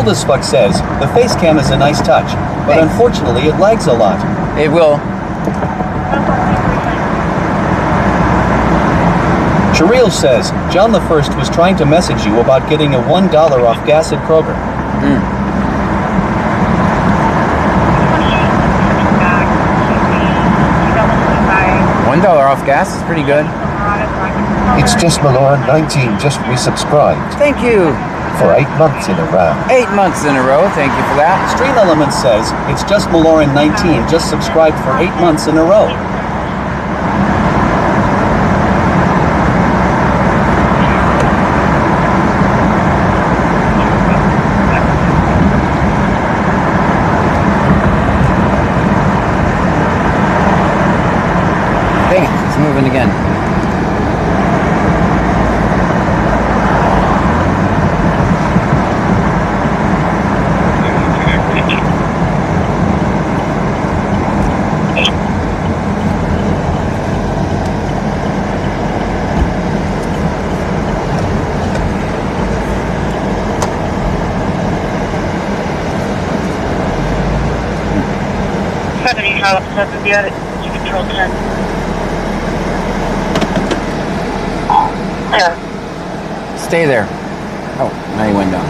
Bold as Fuck says, the face cam is a nice touch, but unfortunately it lags a lot. It will. Shereel says, John the First was trying to message you about getting a $1 off gas at Kroger. $1 off gas is pretty good. It's just Malora 19 just resubscribed. Thank you. For 8 months in a row. 8 months in a row. Thank you for that. Stream Element says, it's just Maloran 19 just subscribed for 8 months in a row. Hey, it's moving again. Control 10. Yeah. Stay there. Oh, now he went down.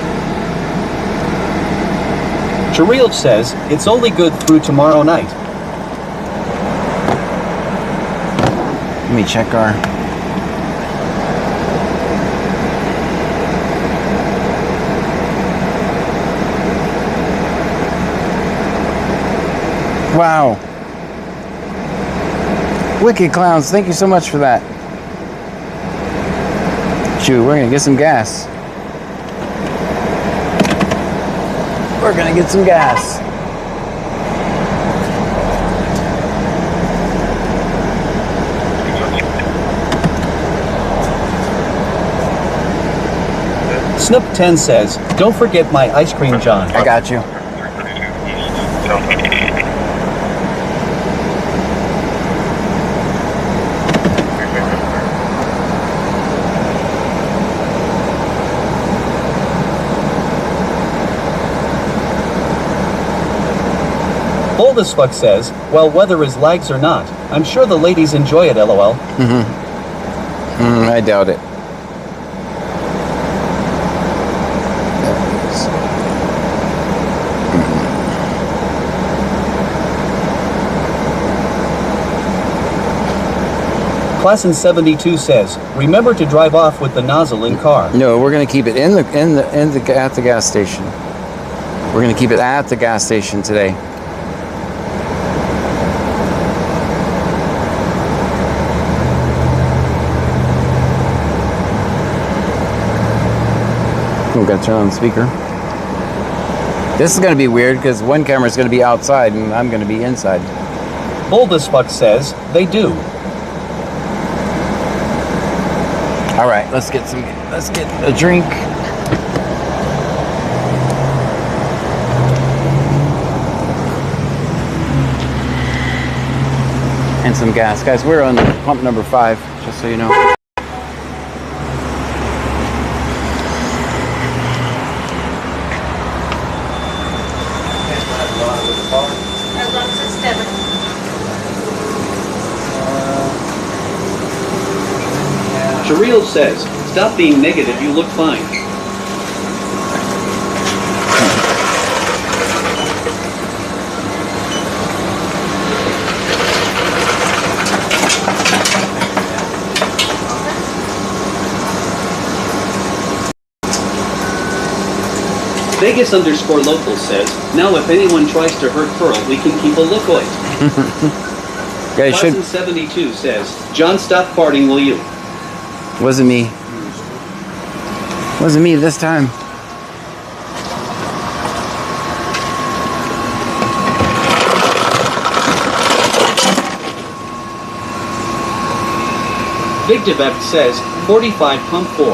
Shereel says, it's only good through tomorrow night. Let me check our... Wow. Wicked Clowns, thank you so much for that. Shoot, we're gonna get some gas. We're gonna get some gas. Snoop10 says, don't forget my ice cream, John. I got you. Bold as Fuck says, well, whether his lags or not, I'm sure the ladies enjoy it, lol. I doubt it. Class in 72 says, remember to drive off with the nozzle in car. No, we're gonna keep it at the gas station. We're gonna keep it at the gas station today. We've got to turn on the speaker. This is going to be weird because one camera is going to be outside and I'm going to be inside. Bold as Fuck says, they do. All right, let's get a drink. And some gas. Guys, we're on pump number 5, just so you know. Shereel says, stop being negative, you look fine. Vegas_local says, now if anyone tries to hurt Pearl, we can keep a lookout. Yeah, it should. 72 says, John, stop farting, will you? Wasn't me. Wasn't me this time. Big Debec says, 45 pump 4.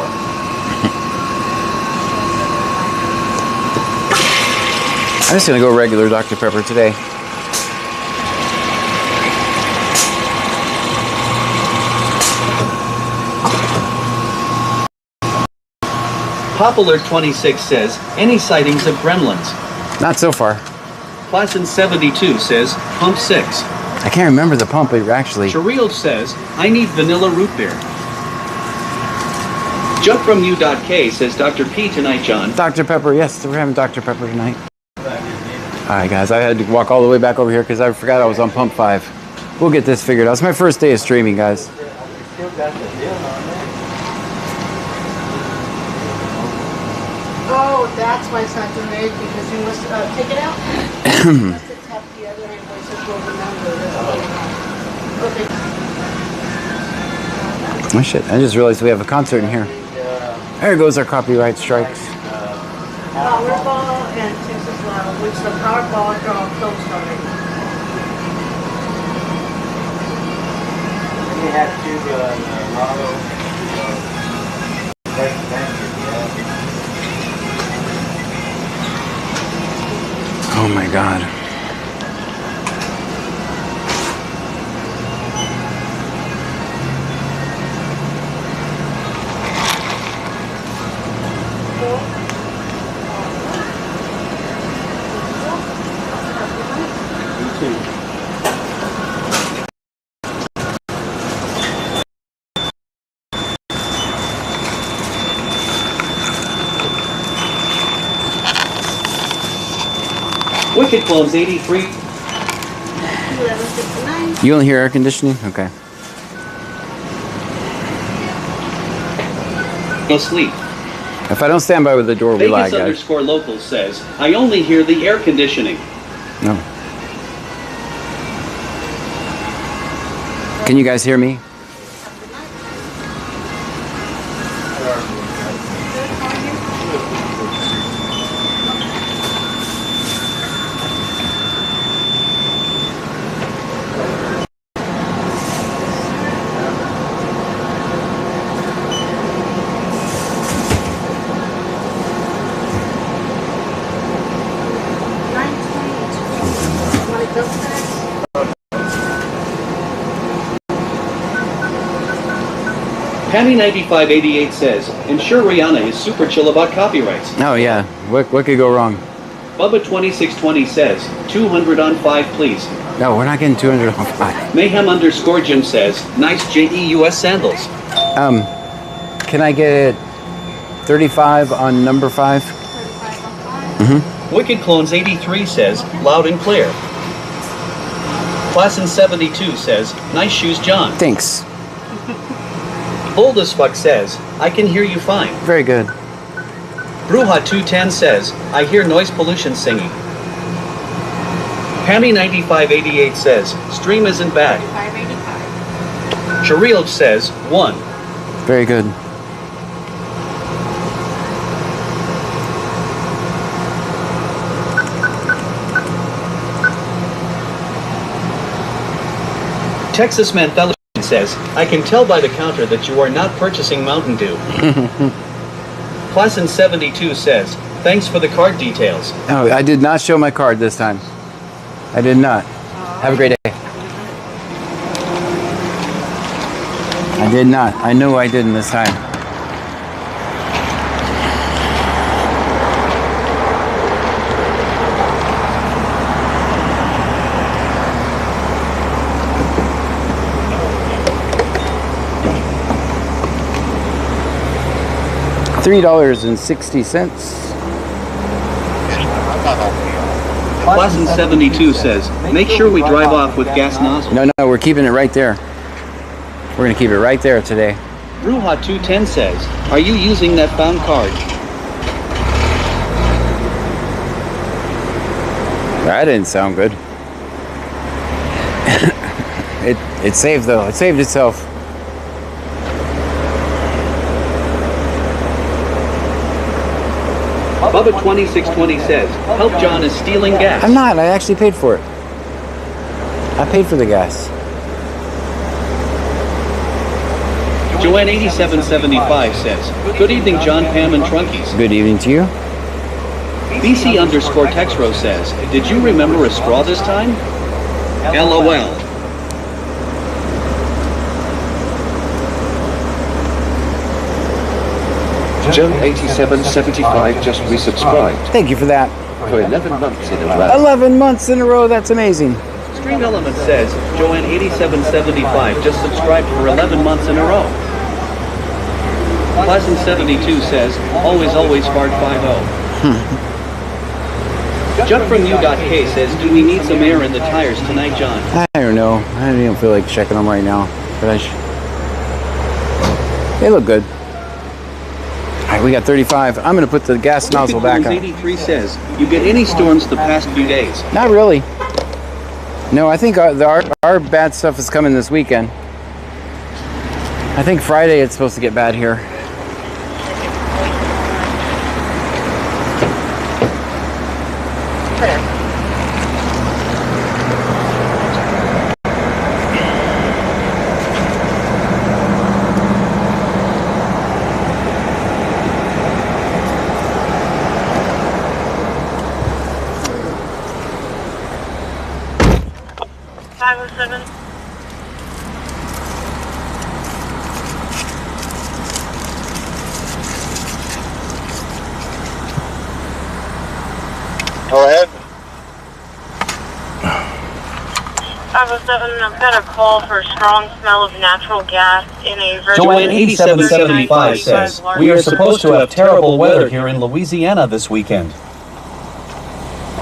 I'm just gonna go regular Dr. Pepper today. Popular 26 says, any sightings of gremlins? Not so far. Placid 72 says, pump 6. I can't remember the pump, but actually. Cherilge says, I need vanilla root beer. Jump from U.K says, Dr. P tonight, John. Dr. Pepper, yes, we're having Dr. Pepper tonight. Alright guys, I had to walk all the way back over here because I forgot I was on pump 5. We'll get this figured out. It's my first day of streaming, guys. Oh, that's why it's not doing it, because you must take it out? You must have tapped the other invoices for the number. Okay. Oh shit, I just realized we have a concert in here. There goes our copyright strikes. Powerball and Texas Lotto, which the Powerball are all closed already. We have two Lotto, banter, Oh my god. Wicked Clones 83. 11:59. You only hear air conditioning? Okay. No sleep. If I don't stand by with the door, we lag, Vegas guys. underscore local says, I only hear the air conditioning. No. Can you guys hear me? Pammy9588 says, ensure Rihanna is super chill about copyrights. Oh yeah. What could go wrong? Bubba2620 says, 200 on 5 please. No, we're not getting 200 on 5. Mayhem underscore Jim says, nice JEUS sandals. Can I get 35 on number 5? 35 on 5. Wicked Clones 83 says, loud and clear. Placid 72 says, nice shoes, John. Thanks. Bold as fuck says, I can hear you fine. Very good. Bruja 210 says, I hear noise pollution singing. Pammy9588 says, stream isn't bad. 585. Cherilge says, 1. Very good. Texas Man Fellowship says, I can tell by the counter that you are not purchasing Mountain Dew. Placid 72 says, thanks for the card details. Oh, I did not show my card this time. I did not. Have a great day. I did not. I know I didn't this time. $3.60. Placid 72 says, make sure we drive off with gas nozzle. No, we're keeping it right there. We're going to keep it right there today. Bruja 210 says, are you using that found card? That didn't sound good. It saved though. It saved itself. Bubba 2620 says, help John is stealing gas. I'm not. I actually paid for it. I paid for the gas. Joanne 8775 says, good evening John, Pam, and Trunkies. Good evening to you. BC underscore Texro says, did you remember a straw this time? LOL. Joe 8775 just resubscribed Thank you for that. for 11 months in a row. 11 months in a row. That's amazing. Stream Element says Joanne 8775 just subscribed for 11 months in a row. Pleasant 72 says always fart 50. Judd from U.K says, do we need some air in the tires tonight, John? I don't know. I don't feel like checking them right now. But they look good. All right, we got 35. I'm going to put the gas nozzle back on. 83 says, you get any storms the past few days? Not really. No, I think our bad stuff is coming this weekend. I think Friday it's supposed to get bad here. Go ahead. 507, I've got a call for a strong smell of natural gas in a Joanne 8775 says, we are supposed to have terrible weather here in Louisiana this weekend.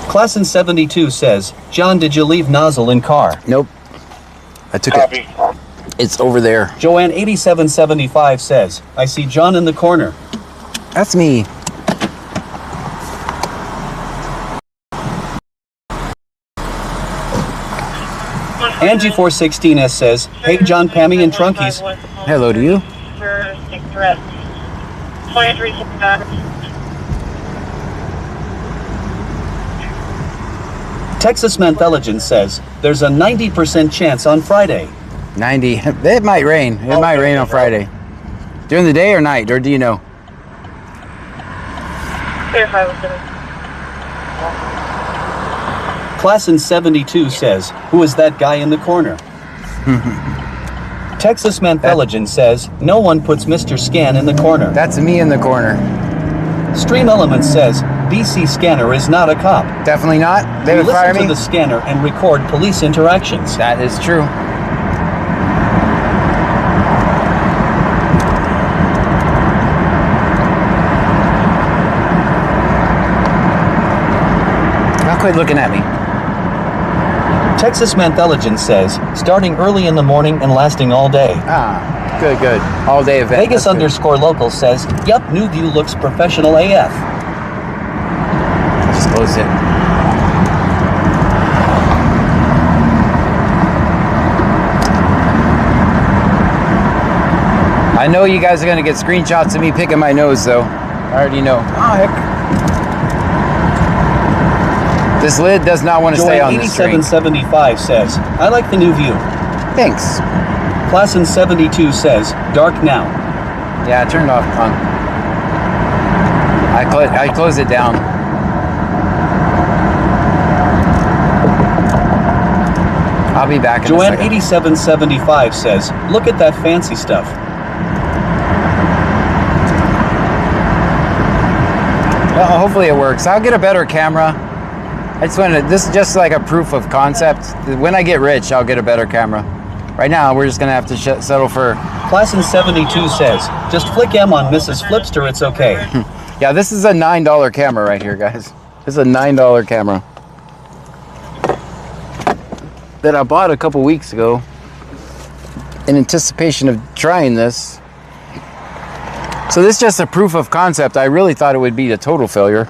Klassen 72 says, John, did you leave nozzle in car? Nope. I took Copy. it. It's over there. Joanne 8775 says, I see John in the corner. That's me. Angie 416S says, hey John, Pammy, and Trunkies. Hello to you. 2365. Texas Manthelogen says, there's a 90% chance on Friday. 90. It might rain. It might rain on Friday. During the day or night, or do you know? 507. Klassen 72 says, who is that guy in the corner? Texas Manthelogen says, no one puts Mr. Scan in the corner. That's me in the corner. Stream Element says, BC Scanner is not a cop. Definitely not. They We would fire listen me. to the scanner and record police interactions. That is true. Now quit looking at me. Texas Manthelogen says, starting early in the morning and lasting all day. Ah, good, good. All day event. Vegas That's good. underscore local says, yup, New View looks professional AF. Just close it. I know you guys are going to get screenshots of me picking my nose, though. I already know. Oh, heck. This lid does not want to stay on this screen. 8775 says, I like the New View. Thanks. Klassen 72 says, dark now. Yeah, I turned it off on. I closed it down. I'll be back in a Joanne second. 8775 says, look at that fancy stuff. Well, hopefully it works. I'll get a better camera. I just wanted to, this is just like a proof of concept. When I get rich, I'll get a better camera. Right now, we're just gonna have to settle for. Klassen 72 says, just flick M on Mrs. Flipster, it's okay. Yeah, this is a $9 camera right here, guys. This is a $9 camera that I bought a couple weeks ago in anticipation of trying this. So this is just a proof of concept. I really thought it would be a total failure.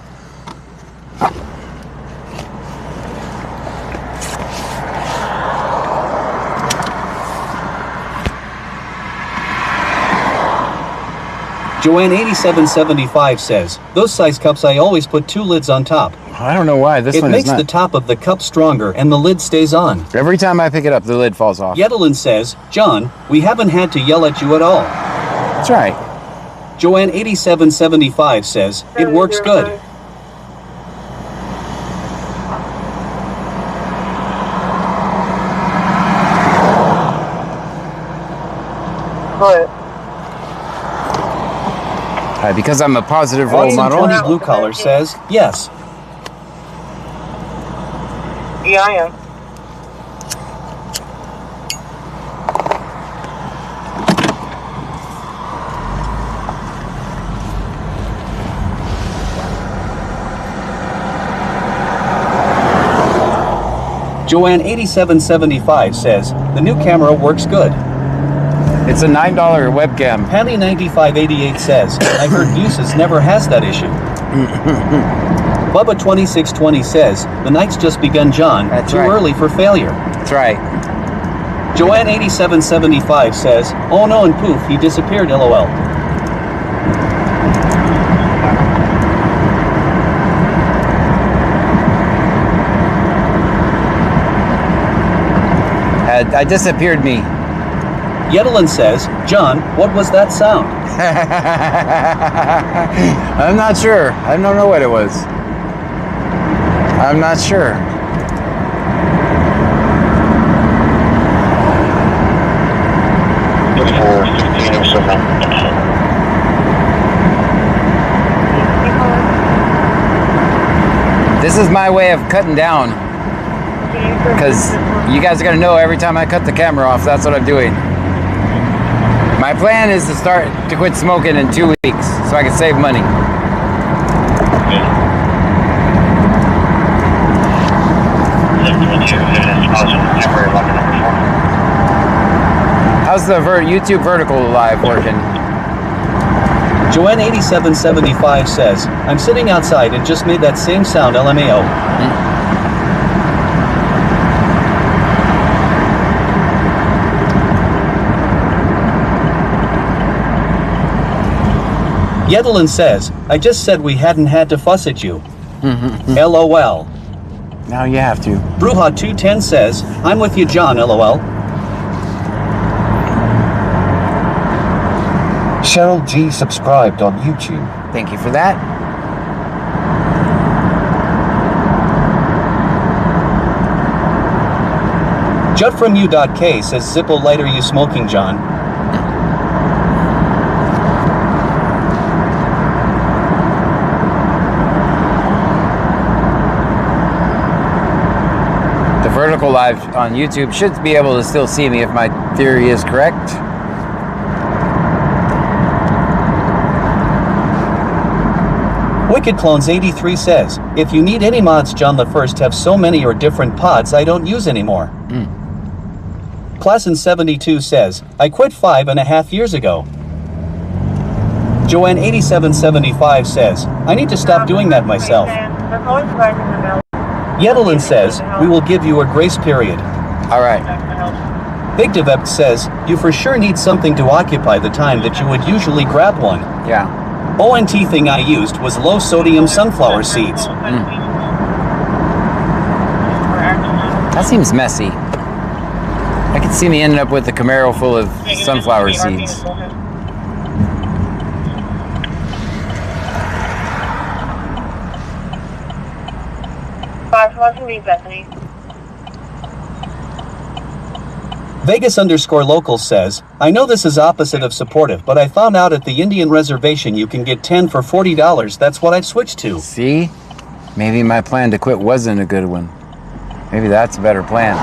Joanne 8775 says, those size cups I always put 2 lids on top. I don't know why this It one is makes not. the top of the cup stronger and the lid stays on. Every time I pick it up, the lid falls off. Yedelin says, John, we haven't had to yell at you at all. That's right. Joanne 8775 says, it works good. Because I'm a positive role Watson model. 20 Blue Collar says, yes. Yeah, I am. Joanne 8775 says, the new camera works good. It's a $9 webcam. Patty 9588 says, I heard Buses never has that issue. Bubba 2620 says, the night's just begun, John. That's Too right. early for failure. That's right. Joanne 8775 says, oh no, and poof, he disappeared, lol. I disappeared me. Yedelin says, John, what was that sound? I'm not sure. I don't know what it was. I'm not sure. This is my way of cutting down. Because you guys are going to know every time I cut the camera off, that's what I'm doing. My plan is to quit smoking in 2 weeks so I can save money. How's the YouTube vertical live working? Joanne 8775 says, I'm sitting outside and just made that same sound, LMAO. Yedelin says, I just said we hadn't had to fuss at you. LOL. Now you have to. Bruja 210 says, I'm with you, John, LOL. Cheryl G subscribed on YouTube. Thank you for that. Jutfromu.k says, Zippo light, are you smoking, John? The vertical live on YouTube should be able to still see me if my theory is correct. Wicked Clones 83 says, if you need any mods, John the First have so many or different pods I don't use anymore. Klassen 72 says, I quit 5.5 years ago. Joanne 8775 says, I need to stop doing that myself. Yedelin says, we will give you a grace period. All right. Big Devept says, you for sure need something to occupy the time that you would usually grab one. Yeah. ONT thing I used was low sodium sunflower seeds. That seems messy. I could see me ending up with a Camaro full of sunflower seeds. Vegas_local says, I know this is opposite of supportive, but I found out at the Indian reservation you can get 10 for $40. That's what I've switched to. See? Maybe my plan to quit wasn't a good one. Maybe that's a better plan.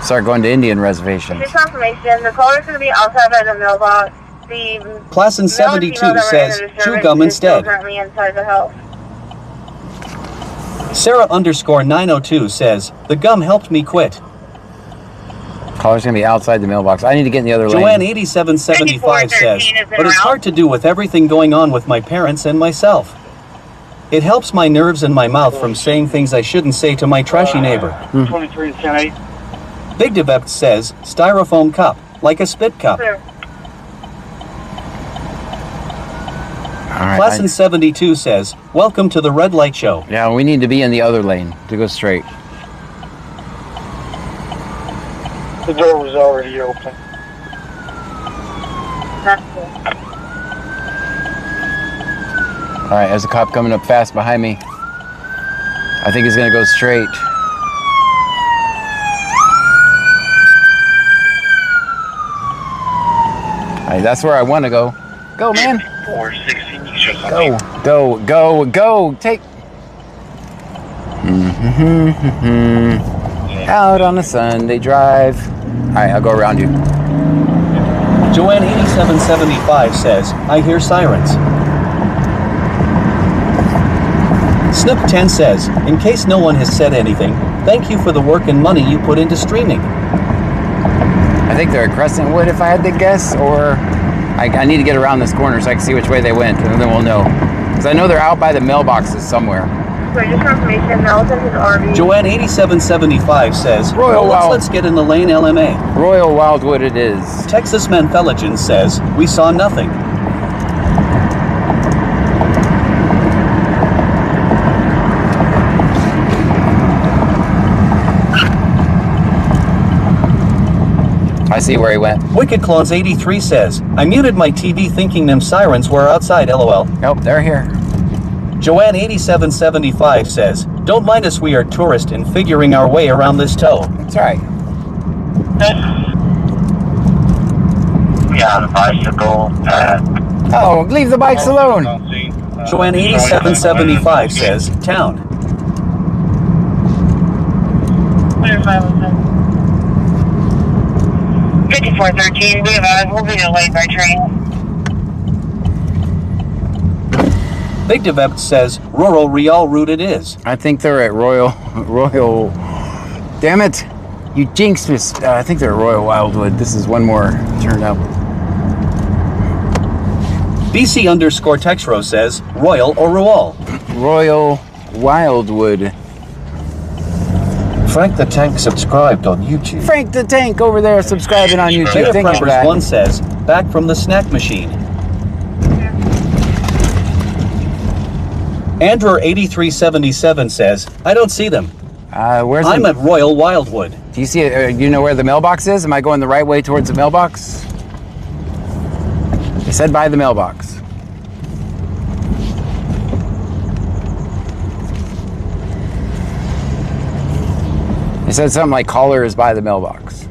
Start going to Indian reservations. This confirmation, the caller's going to be outside by the mailbox. The Klassen 72 says, chew gum instead. Currently inside the house. Sarah_902 says, the gum helped me quit. Caller's gonna be outside the mailbox. I need to get in the other Joanne lane. 8775 says, but it's hard to do with everything going on with my parents and myself. It helps my nerves and my mouth from saying things I shouldn't say to my trashy neighbor. 23 and 10 8. Big Devept says, styrofoam cup, like a spit cup. Clear. All right. Klassen 72 says, welcome to the red light show. Yeah, we need to be in the other lane to go straight. The door was already open. That's cool. All right, there's a cop coming up fast behind me. I think he's gonna go straight. All right, that's where I want to go. Go, man. 416, you Go. Take. Out on a Sunday drive. All right, I'll go around you. Joanne 8775 says, I hear sirens. Snip 10 says, in case no one has said anything, thank you for the work and money you put into streaming. I think they're at Crescentwood if I had to guess, or I need to get around this corner so I can see which way they went, and then we'll know. Because I know they're out by the mailboxes somewhere. Sorry, just confirmation. Nelson is RV. Joanne 8775 says, let's get in the lane LMA. Royal Wildwood it is. Texas Mantheligen says, we saw nothing. I see where he went. Wicked Claws 83 says, I muted my TV thinking them sirens were outside, LOL. Nope, they're here. Joanne 8775 says, don't mind us, we are tourists in figuring our way around this tow. That's right. We have a bicycle. Oh, leave the bikes alone. Joanne 8775 says, town. 5413, we have we'll be delayed by train. Big Devept says, rural Real route it is. I think they're at Royal. Damn it. You jinxed me. I think they're at Royal Wildwood. This is one more turn up. BC _ Texro says, Royal or Rual. Royal Wildwood. Frank the Tank subscribed on YouTube. Frank the Tank over there subscribing on YouTube. Beta Thank you for Preppers that. 1 says, back from the snack machine. Andrew 8377 says, I don't see them. Where's I'm at Royal Wildwood. Do you see it? Do you know where the mailbox is? Am I going the right way towards the mailbox? They said by the mailbox. They said something like caller is by the mailbox.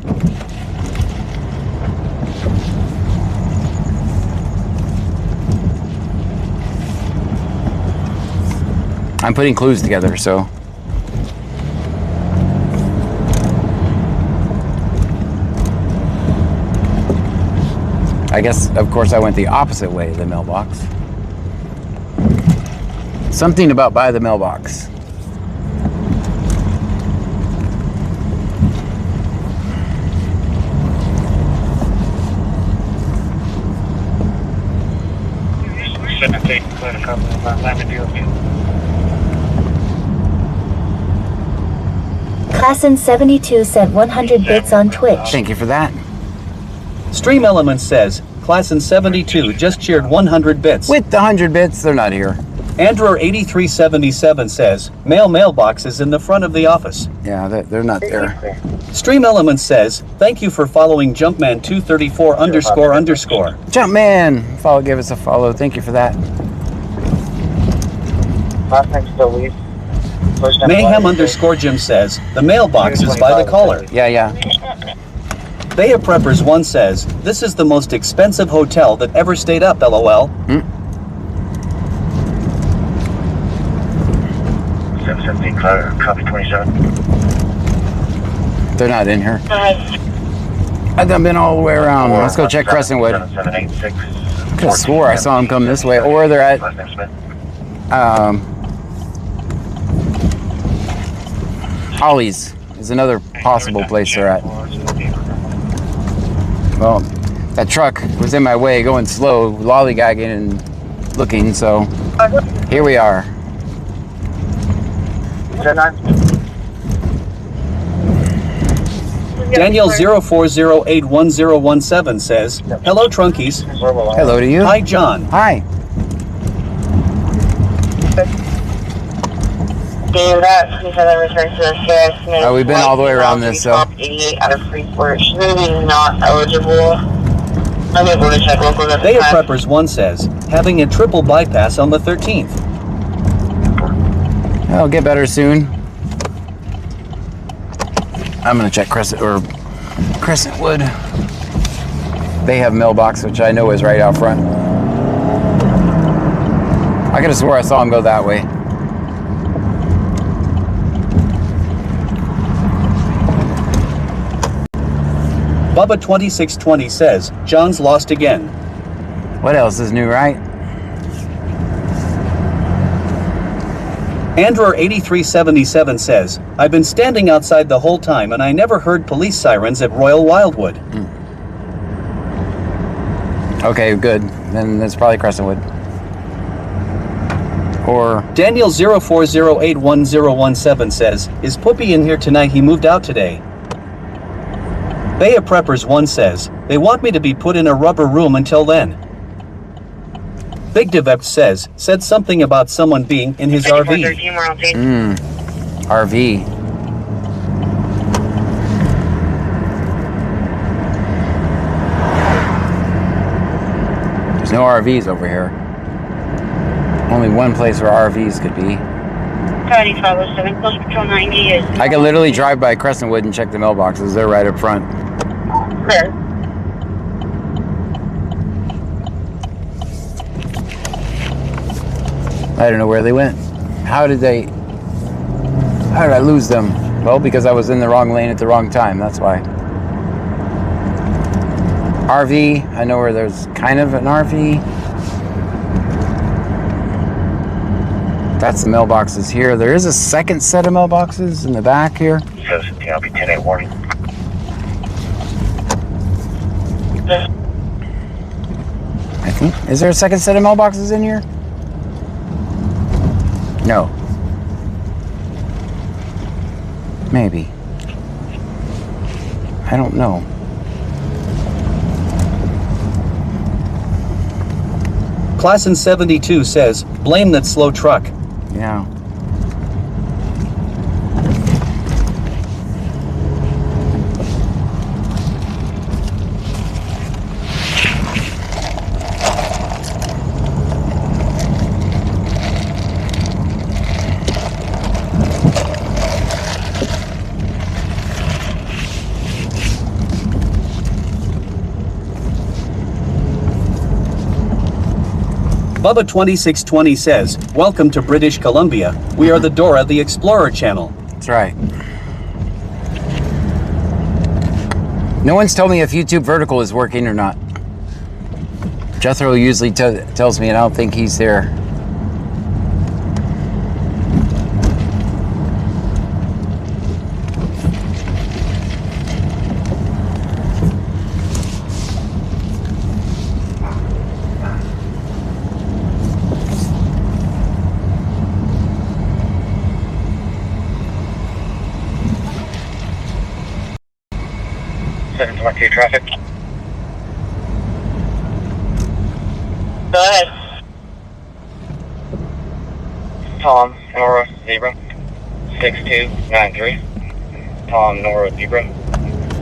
I'm putting clues together, so. I guess, of course, I went the opposite way of the mailbox. Something about by the mailbox. Classin 72 sent 100 bits on Twitch. Thank you for that. Stream Elements says, Classin 72 just cheered 100 bits. With the 100 bits, they're not here. Andrew 8377 says, mailbox is in the front of the office. Yeah, they're not there. Stream Elements says, thank you for following Jumpman234 __. Jumpman, gave us a follow. Thank you for that. Last name still leave. Mayhem _Jim says, the mailbox is by the caller. Yeah. Baya Preppers 1 says, this is the most expensive hotel that ever stayed up, LOL. 717, copy 27. They're not in here. I've done been all the way around. Let's go check Crescentwood. 786. Could have swore I saw them come this way, or they're at Ollie's is another possible place they're at. Well, that truck was in my way going slow, lollygagging and looking, so here we are. Daniel 04081017 says, hello Trunkies. Hello to you. Hi John. Hi. We've been all the way around this, so. 88 out of Freeport. She's really not eligible. I'm able to check local. Baya Preppers 1 says, having a triple bypass on the 13th. I'll get better soon. I'm gonna check Crescentwood. They have mailbox, which I know is right out front. I could have swore I saw him go that way. Bubba 2620 says, John's lost again. What else is new, right? Andrew 8377 says, I've been standing outside the whole time and I never heard police sirens at Royal Wildwood. Okay, good. Then that's probably Crescentwood. Or Daniel 04081017 says, is Puppy in here tonight? He moved out today. Bay of Preppers 1 says, they want me to be put in a rubber room until then. Big Devept said something about someone being in his RV. RV. There's no RVs over here. Only one place where RVs could be. 507, Post Patrol 90 is... I can literally drive by Crescentwood and check the mailboxes. They're right up front. Clear. I don't know where they went. How did I lose them? Well, because I was in the wrong lane at the wrong time. That's why. RV. I know where there's kind of an RV. That's the mailboxes here. There is a second set of mailboxes in the back here. So, I'll be 10-8 warning. I think. Is there a second set of mailboxes in here? No. Maybe. I don't know. Class in 72 says, blame that slow truck. Yeah. Bubba 2620 says, welcome to British Columbia. We are the Dora the Explorer channel. That's right. No one's told me if YouTube vertical is working or not. Jethro usually tells me, and I don't think he's there. Traffic. Go ahead. Tom, Nora, Zebra. 6293. Tom, Nora, Zebra.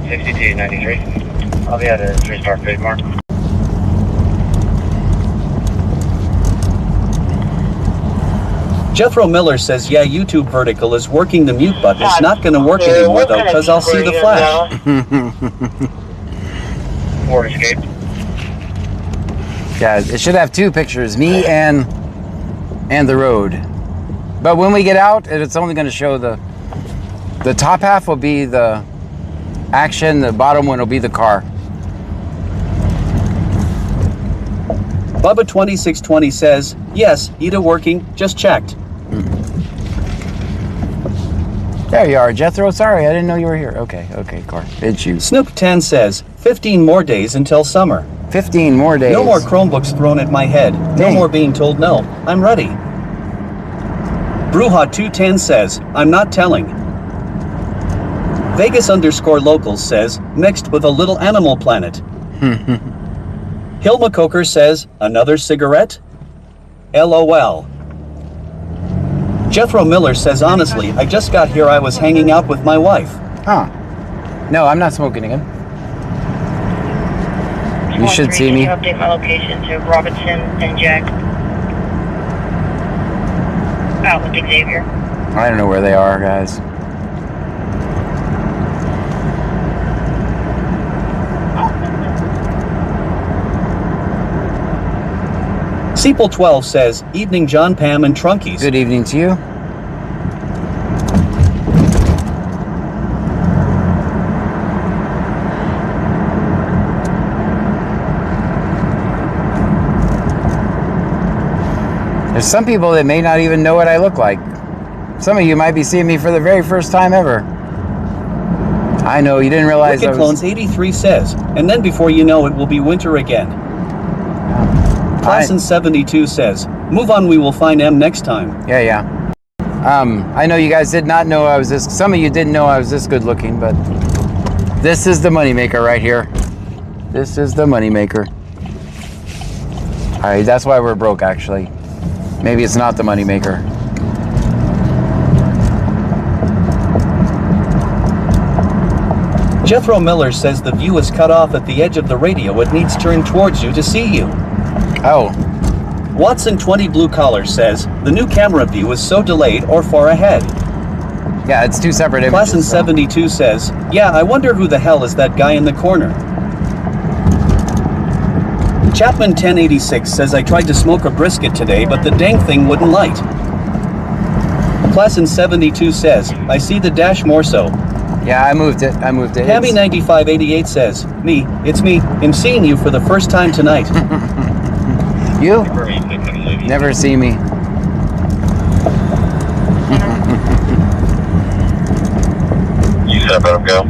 6293. I'll be at a 3-star food mark. Jethro Miller says, yeah, YouTube vertical is working the mute button. It's not going to work anymore though, because I'll see the flash. Ford Escape. Yeah, it should have two pictures, me and the road. But when we get out, it's only going to show the top half will be the action, the bottom one will be the car. Bubba 2620 says, yes, ETA working, just checked. There you are, Jethro. Sorry, I didn't know you were here. Okay, car. It's you. Snoop 10 says, 15 more days until summer. 15 more days. No more Chromebooks thrown at my head. No more being told no. I'm ready. Bruja 210 says, I'm not telling. Vegas_locals says, mixed with a little Animal Planet. Hilma Coker says, another cigarette? LOL. Jethro Miller says, honestly, I just got here. I was hanging out with my wife. Huh. No, I'm not smoking again. You should see me. Can you update my location to Robinson and Jack? Out with Xavier. I don't know where they are, guys. Seeple 12 says, evening John, Pam, and Trunkies. Good evening to you. There's some people that may not even know what I look like. Some of you might be seeing me for the very first time ever. I know, you didn't realize Wicked Clones 83 says, and then before you know it will be winter again. Classen 72 says, move on, we will find M next time. Yeah. I know you guys did not know I was this, some of you didn't know I was this good looking, but this is the moneymaker right here. This is the moneymaker. Alright, that's why we're broke actually. Maybe it's not the moneymaker. Jethro Miller says the view is cut off at the edge of the radio. It needs turned towards you to see you. Oh. Watson 20 Blue Collar says, the new camera view is so delayed or far ahead. Yeah, it's two separate images. Classen 72 says, yeah, I wonder who the hell is that guy in the corner. Chapman 1086 says, I tried to smoke a brisket today, but the dang thing wouldn't light. Classen 72 says, I see the dash more so. Yeah, I moved it. Hammy 9588 says, it's me. I'm seeing you for the first time tonight. You? Never see me. You said better go.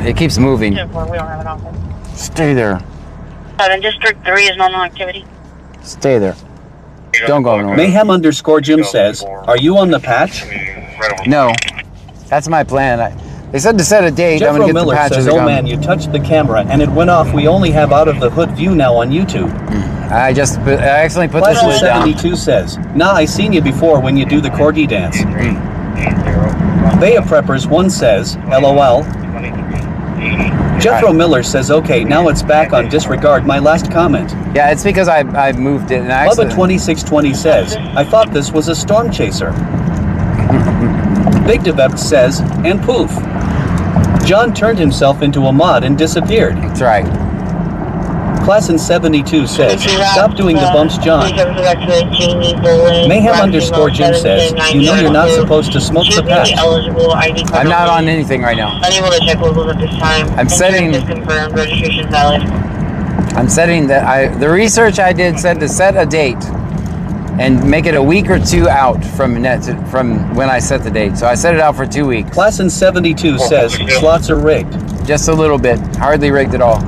It keeps moving. We don't have an office. Stay there. 7 District 3 is normal activity. Stay there. Don't go nowhere. Mayhem _ Jim says, are you on the patch? No. That's my plan. They said to set a date. I'm Jethro going to get Miller the patches says, oh man, you touched the camera and it went off. We only have out of the hood view now on YouTube. I accidentally put this Classen lid down. 72 says, nah, I seen you before when you do the corgi dance. Baya Preppers 1 says, LOL. Jethro Miller says, okay, now it's back on disregard my last comment. Yeah, it's because I moved it and I Bubba 2620 says, I thought this was a storm chaser. Big Devept says, and poof. John turned himself into a mod and disappeared. That's right. Classen 72 says, stop doing the bumps, John. Mayhem _ Jim says, you know you're not supposed to smoke the patch. I'm not on anything right now. Unable to check locals at this time. I'm setting- Insurance is confirmed. Registration valid. I'm setting the research I did said to set a date and make it a week or two out from when I set the date. So I set it out for 2 weeks. Classen 72 says, slots are rigged. Just a little bit. Hardly rigged at all.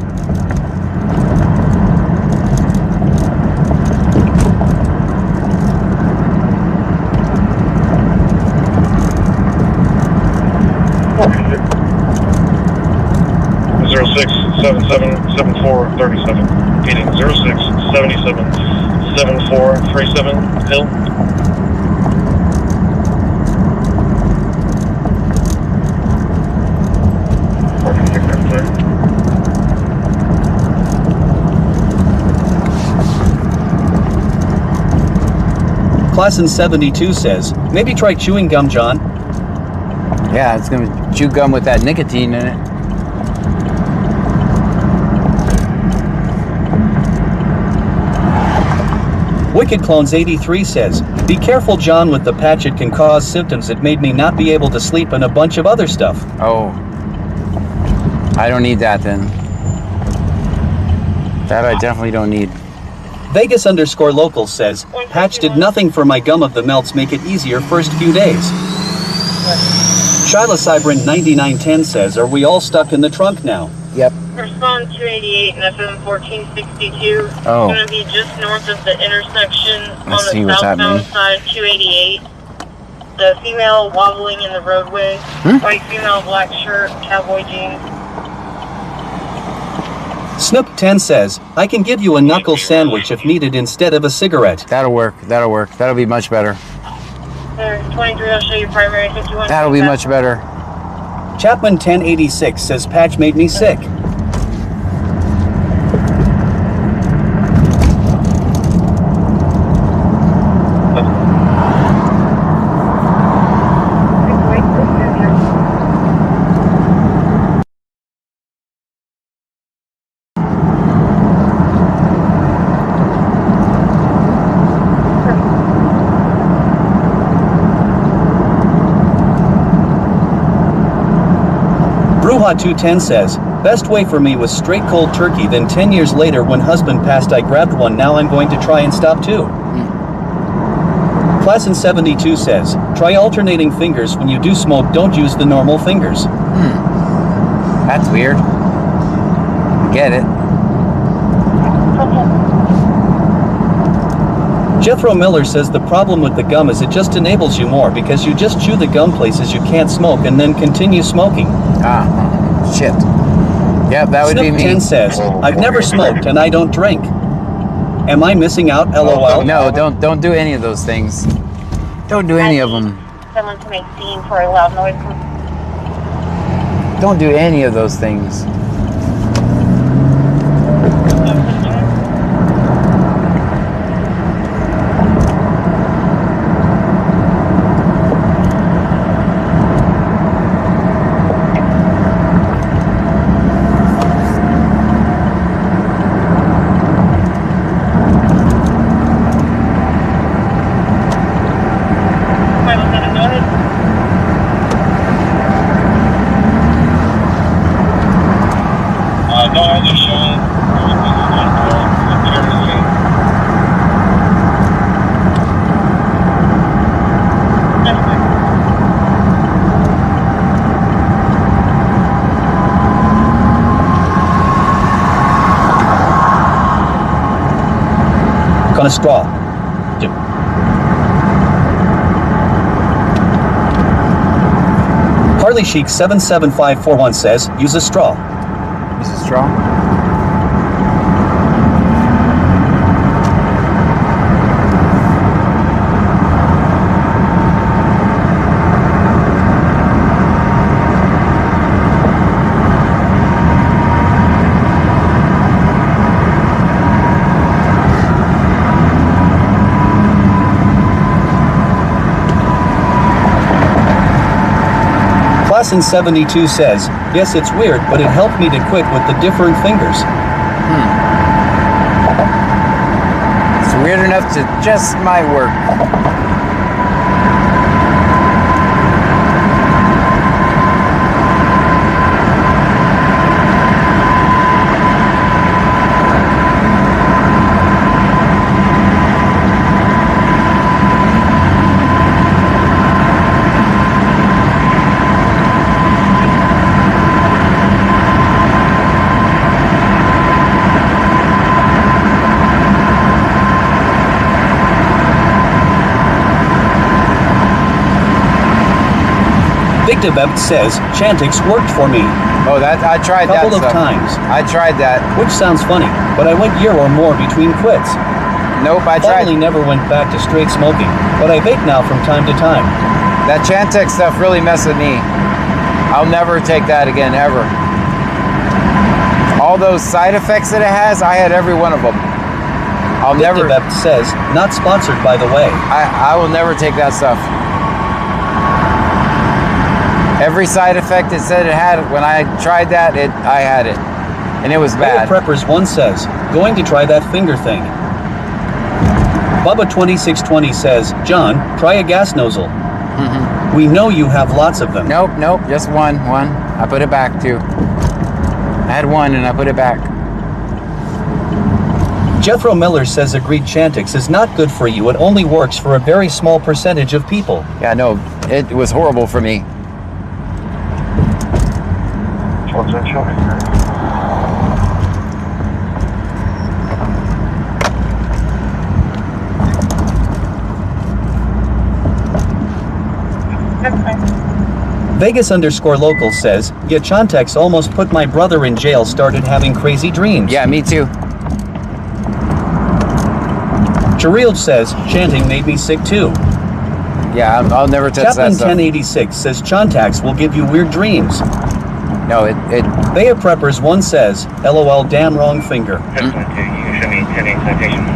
Meaning 06777437 Hill. Classen 72 says, maybe try chewing gum, John. Yeah, it's going to chew gum with that nicotine in it. Wicked Clones 83 says, be careful, John, with the patch. It can cause symptoms. It made me not be able to sleep and a bunch of other stuff. Oh. I don't need that then. That I definitely don't need. Vegas _ local says, patch did nothing for my gum of the melts. Make it easier first few days. Shyla Cybrin 9910 says, are we all stuck in the trunk now? Yep. Respond 288 and FM 1462. Oh. It's going to be just north of the intersection Let's see on the what's southbound happening. side, 288. The female wobbling in the roadway. White female, black shirt, cowboy jeans. Snook 10 says, I can give you a knuckle sandwich if needed instead of a cigarette. That'll work. That'll work. That'll be much better. There's 23, I'll show you primary 51. That'll be much better. Chapman 1086 says, patch made me sick. Suha210 says, best way for me was straight cold turkey, then 10 years later when husband passed I grabbed one, now I'm going to try and stop too. Class in 72 says, try alternating fingers when you do smoke, don't use the normal fingers. That's weird. Get it. Jethro Miller says the problem with the gum is it just enables you more because you just chew the gum places you can't smoke and then continue smoking. Ah, shit. Yep, that would be me. 10 says, I've never smoked and I don't drink. Am I missing out, LOL? No, don't do any of those things. Don't do any of them. Someone to make scene for a loud noise. Don't do any of those things. On a straw. Harley Chic 77541 says, use a straw. Use a straw? Class in 72 says, yes, it's weird, but it helped me to quit with the different fingers. It's weird enough to just might work. Victivep says, Chantix worked for me. Oh, that I tried that Couple of stuff. times. I tried that. Which sounds funny, but I went year or more between quits. Nope, I tried. Finally never went back to straight smoking, but I vape now from time to time. That Chantix stuff really messed with me. I'll never take that again, ever. All those side effects that it has, I had every one of them. I'll never. Victivep says, not sponsored by the way. I will never take that stuff. Every side effect it said it had, when I tried that, I had it. And it was bad. Preppers 1 says, going to try that finger thing. Bubba 2620 says, John, try a gas nozzle. We know you have lots of them. Nope, just one. I put it back too. I had one and I put it back. Jethro Miller says agreed Chantix is not good for you. It only works for a very small percentage of people. Yeah, no, it was horrible for me. What's that showing? Vegas _local says, yeah, Chantix almost put my brother in jail, started having crazy dreams. Yeah, me too. Jareel says, chanting made me sick too. Yeah, I'll never touch Chaplain that stuff. 1086 says Chantix will give you weird dreams. No, it Baya Preppers 1 says, LOL damn wrong finger. You send me 10 citation.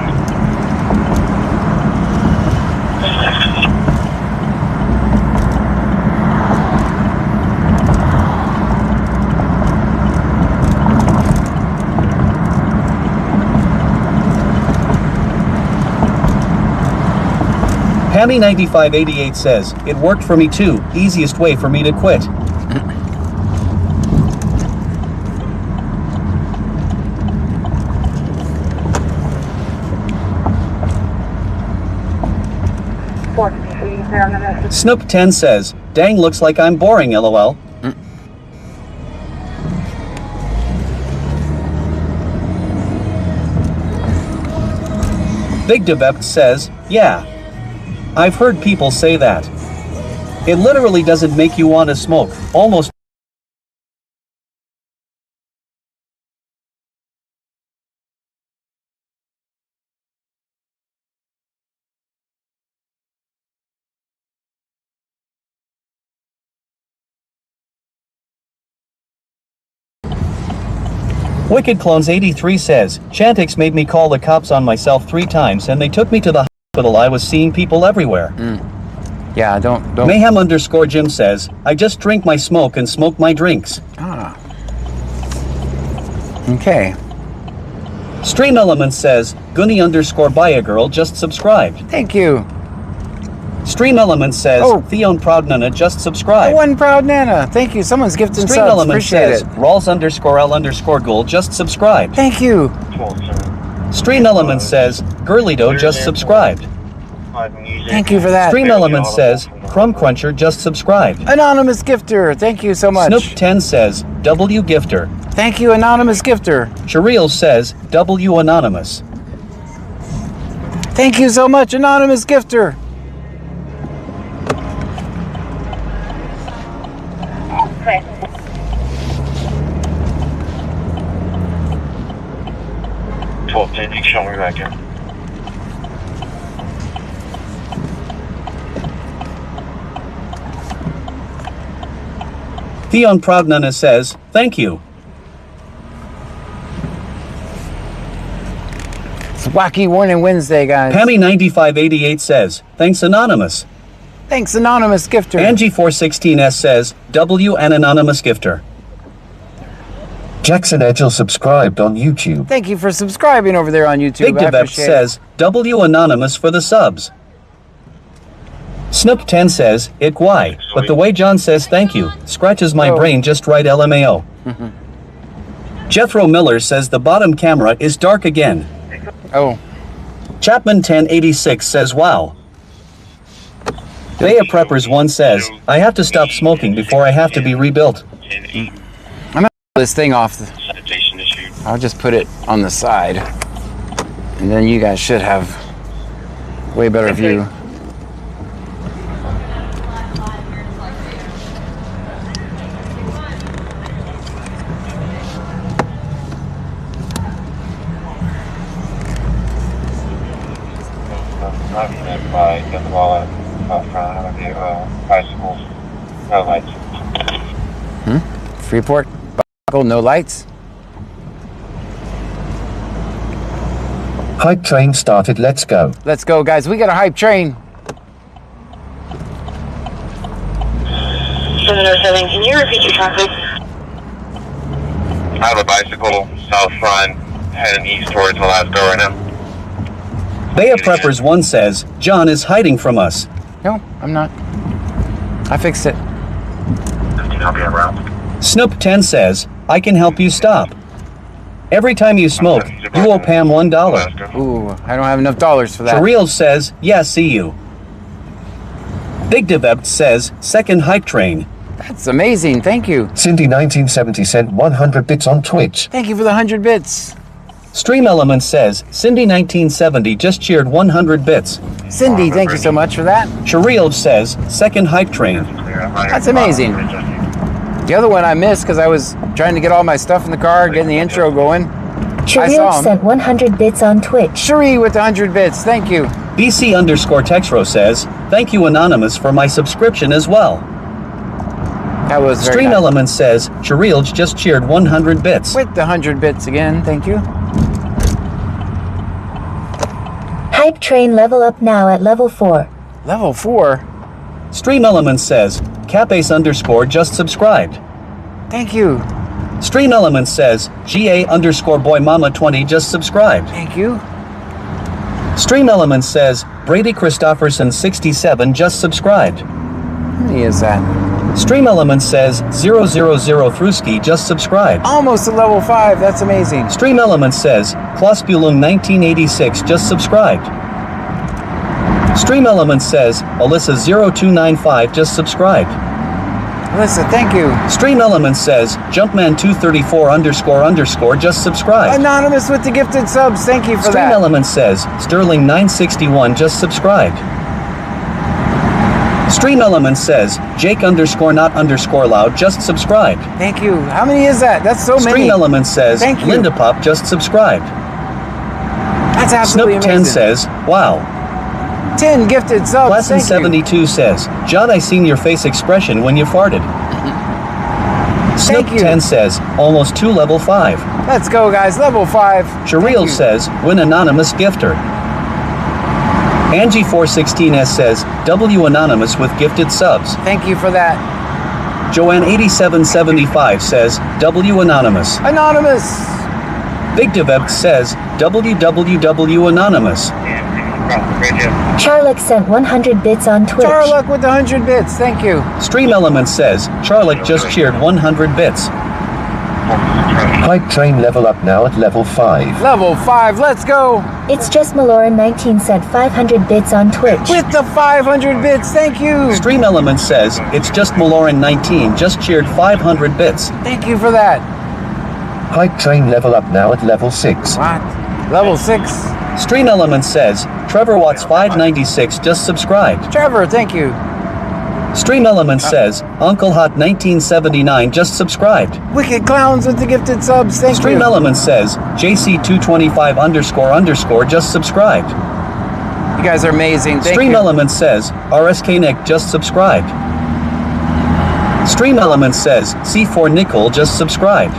Hammy9588 says, it worked for me too, easiest way for me to quit. Snoop10 says, dang, looks like I'm boring, lol. Big Devept says, yeah. I've heard people say that. It literally doesn't make you want to smoke, almost. Wicked Clones 83 says, Chantix made me call the cops on myself 3 times and they took me to the hospital. I was seeing people everywhere. Yeah, don't. Mayhem underscore Jim says, I just drink my smoke and smoke my drinks. Ah. Okay. Stream Element says, Gunny underscore buy a girl just subscribed. Thank you. Stream Element says, Oh. Theon Proud Nana just subscribed. One proud Nana. Thank you. Someone's gifting Stream subs. Element Appreciate says, it. Rawls underscore L underscore Ghoul just subscribed. Thank you. Stream Element says, Girlido just subscribed. Thank you for that. Stream Element says, Crumb Cruncher just subscribed. Anonymous gifter. Thank you so much. Snoop10 says, W Gifter. Thank you, anonymous gifter. Shariel says, W Anonymous. Thank you so much, anonymous gifter. Okay. $12.10, you can show me back here. Theon Proud Nana says, thank you. It's Wacky Warning Wednesday, guys. Pammy9588 says, thanks Anonymous. Thanks, anonymous gifter. Angie416S says, W an Anonymous Gifter. Jackson Edgel subscribed on YouTube. Thank you for subscribing over there on YouTube. Big I Devept appreciate it. says, W Anonymous for the subs. Snoop10 says, it why, but the way John says thank you, scratches my brain just right LMAO. Jethro Miller says the bottom camera is dark again. Oh, Chapman1086 says wow. Baya Preppers 1 says, I have to stop smoking before I have to be rebuilt. I'm gonna pull this thing off. Sanitation issue. I'll just put it on the side. And then you guys should have way better view. By get the ball out front of the bicycles, no lights. Freeport, bicycle, no lights. Hype train started, let's go. Let's go, guys. We got a hype train. 707, can you repeat your traffic? I have a bicycle south front heading east towards Alaska right now. Baya Preppers 1 says, John is hiding from us. No, I'm not. I fixed it. 15, I'll be en route. Snoop10 says, I can help you stop. Every time you smoke, you owe Pam $1. Alaska. Ooh, I don't have enough dollars for that. Shariel says, yeah, see you. Big Devept says, second hype train. That's amazing. Thank you. Cindy1970 sent 100 bits on Twitch. Thank you for the 100 bits. Stream Element says, Cindy1970 just cheered 100 bits. Cindy, thank you so much for that. Shariel says, second hype train. That's amazing. The other one I missed because I was trying to get all my stuff in the car, getting the intro going. I saw Shariel him. sent 100 bits on Twitch. Cherie with the 100 bits. Thank you. BC underscore Texro says, thank you Anonymous for my subscription as well. That was very Stream nice. Element says, Shariel just cheered 100 bits. With the 100 bits again. Thank you. Hype train level up now at level 4. Level 4. Stream Element says, Capace underscore just subscribed. Thank you. Stream Element says, GA underscore boy mama 20 just subscribed. Thank you. Stream Element says, Brady Christofferson 67 just subscribed. How many is that? Stream Element says, 000 Thruski just subscribed. Almost to level 5. That's amazing. Stream Element says, Klospulum 1986 just subscribed. Stream Element says, Alyssa0295 just subscribed. Alyssa, thank you. Stream Element says, Jumpman234__ just subscribed. Anonymous with the gifted subs, thank you for Stream that. Element says, Sterling961 just subscribed. Stream Element says, Jake_not_loud just subscribed. Thank you. How many is that? That's so many. Stream Element says, Thank you. Linda Pop just subscribed. That's absolutely Snoop10 amazing. says, wow. 10 gifted subs, thank you. Plasson72 says, John, I seen your face expression when you farted. Thank you. Snoop10 says, almost 2 level 5. Let's go, guys. Level 5. Shereel says, win anonymous gifter. Angie416S says, W anonymous with gifted subs. Thank you for that. Joanne8775 says, W anonymous. Anonymous. Big Devept says, WWW anonymous. Charlock sent 100 bits on Twitch. Charlock with the 100 bits, thank you. Stream Element says, Charlock just cheered 100 bits. Hype train level up now at level 5. Level 5, let's go. It's just Maloran19 sent 500 bits on Twitch. With the 500 bits, thank you. Stream Element says, it's just Maloran19 just cheered 500 bits. Thank you for that. Hype train level up now at level 6. What? Level 6. Stream Element says, Trevor Watts596 just subscribed. Trevor, thank you. Stream Element says, Uncle Hot1979 just subscribed. Wicked Clowns with the gifted subs, thank Stream you. Element says, JC225__ just subscribed. You guys are amazing, thank Stream you. Element says, RSK Nick just subscribed. Stream Element says, C4 Nickel just subscribed.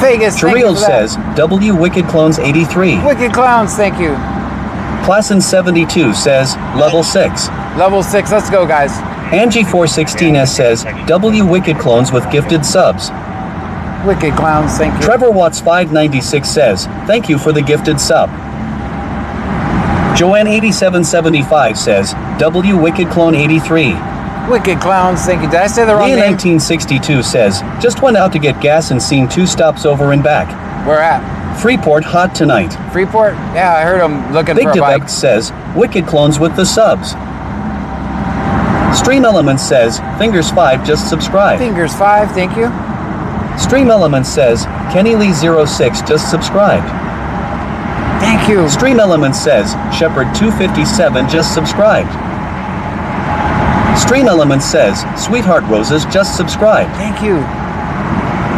Vegas, thank you Shereel for that. says, W Wicked Clones 83. Wicked Clowns, thank you. Plasson72 says, level 6. Level 6, let's go, guys. Angie416S says, W Wicked Clones with gifted subs. Wicked Clowns, thank you. Trevor Watts596 says, thank you for the gifted sub. Joanne8775 says, W Wicked Clone 83. Wicked Clowns, thank you. Did I say the wrong name? 1962 says, just went out to get gas and seen 2 stops over and back. Where at? Freeport hot tonight. Freeport? Yeah, I heard him looking Big for a bike. Devept says, Wicked Clones with the subs. Stream Element says, Fingers 5 just subscribed. Fingers 5, thank you. Stream Element says, Kenny Lee 06 just subscribed. Thank you. Stream Element says, Shepherd 257 just subscribed. Stream Element says, Sweetheart Roses just subscribed. Thank you.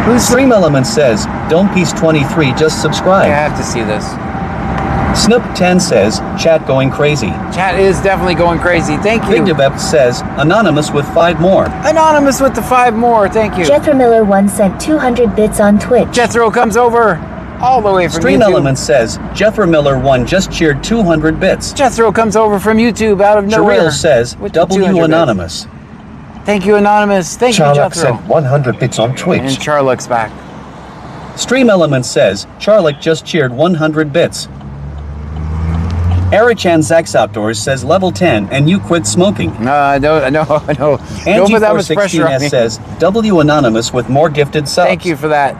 Who's Stream Element says, Dome Piece 23 just subscribed. I have to see this. Snoop10 says, Chat going crazy. Chat is definitely going crazy. Thank you. Big Devept says, Anonymous with 5 more. Anonymous with the 5 more. Thank you. Jethro Miller 1 sent 200 bits on Twitch. Jethro comes over all the way from Stream YouTube. Element says, Jethro Miller 1 just cheered 200 bits. Jethro comes over from YouTube out of nowhere. Shereel says, with the W 200 Anonymous. bits. Thank you, Anonymous. Thank you, Charlock Jethro. sent 100 bits on And Twitch. Charlock's back. Stream Element says, Charlock just cheered 100 bits. Erichan Zax Outdoors says level 10 and you quit smoking. No. Don't put that much pressure on me. Angie416S says, W Anonymous with more gifted subs. Thank you for that.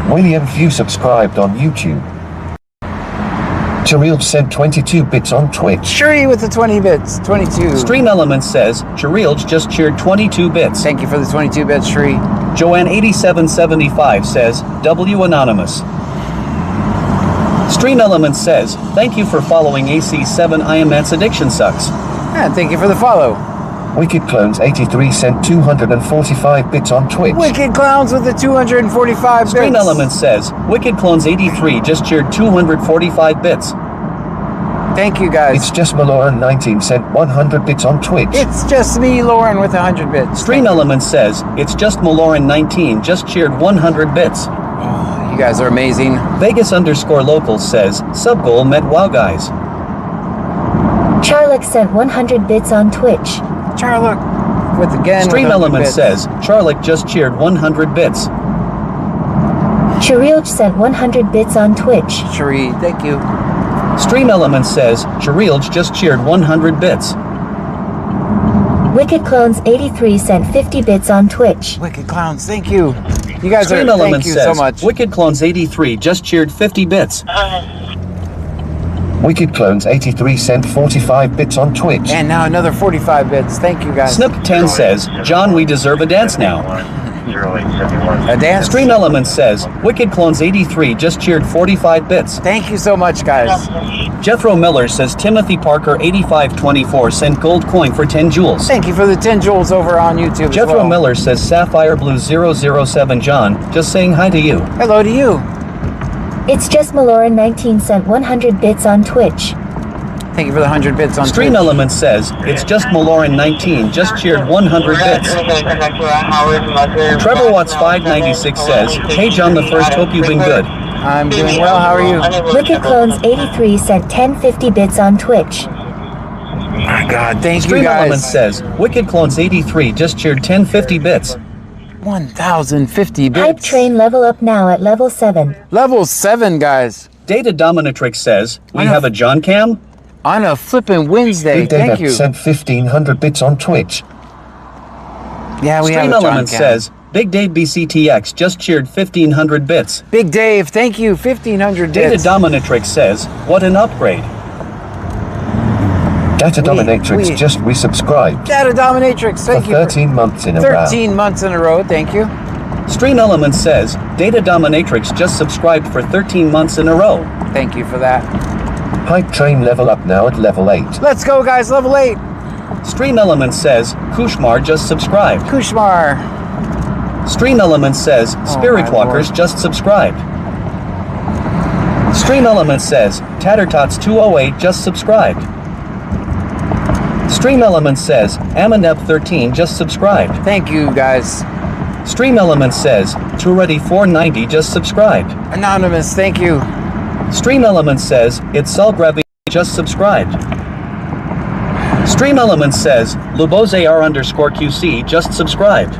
William Few subscribed on YouTube. Shereel sent 22 bits on Twitch. Shuri with the 20 bits. 22. Stream Element says, Sherilge just cheered 22 bits. Thank you for the 22 bits, Shuri. Joanne8775 says, W Anonymous. Stream Element says, thank you for following AC7 IMAT's Addiction Sucks. Yeah, thank you for the follow. Wicked Clones 83 sent 245 bits on Twitch. Wicked Clowns with the 245 bits. Stream Element says, Wicked Clones 83 just cheered 245 bits. Thank you, guys. It's just Maloran 19 sent 100 bits on Twitch. It's just me, Lauren, with 100 bits. Stream Element says, it's just Maloran 19 just cheered 100 bits. You guys are amazing. Vegas_local says, sub goal met wow guys. Charlock sent 100 bits on Twitch. Charlock with again. Stream with 100 Element bits. says, Charlock just cheered 100 bits. Cherilge sent 100 bits on Twitch. Shuri, thank you. Stream Element says, Cherilge just cheered 100 bits. Wicked Clones 83 sent 50 bits on Twitch. Wicked Clowns, thank you. You guys Stream are. Element Thank you says, so much. Wicked Clones 83 just cheered 50 bits. Wicked Clones 83 sent 45 bits on Twitch. And now another 45 bits. Thank you guys. Snip10 says, John, we deserve a dance now. A dance? Stream Element says, Wicked Clones 83 just cheered 45 bits. Thank you so much, guys. Jethro Miller says, Timothy Parker 8524 sent gold coin for 10 jewels. Thank you for the 10 jewels over on YouTube as Jethro well. Miller says, Sapphire Blue 007 John, just saying hi to you. Hello to you. It's just Maloran 19 sent 100 bits on Twitch. Thank you for the 100 bits on Stream Twitch. Element says, it's just Maloran 19 just cheered 100 bits. Trevor Watts 596 says, hey John the First, hope you've been good. I'm doing well, how are you? Wicked Clones 83 sent 1050 bits on Twitch. My God, thank Stream you Element guys. says, Wicked Clones 83 just cheered 1050 bits. 1,050 bits. Hype train level up now at level 7. Level 7, guys. Data Dominatrix says, we have a John Cam? On a flippin' Wednesday. Big Thank Dave you. sent 1500 bits on Twitch. Yeah, we have Stream a John Element Cam. says, Big Dave BCTX just cheered 1500 bits. Big Dave, thank you. 1,500 Data bits. Dominatrix says, what an upgrade. Data Dominatrix just resubscribed Data Dominatrix, for thank you. 13 months in a row. 13 months in a row, thank you. Stream Element says, Data Dominatrix just subscribed for 13 months in a row. Thank you for that. Hype train level up now at level 8. Let's go, guys. Level 8. Stream Element says, Kushmar just subscribed. Kushmar. Stream Element says, Spirit my Walkers Lord. just subscribed. Stream Element says, Tattertots208 just subscribed. Stream Element says, Amanep13 just subscribed. Thank you, guys. Stream Element says, Turetti490 just subscribed. Anonymous, thank you. Stream Element says, It's Selgravy just subscribed. Stream Element says, LubozAR_QC just subscribed.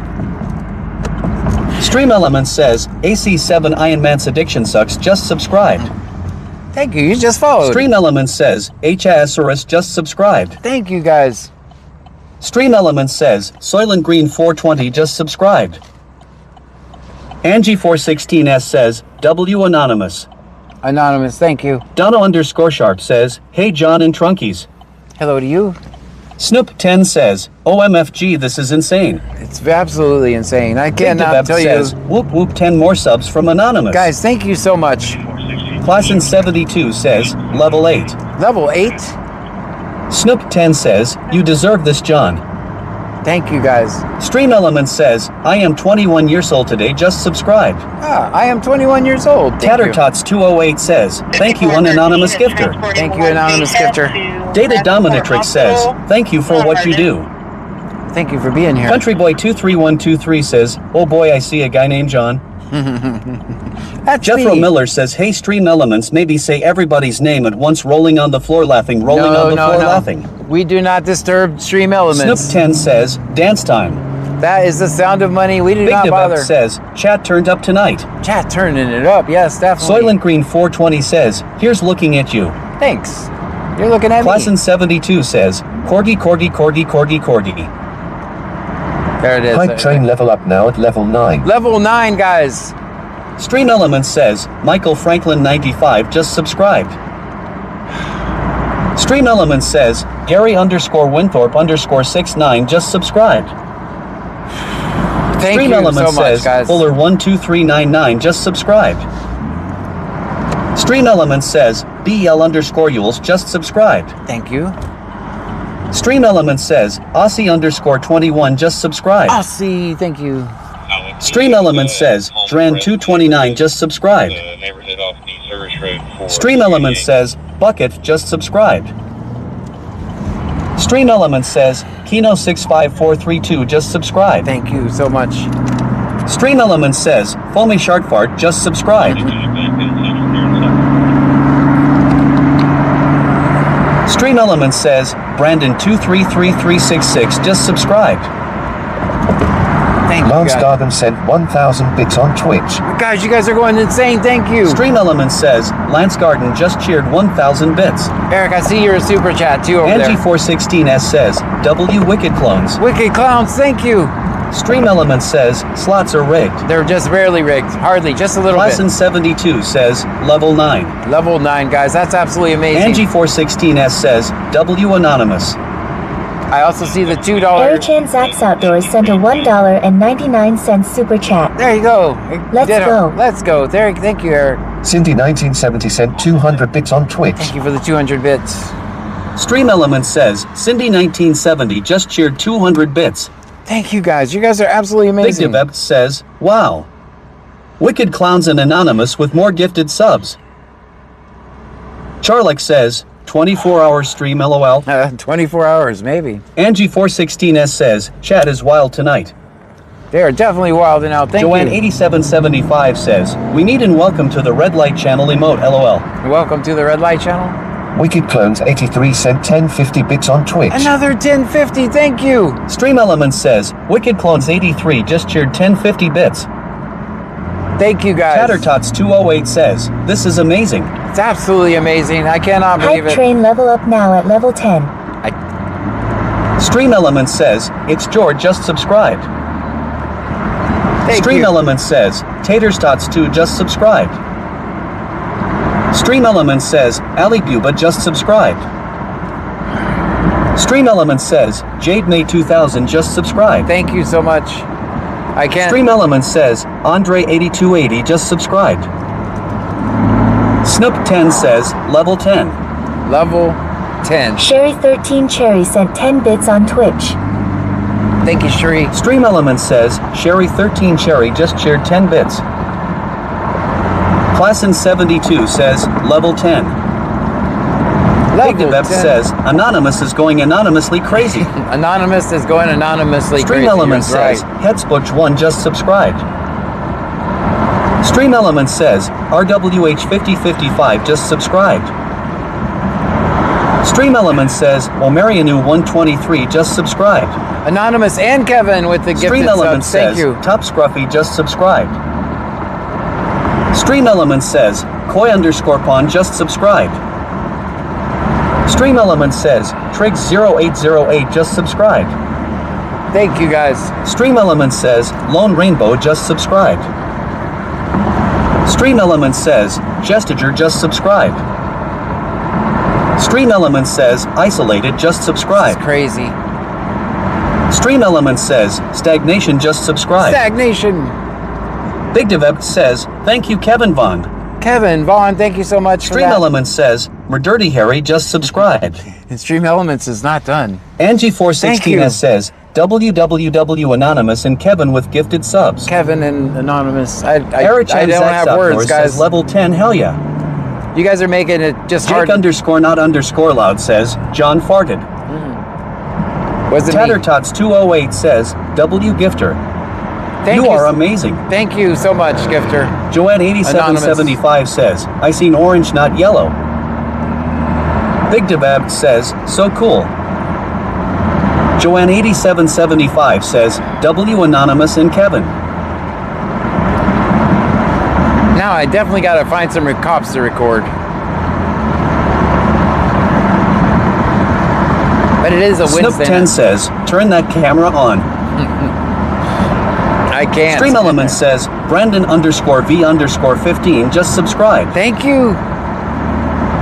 Stream Element says, AC7 Iron Man's Addiction Sucks just subscribed. Thank you. You just followed. Stream Element says, HASRS just subscribed. Thank you, guys. Stream Element says, Soylent Green 420 just subscribed. Angie416S says, W Anonymous. Anonymous, thank you. Donna_Sharp says, Hey John and Trunkies. Hello to you. Snoop10 says, OMFG, this is insane. It's absolutely insane. I Big cannot Devep tell says, you. Whoop whoop 10 more subs from Anonymous. Guys, thank you so much. Classin72 says, Level 8. Level 8? Snoop10 says, You deserve this, John. Thank you, guys. Stream Element says, I am 21 years old today, just subscribed. I am 21 years old. Thank you. Tattertots208 says, Thank you, an anonymous gifter. Thank you, anonymous gifter. Data Dominatrix says, Thank you for what you do. Thank you for being here. Countryboy23123 says, Oh boy, I see a guy named John. That's Jethro me. Miller says, Hey Stream Elements, maybe say everybody's name at once, rolling on the floor laughing, rolling on the floor laughing. We do not disturb stream elements. Snoop10 says, Dance time. That is the sound of money. We do Big not bother. Devep says, Chat turned up tonight. Chat turning it up. Yes, definitely. Soylent Green 420 says, Here's looking at you. Thanks. You're looking at me. Classin72 says, Corgi. There it is. Hype train level up now at level 9. Level 9, guys. Stream Elements says, Michael Franklin 95 just subscribed. Stream Elements says, Gary_Winthorpe_69 just subscribed. Thank Stream you Elements so much, says, guys. Fuller12399 just subscribed. Stream Elements says, BL_Yules just subscribed. Thank you. Stream Elements says, Aussie_21 just subscribed. Aussie, thank you. Stream Elements says, Dran229 just subscribed. Stream Elements says, Bucket just subscribed. Stream Elements says, Kino65432 just subscribed. Thank you so much. Stream Elements says, Foamy Sharkfart just subscribed. Stream Elements says, Brandon233366 just subscribed. Thank you, Lance guys. Garden sent 1,000 bits on Twitch. Guys, you guys are going insane. Thank you. Stream Elements says, Lance Garden just cheered 1,000 bits. Eric, I see your super chat too over there. Angie416S says, W Wicked Clones. Wicked Clowns, thank you. Stream Element says, slots are rigged. They're just barely rigged. Hardly, just a little bit. Lesson72 says, level 9. Level 9, guys. That's absolutely amazing. Angie416S says, W Anonymous. I also see the $2. Erichan Zach's Outdoors sent a $1.99 super chat. There you go. Let's go. Let's go. There. Thank you, Eric. Cindy1970 sent 200 bits on Twitch. Thank you for the 200 bits. Stream Element says, Cindy1970 just cheered 200 bits. Thank you, guys. You guys are absolutely amazing. Big Devept says, wow. Wicked Clowns and Anonymous with more gifted subs. Charlick says, 24-hour stream LOL. 24 hours, maybe. Angie416S says, chat is wild tonight. They are definitely wild and out. Thank you. Joanne8775 says, we need and welcome to the red light channel emote LOL. Welcome to the red light channel. Wicked Clones 83 sent 1050 bits on Twitch. Another 1050, thank you. Stream Elements says, Wicked Clones 83 just cheered 1050 bits. Thank you, guys. Tattertots208 says, this is amazing. It's absolutely amazing. I cannot believe Hype it. train level up now at level 10. Stream Elements says, it's George just subscribed. Thank Stream you. Elements says, Taterstots2 just subscribed. Stream Elements says, Ali Buba just subscribed. Stream Elements says, Jade May 2000 just subscribed. Thank you so much. I can't. Stream Elements says, Andre8280 just subscribed. Snoop10 says, level 10. Level 10. Sherry13 Cherry sent 10 bits on Twitch. Thank you, Sherry. Stream Elements says, Sherry13 Cherry just cheered 10 bits. Classin72 says, level 10. Big Devept says, Anonymous is going anonymously crazy. Anonymous is going anonymously Stream crazy. Elements You're says, right. Headsbutch1 just subscribed. Stream Elements says, RWH5055 just subscribed. Stream Elements says, Omarianu123 just subscribed. Anonymous and Kevin with the gifted Stream Elements subs. Thank says, you. Top Scruffy just subscribed. Stream Elements says, Koi_Pond just subscribed. Stream Elements says, Triggs0808 just subscribed. Thank you, guys. Stream Elements says, Lone Rainbow just subscribed. Stream Elements says, Gestager just subscribed. Stream Elements says, Isolated just subscribed. It's crazy. Stream Elements says, Stagnation just subscribed. Stagnation. Big Devept says, thank you Kevin Vaughn. Kevin Vaughn, thank you so much for Stream that. Elements says, Dirty Harry just subscribed. And Stream Elements is not done. Thank you. Angie416S says, WWW Anonymous and Kevin with gifted subs. Kevin and Anonymous. I Erichan don't have Zach's words, Outdoors guys. says, level 10, hell yeah. You guys are making it just hard. Jake_not_loud says, John farted. Wasn't me. Tattertots208 says, W Gifter. Thank You are amazing. Thank you so much, Gifter. Joanne8775 says, I seen orange, not yellow. Big Devept says, so cool. Joanne8775 says, W Anonymous and Kevin. Now I definitely got to find some cops to record. But it is a Wednesday. Snoop10 says, turn that camera on. I can't. Stream Elements says, Brandon_V_15 just subscribed. Thank you.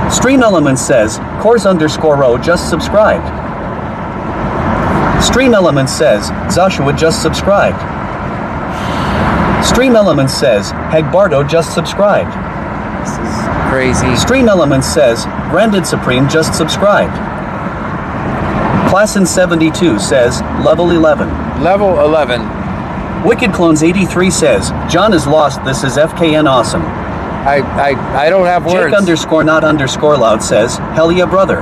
Stream Elements says, Cors_O just subscribed. Stream Elements says, Joshua just subscribed. Stream Elements says, Hagbardo just subscribed. This is crazy. Stream Elements says, Branded Supreme just subscribed. Classin72 says, level 11. Level 11. Wicked Clones 83 says, John is lost, this is FKN awesome. I don't have words. Jake_not_loud says, hell yeah brother.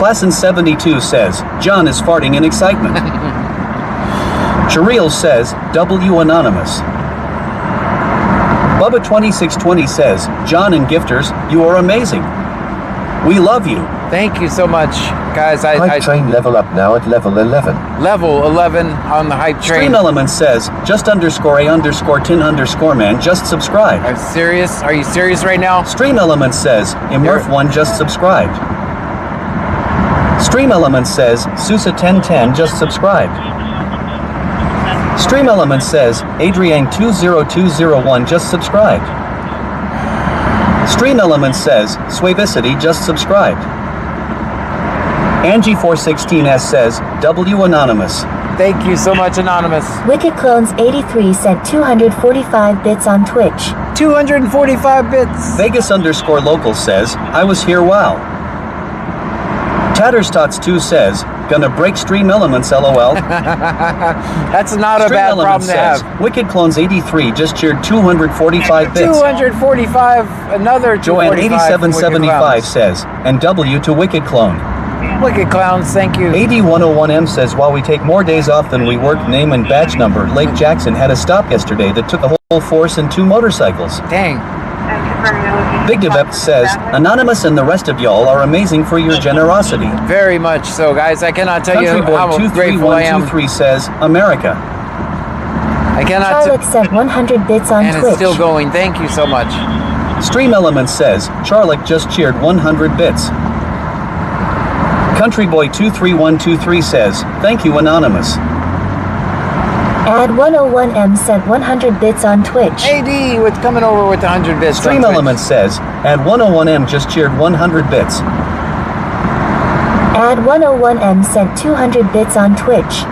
Classin72 says, John is farting in excitement. Shereel says, W Anonymous. Bubba2620 says, John and Gifters, you are amazing. We love you. Thank you so much, guys. Hype train level up now at level 11. Level 11 on the hype train. Stream Elements says, just_A_tin_man just subscribed. Are you serious? Are you serious right now? Stream Elements says, Immerf1 just subscribed. Stream Elements says, Susa1010 just subscribed. Stream Element says, Adriang20201 just subscribed. Stream Element says, Suavicity just subscribed. Angie416S says, W Anonymous. Thank you so much, Anonymous. Wicked Clones 83 sent 245 bits on Twitch. 245 bits. Vegas_local says, I was here, wow. Tatterstots2 says, gonna break Stream Elements, lol. That's not a Stream bad Elements problem to says, have. Wicked Clones 83 just cheered 245 bits. 245, another 245. Joanne8775 says, and W to Wicked Clone. Wicked Clowns, thank you. 8101M says, while we take more days off than we work, name and badge number, Lake Jackson had a stop yesterday that took a whole force and 2 motorcycles. Dang. Big Devept says, Anonymous and the rest of y'all are amazing for your generosity. Very much so, guys. I cannot tell you how grateful I am. Countryboy23123 says, America. I cannot Charlotte sent 100 bits on and Twitch. it's still going. Thank you so much. Stream Element says, Charlotte just cheered 100 bits. Countryboy23123 says, thank you Anonymous. Ad101M sent 100 bits on Twitch. AD with coming over with 100 bits. Stream Element says, Ad101M just cheered 100 bits. Ad101M sent 200 bits on Twitch.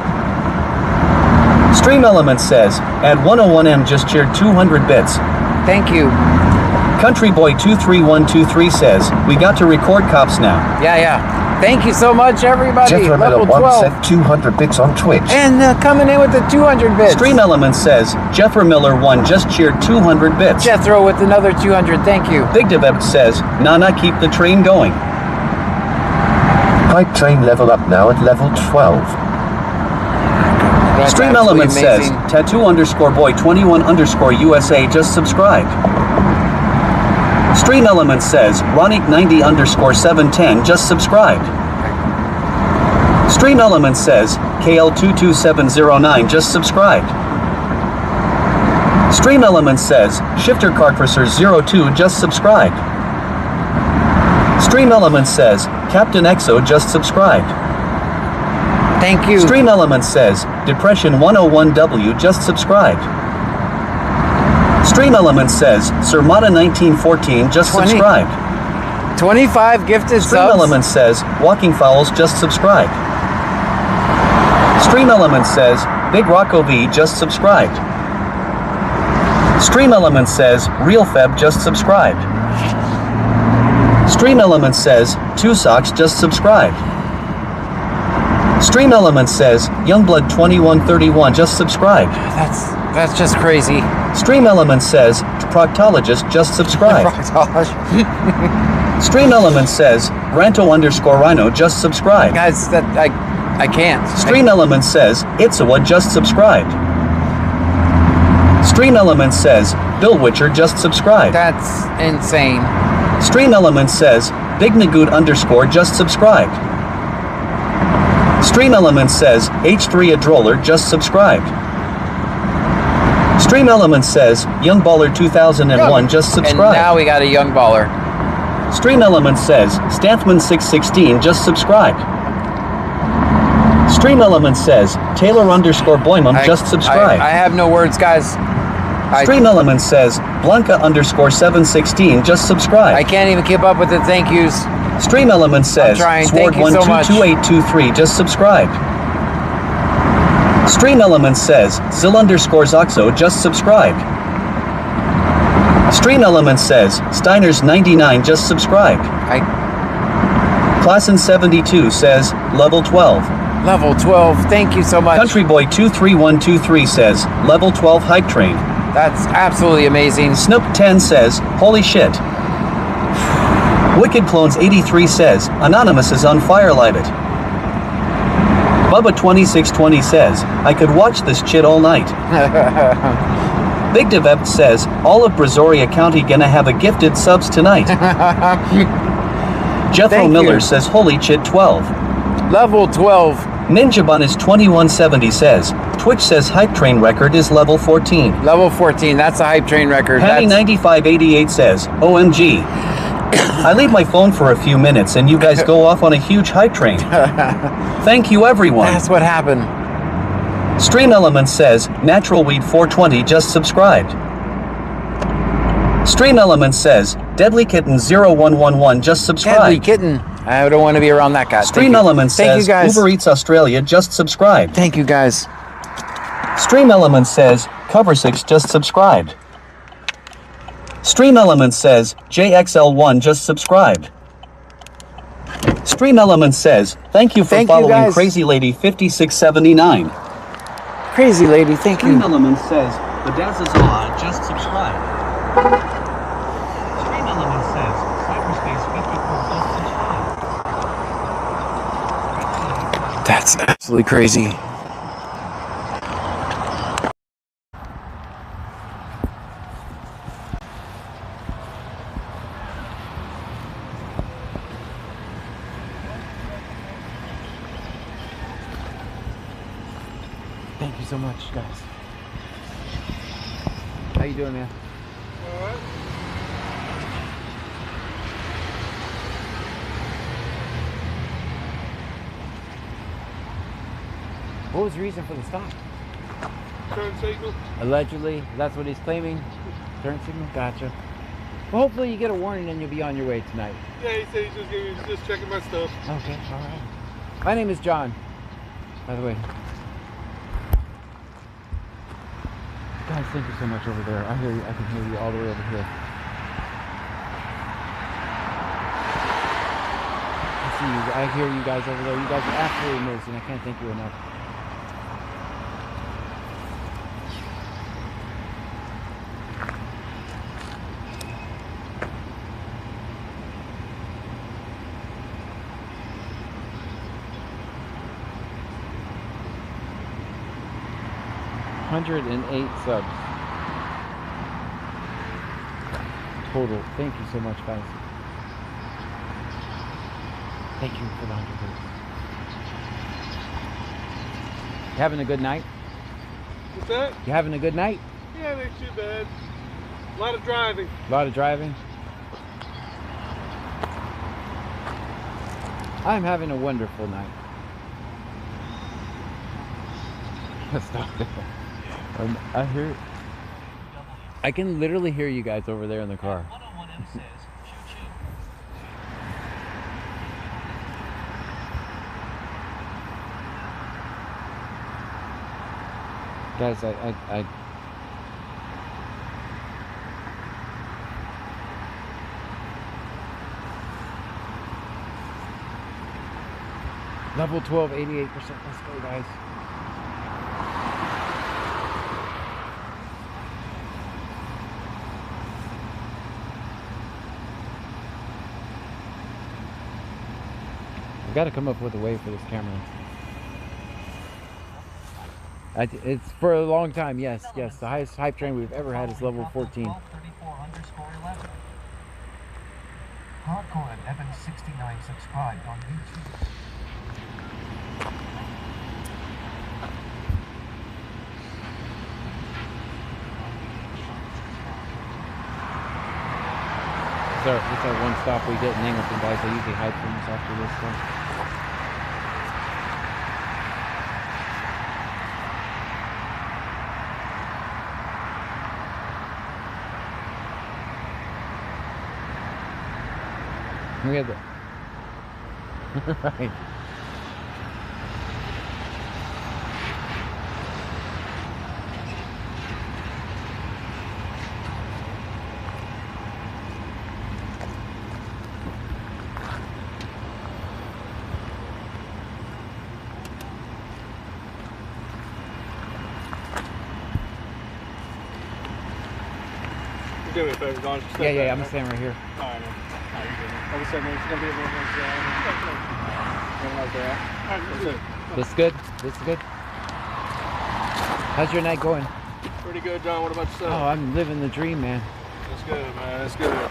Stream Element says, Ad101M just cheered 200 bits. Thank you. Countryboy23123 says, we got to record cops now. Yeah. Thank you so much, everybody. Jeffrey Level Miller 1 12. sent 200 bits on Twitch. And coming in with the 200 bits. Stream Element says, Jeffrey Miller 1 just cheered 200 bits. Jethro with another 200. Thank you. Big Devept says, Nana keep the train going. Hype train level up now at level 12. That's Stream absolutely Element says, amazing. Tattoo_boy21_USA just subscribed. Stream Element says, Ronic90_710 just subscribed. Stream Element says, KL22709 just subscribed. Stream Element says, Shifter Cartrisser02 just subscribed. Stream Element says, Captain EXO just subscribed. Thank you. Stream Element says, Depression101W just subscribed. Stream Element says, Sermata1914 just 20. subscribed. 25 gifted Stream subs. Element says, Walking Fowls just subscribed. Stream Element says, Big Rocco V just subscribed. Stream Element says, Real Feb just subscribed. Stream Element says, Two Socks just subscribed. Stream Element says, Youngblood2131 just subscribed. That's just crazy. Stream Element says, Proctologist just subscribed. Stream Element says, Ranto_Rhino just subscribed. Guys, that I can't. Stream Element says, Itzawa just subscribed. Stream Element says, Bill Witcher just subscribed. That's insane. Stream Element says, Big Nagoot_ just subscribed. Stream Element says, H3 Adroller just subscribed. Stream Element says, Young Baller 2001 just subscribed. And now we got a young baller. Stream Element says, Stanthman616 just subscribed. Stream Element says, Taylor_Boymum just subscribed. I have no words, guys. Stream Element says, Blanca_716 just subscribed. I can't even keep up with the thank yous. Stream Element says, Thank you so much. Sword122823 just subscribed. Stream Element says, Zill_Zoxo just subscribed. Stream Element says, Steiners99 just subscribed. Classin72 says, Level 12. Level 12, thank you so much. Countryboy23123 says, Level 12 Hype Train. That's absolutely amazing. Snoop10 says, holy shit. Wicked Clones 83 says, Anonymous is on fire, light it. Bubba2620 says, I could watch this shit all night. Big Devept says, all of Brazoria County gonna have a gifted subs tonight. Jethro Miller says, holy shit 12. Level 12. Ninjabun is 2170 says, Twitch says Hype Train record is level 14. Level 14, that's a Hype Train record. Patty9588 says, OMG. I leave my phone for a few minutes and you guys go off on a huge Hype Train. Thank you everyone. That's what happened. Stream Element says, Natural Weed 420 just subscribed. Stream Element says, Deadly Kitten 0111 just subscribed. Deadly Kitten. I don't want to be around that cat. Stream Element says, guys. Uber Eats Australia just subscribed. Thank you, guys. Stream Element says, Cover 6 just subscribed. Stream Element says, JXL1 just subscribed. Stream Element says, thank you for following Crazy Lady 5679. Crazy Lady, thank Stream you. Element says, Bedazzazah just subscribed. Stream Element says, Cyberspace 54 just subscribed. That's absolutely crazy. Thank you so much, guys. How you doing, man? All right. What was the reason for the stop? Turn signal. Allegedly, that's what he's claiming. Turn signal, gotcha. Well, hopefully you get a warning and you'll be on your way tonight. Yeah, he said he's just checking my stuff. Okay, all right. My name is John, by the way. Guys, thank you so much over there. I hear you. I can hear you all the way over here. I see you. I hear you guys over there. You guys are absolutely amazing. I can't thank you enough. $108 subs total. Thank you so much, guys. Thank you for the 100 bits. You having a good night? What's that? You having a good night? Yeah, it ain't too bad. A lot of driving. A lot of driving? I'm having a wonderful night. Stop there. I hear. I can literally hear you guys over there in the car. Guys, I level 12, 88%. Let's go, guys. I've got to come up with a way for this camera. It's for a long time, yes. The highest hype train we've ever had is level 14. Hardcore 1169 subscribed on YouTube. It's our one stop we get in Angleton, guys. I usually hide from us after this stuff. We have the right. Do me a favor, Don. Just Yeah, back, I'm gonna stand right here. All right, man. All right, you're good. Like I said, man, it's gonna be a little This good? This is good? How's your night going? Pretty good, John. What about yourself? Oh, I'm living the dream, man. That's good, man. That's good.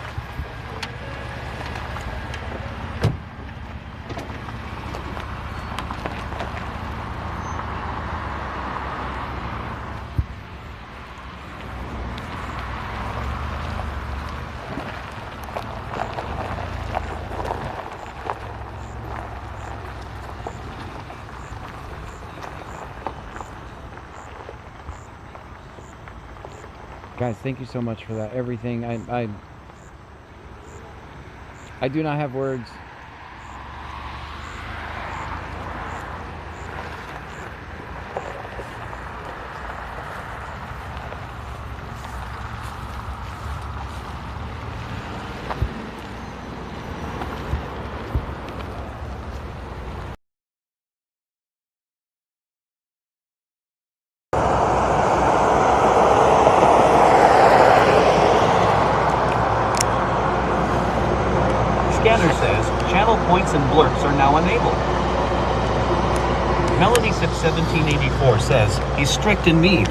Guys, thank you so much for that. Everything. I do not have words. Scanner says channel points and blurps are now enabled. Melody Sip 1784 says he's strict and mean.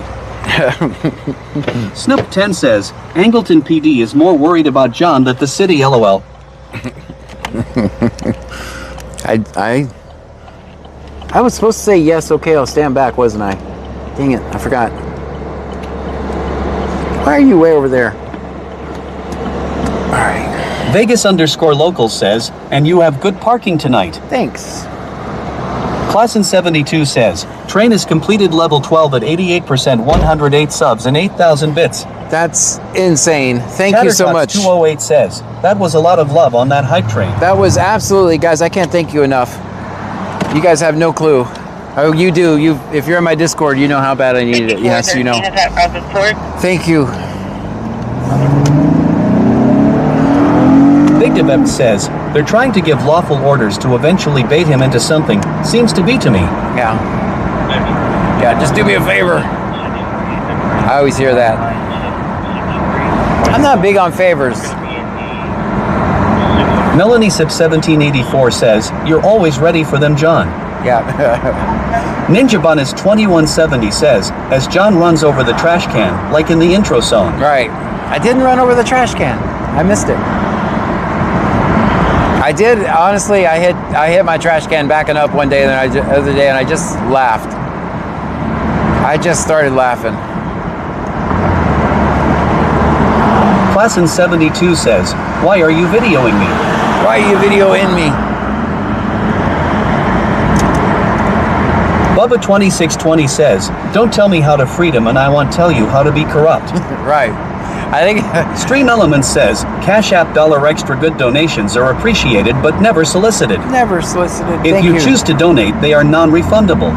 Snoop 10 says Angleton PD is more worried about John than the city. LOL. I was supposed to say yes, okay, I'll stand back, wasn't I? Dang it, I forgot. Why are you way over there? Alright. Vegas_local says, and you have good parking tonight. Thanks. Klassen 72 says, train is completed level 12 at 88%, 108 subs and 8,000 bits. That's insane. Thank you so much. 208 says, that was a lot of love on that hype train. That was absolutely, guys, I can't thank you enough. You guys have no clue. Oh, you do. If you're in my Discord, you know how bad I need it. Yes, you know. Thank you. Big Devep says, they're trying to give lawful orders to eventually bait him into something. Seems to be to me. Yeah. Yeah, just do me a favor. I always hear that. I'm not big on favors. Melanie Sip 1784 says, you're always ready for them, John. Yeah. Ninja Bonus 2170 says, as John runs over the trash can, like in the intro song. Right. I didn't run over the trash can. I missed it. I did, honestly, I hit my trash can backing up one day, and the other day, and I just laughed. I just started laughing. Klassen 72 says, why are you videoing me? Why are you videoing me? Bubba 2620 says, don't tell me how to freedom and I won't tell you how to be corrupt. Right. I think Stream Elements says, Cash App $extra good donations are appreciated but never solicited. Never solicited. If you choose to donate, they are non-refundable.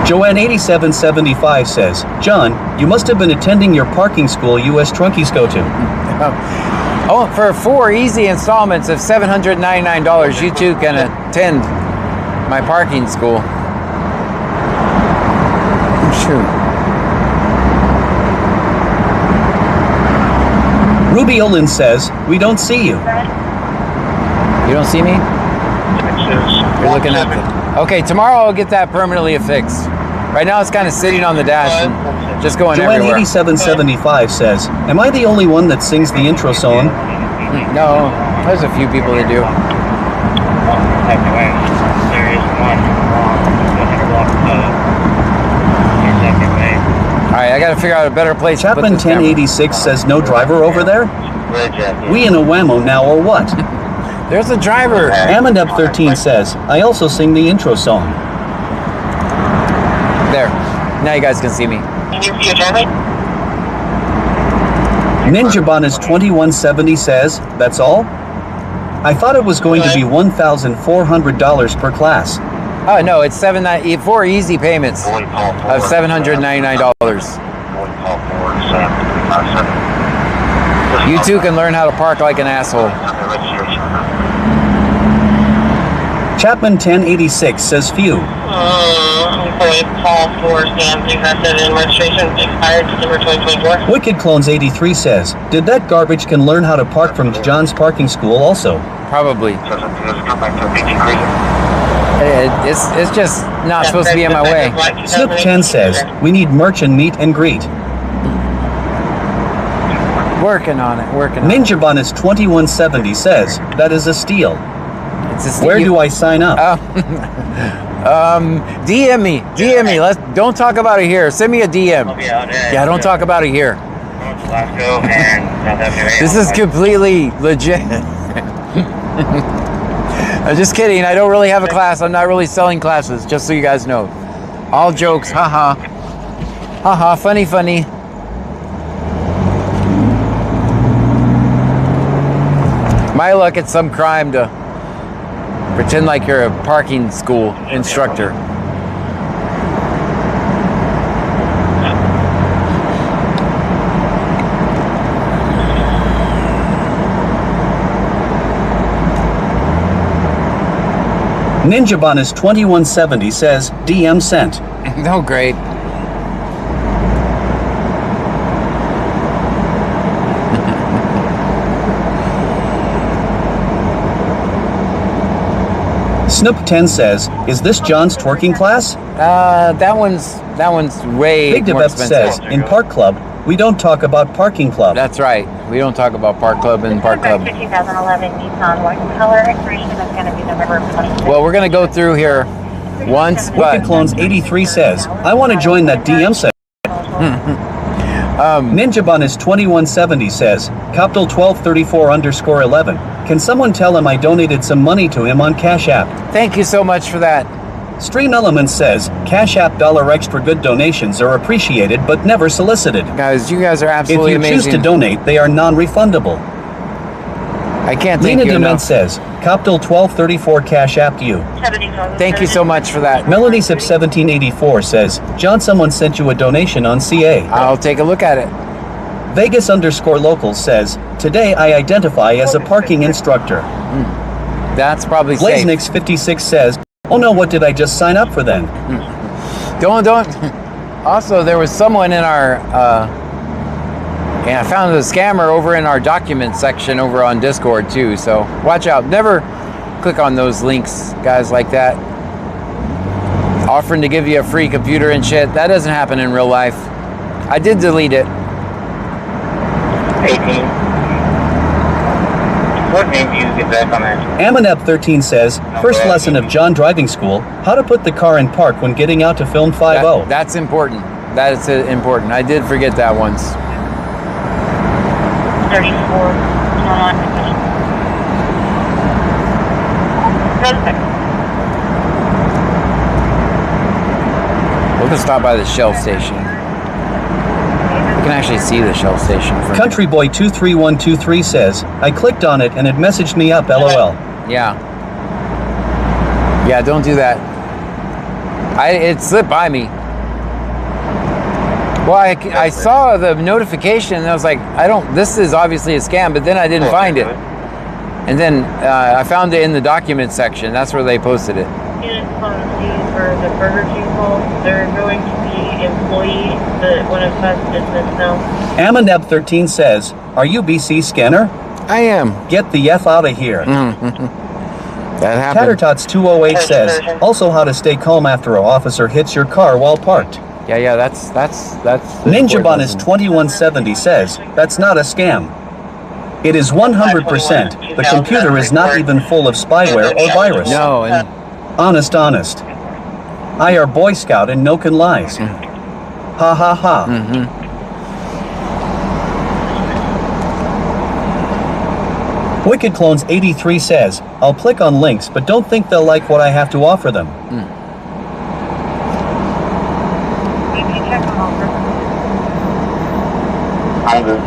Joanne8775 says, John, you must have been attending your parking school US Trunkies go to. Oh, for 4 easy installments of $799, you too can attend my parking school. Shoot. Ruby Olin says, we don't see you. You don't see me? You're looking at it. Okay, tomorrow I'll get that permanently affixed. Right now it's kind of sitting on the dash and just going everywhere. Joanne8775 says, am I the only one that sings the intro song? No, there's a few people that do. Alright, I gotta figure out a better place to put Chapman this camera. 1086 says, no driver over there? We in a whammo now or what? There's a driver. Amandep13 says, I also sing the intro song. There. Now you guys can see me. Ninja Bonus 2170 says, that's all? I thought it was going to be $1,400 per class. Oh no, it's 4 easy payments of $799. You too can learn how to park like an asshole. Chapman 1086 says, phew. Wicked Clones 83 says, did that garbage can learn how to park from John's parking school also? Probably. It's just not supposed to be in my way. Snoop 10 says, we need merch and meet and greet. Working on it, working on it. Ninja Bonus 2170 says, that is a steal. It's a steal. Where do I sign up? DM me. Don't talk about it here. Send me a DM. Yeah, don't talk about it here. This is completely legit. I'm just kidding. I don't really have a class. I'm not really selling classes, just so you guys know. All jokes. Haha. Haha, funny, funny. My luck, it's some crime to pretend like you're a parking school instructor. Ninja Bonus 2170 says, DM sent. No, great. Snoop10 says, is this John's twerking class? That one's way Big more Devep expensive. says, in Park Club, we don't talk about parking club. That's right. We don't talk about Park Club and Park Club. 2011 Nissan white color. Expiration is going to be November 26th. Well, we're gonna go through here once, but Wicked Clones 83 says, I want to join that DM set. Ninja Bonus 2170 says, Coptal 1234_11. Can someone tell him I donated some money to him on Cash App? thank you so much for that. Stream Elements says, Cash App $ extra good donations are appreciated but never solicited. Guys, you guys are If absolutely you choose amazing. to donate, they are non-refundable. I can't thank Lena you Dement enough. says, Coptal 1234 Cash App you. Thank you so much for that. Melody Sip 1784 says, John, someone sent you a donation on CA. I'll take a look at it. Vegas_local says, today I identify as a parking instructor. That's probably safe. Blazenix56 says, oh no, what did I just sign up for then? Don't. Also, there was someone in our, I found a scammer over in our documents section over on Discord too, so watch out. Never click on those links, guys, like that. Offering to give you a free computer and shit. That doesn't happen in real life. I did delete it. 18. What name do you get back on that? Amonep13 says, first lesson of John driving school, how to put the car in park when getting out to film 5-0. That's important. That is important. I did forget that once. 34. Turn on ignition. We're gonna stop by the Shell station. You can actually see the Shell station from Countryboy23123 says, I clicked on it and it messaged me up, LOL. Yeah, don't do that. It slipped by me. Well, I saw the notification and I was like, this is obviously a scam, but then I didn't find it. And then I found it in the document section. That's where they posted it. Unit policy for the Burger King call. They're going to be employee, but when it's past business now. Amoneb13 says, are you BC Scanner? I am. Get the F out of here. That happened. Tattertots208 says, also how to stay calm after an officer hits your car while parked. Yeah, that's Ninja Bonus 2170 says, that's not a scam. It is 100%. The computer is not even full of spyware or virus. No, and Honest. I are Boy Scout and no can lies. Ha ha ha. Wicked Clones 83 says, I'll click on links but don't think they'll like what I have to offer them. I'm good.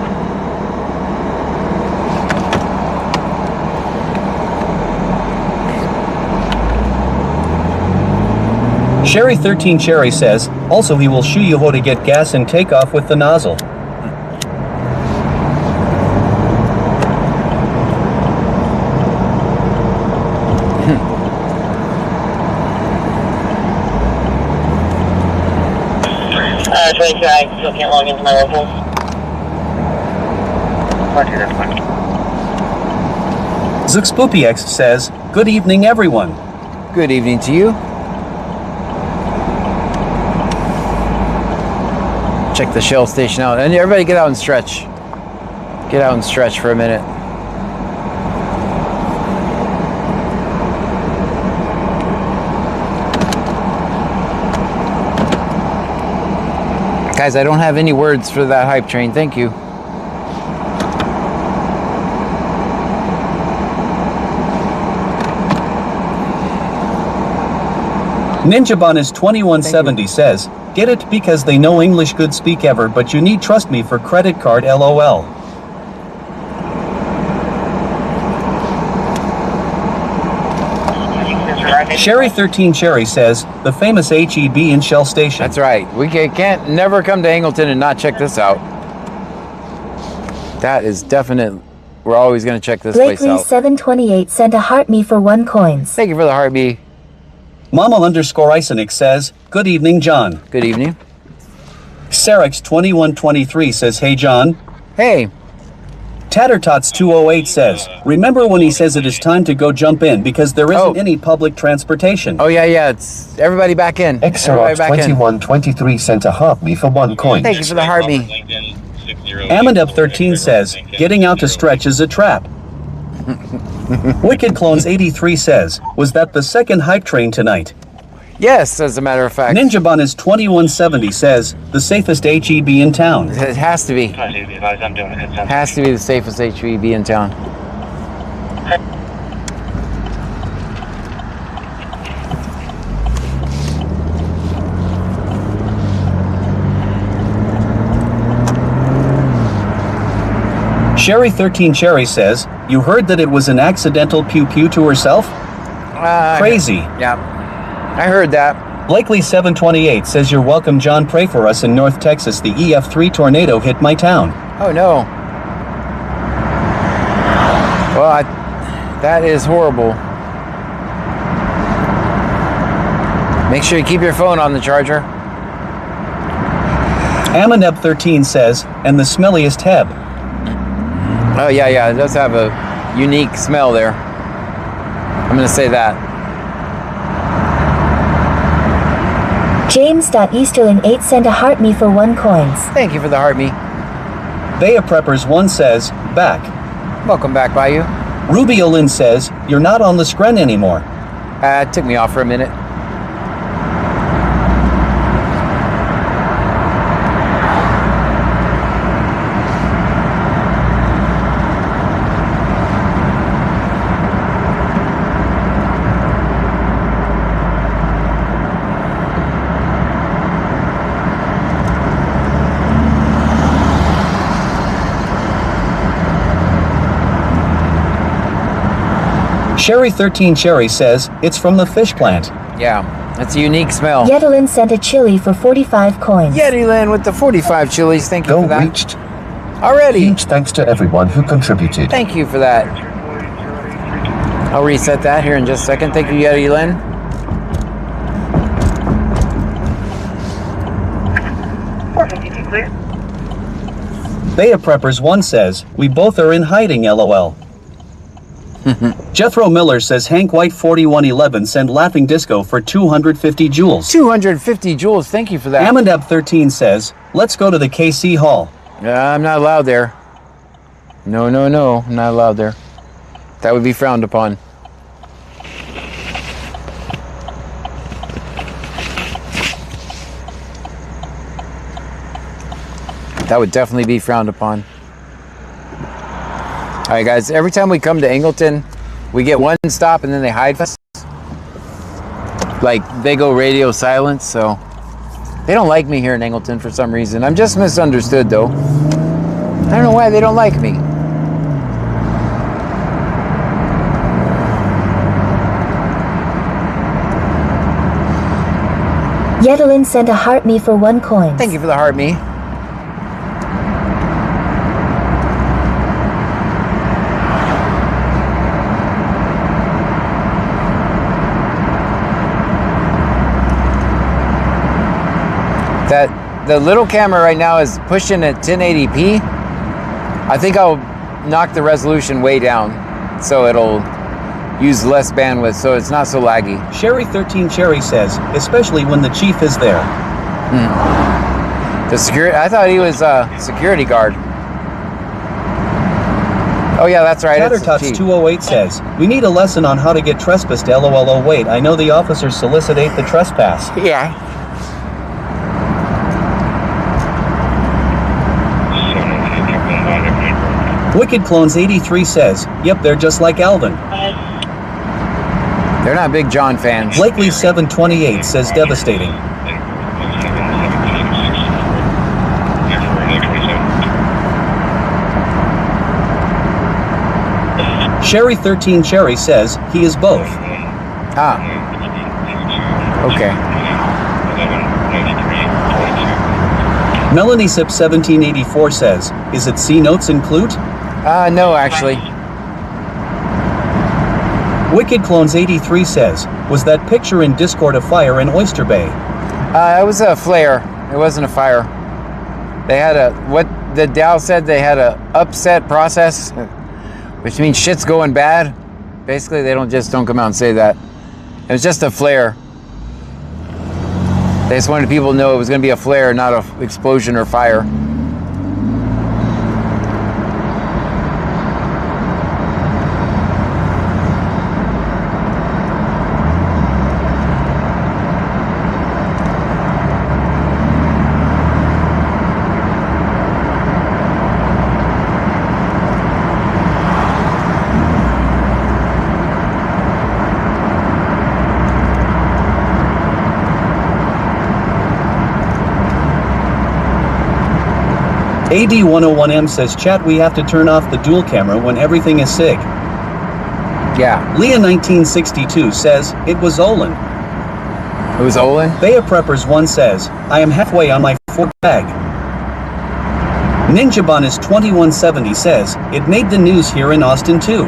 Sherry13 Cherry says, also he will show you how to get gas and take off with the nozzle. I still can't log into my locals. Okay, that's fine. Zuxpoopyx says, good evening everyone. good evening to you. Check the Shell station out. And everybody get out and stretch. Get out and stretch for a minute. Guys, I don't have any words for that hype train. Thank you. Ninja Bun is 2170 says, Get it because they know English good speak ever, but you need trust me for credit card LOL. Sherry 13 Cherry says, the famous HEB in Shell Station. That's right. We can't never come to Angleton and not check this out. That is definite. We're always going to check this place Blakely out. 728 sent a heart me for 1 coins. Thank you for the heart me. Mama_Isonic says, good evening, John. Good evening. Sarix 2123 says, hey, John. Hey. Tattertots 208 says, remember when he says it is time to go jump in because there isn't any public transportation. Oh, yeah. It's everybody back in. Xerox 2123 sent a heart me for 1 coin. Thank you for the heart me. Amandep 13 says, getting out to stretch is a trap. Wicked Clones 83 says, was that the second hype train tonight? Yes, as a matter of fact. Ninjaban is 2170 says, the safest HEB in town. It has to be. Has to be the safest HEB in town. Sherry 13 Cherry says, you heard that it was an accidental pew-pew to herself? Crazy. Yeah. I heard that. Blakely 728 says, you're welcome, John. Pray for us in North Texas. The EF3 tornado hit my town. Oh, no. Well, that is horrible. Make sure you keep your phone on the charger. Amaneb 13 says, and the smelliest heb. Oh, yeah. It does have a unique smell there. I'm going to say that. James.Easterling 8 sent a heart me for 1 coins. Thank you for the heart me. Baya Preppers 1 says, back. Welcome back, Bayou. Ruby Olin says, you're not on the screen anymore. It took me off for a minute. Sherry 13 Cherry says, it's from the fish plant. Yeah, that's a unique smell. Yedlin sent a chili for 45 coins. Yedlin with the 45 chilies. Thank you for that. Reached. Already. Huge thanks to everyone who contributed. Thank you for that. I'll reset that here in just a second. Thank you, Yedlin. Baya Preppers 1 says, we both are in hiding, LOL. Jethro Miller says, Hank White 4111 send Laughing Disco for 250 joules. 250 joules, thank you for that. Amandab 13 says, let's go to the KC Hall. I'm not allowed there. No, I'm not allowed there. That would be frowned upon. That would definitely be frowned upon. Alright guys, every time we come to Angleton, we get one stop and then they hide us. Like, they go radio silence, so they don't like me here in Angleton for some reason. I'm just misunderstood though. I don't know why they don't like me. Yedlin sent a heart me for 1 coin. Thank you for the heart me. The little camera right now is pushing at 1080p. I think I'll knock the resolution way down so it'll use less bandwidth so it's not so laggy. Sherry 13 Cherry says, especially when the chief is there. The security, I thought he was a security guard. Oh yeah, that's right. Tattertots 208 says, we need a lesson on how to get trespassed. LOL. Oh wait, I know the officers solicitate the trespass. Yeah. Wicked Clones 83 says, yep, they're just like Alvin. They're not big John fans. Blakely 728 says, devastating. Sherry 13 Cherry says he is both. Ah. Okay. Melanie Sip 1784 says, is it C notes include? No, actually. Wicked Clones 83 says, was that picture in Discord a fire in Oyster Bay? It was a flare. It wasn't a fire. They had what the Dow said, they had a upset process, which means shit's going bad. Basically, they don't come out and say that. It was just a flare. They just wanted people to know it was going to be a flare, not an explosion or fire. AD101M says, chat, we have to turn off the dual camera when everything is SIG. Yeah. Leah 1962 says, it was Olin. It was Olin? Bea Preppers 1 says, I am halfway on my 4th bag. Ninja Bonus 2170 says, it made the news here in Austin too.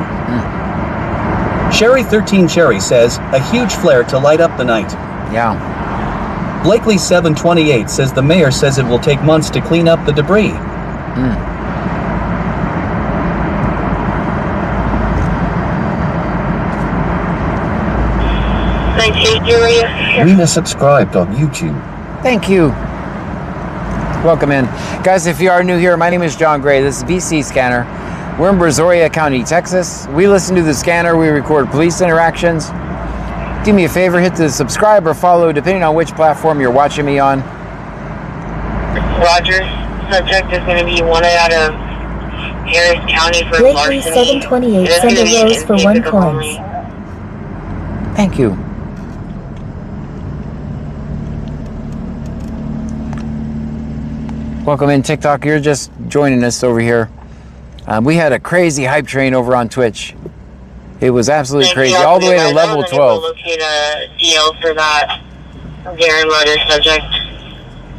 Sherry 13 Cherry says, a huge flare to light up the night. Yeah. Blakely 728 says the mayor says it will take months to clean up the debris. Thank you, Julia. Rena subscribed on YouTube. Thank you. Welcome in. Guys, if you are new here, my name is John Gray. This is VC Scanner. We're in Brazoria County, Texas. We listen to the scanner. We record police interactions. Do me a favor, hit the subscribe or follow, depending on which platform you're watching me on. Roger. Subject is going to be wanted out of Harris County for Blakely larceny. 728 It is send gonna be a rose for 1 incident coin. only. Thank you. Welcome in, TikTok. You're just joining us over here. We had a crazy hype train over on Twitch. It was absolutely Thank crazy, you. all the way to I level wasn't able 12. to locate a DL for that Darren Motor subject.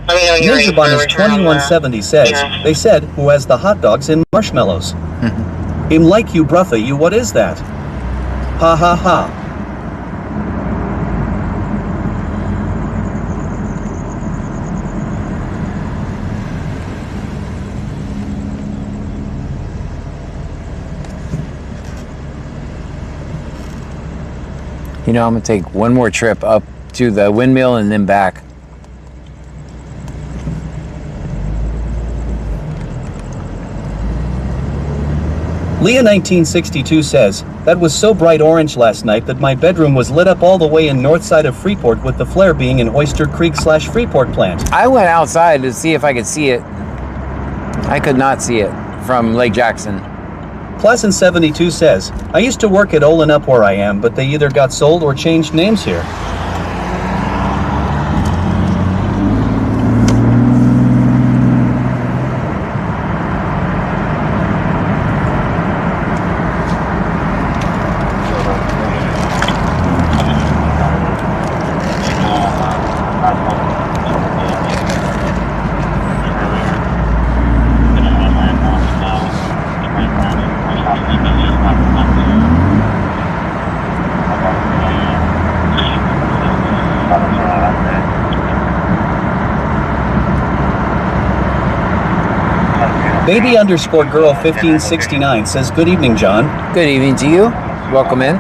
Let me know when you're ready Ninja for a Bonus return on 2170 says, yeah. they said, who has the hot dogs and marshmallows? Him like you brother you, what is that? Ha ha ha. You know, I'm gonna take one more trip up to the windmill and then back. Leah 1962 says, that was so bright orange last night that my bedroom was lit up all the way in north side of Freeport with the flare being in Oyster Creek / Freeport plant. I went outside to see if I could see it. I could not see it from Lake Jackson. Pleasant 72 says, I used to work at Olin up where I am, but they either got sold or changed names here. Baby_girl 1569 says, good evening, John. Good evening to you. Welcome in.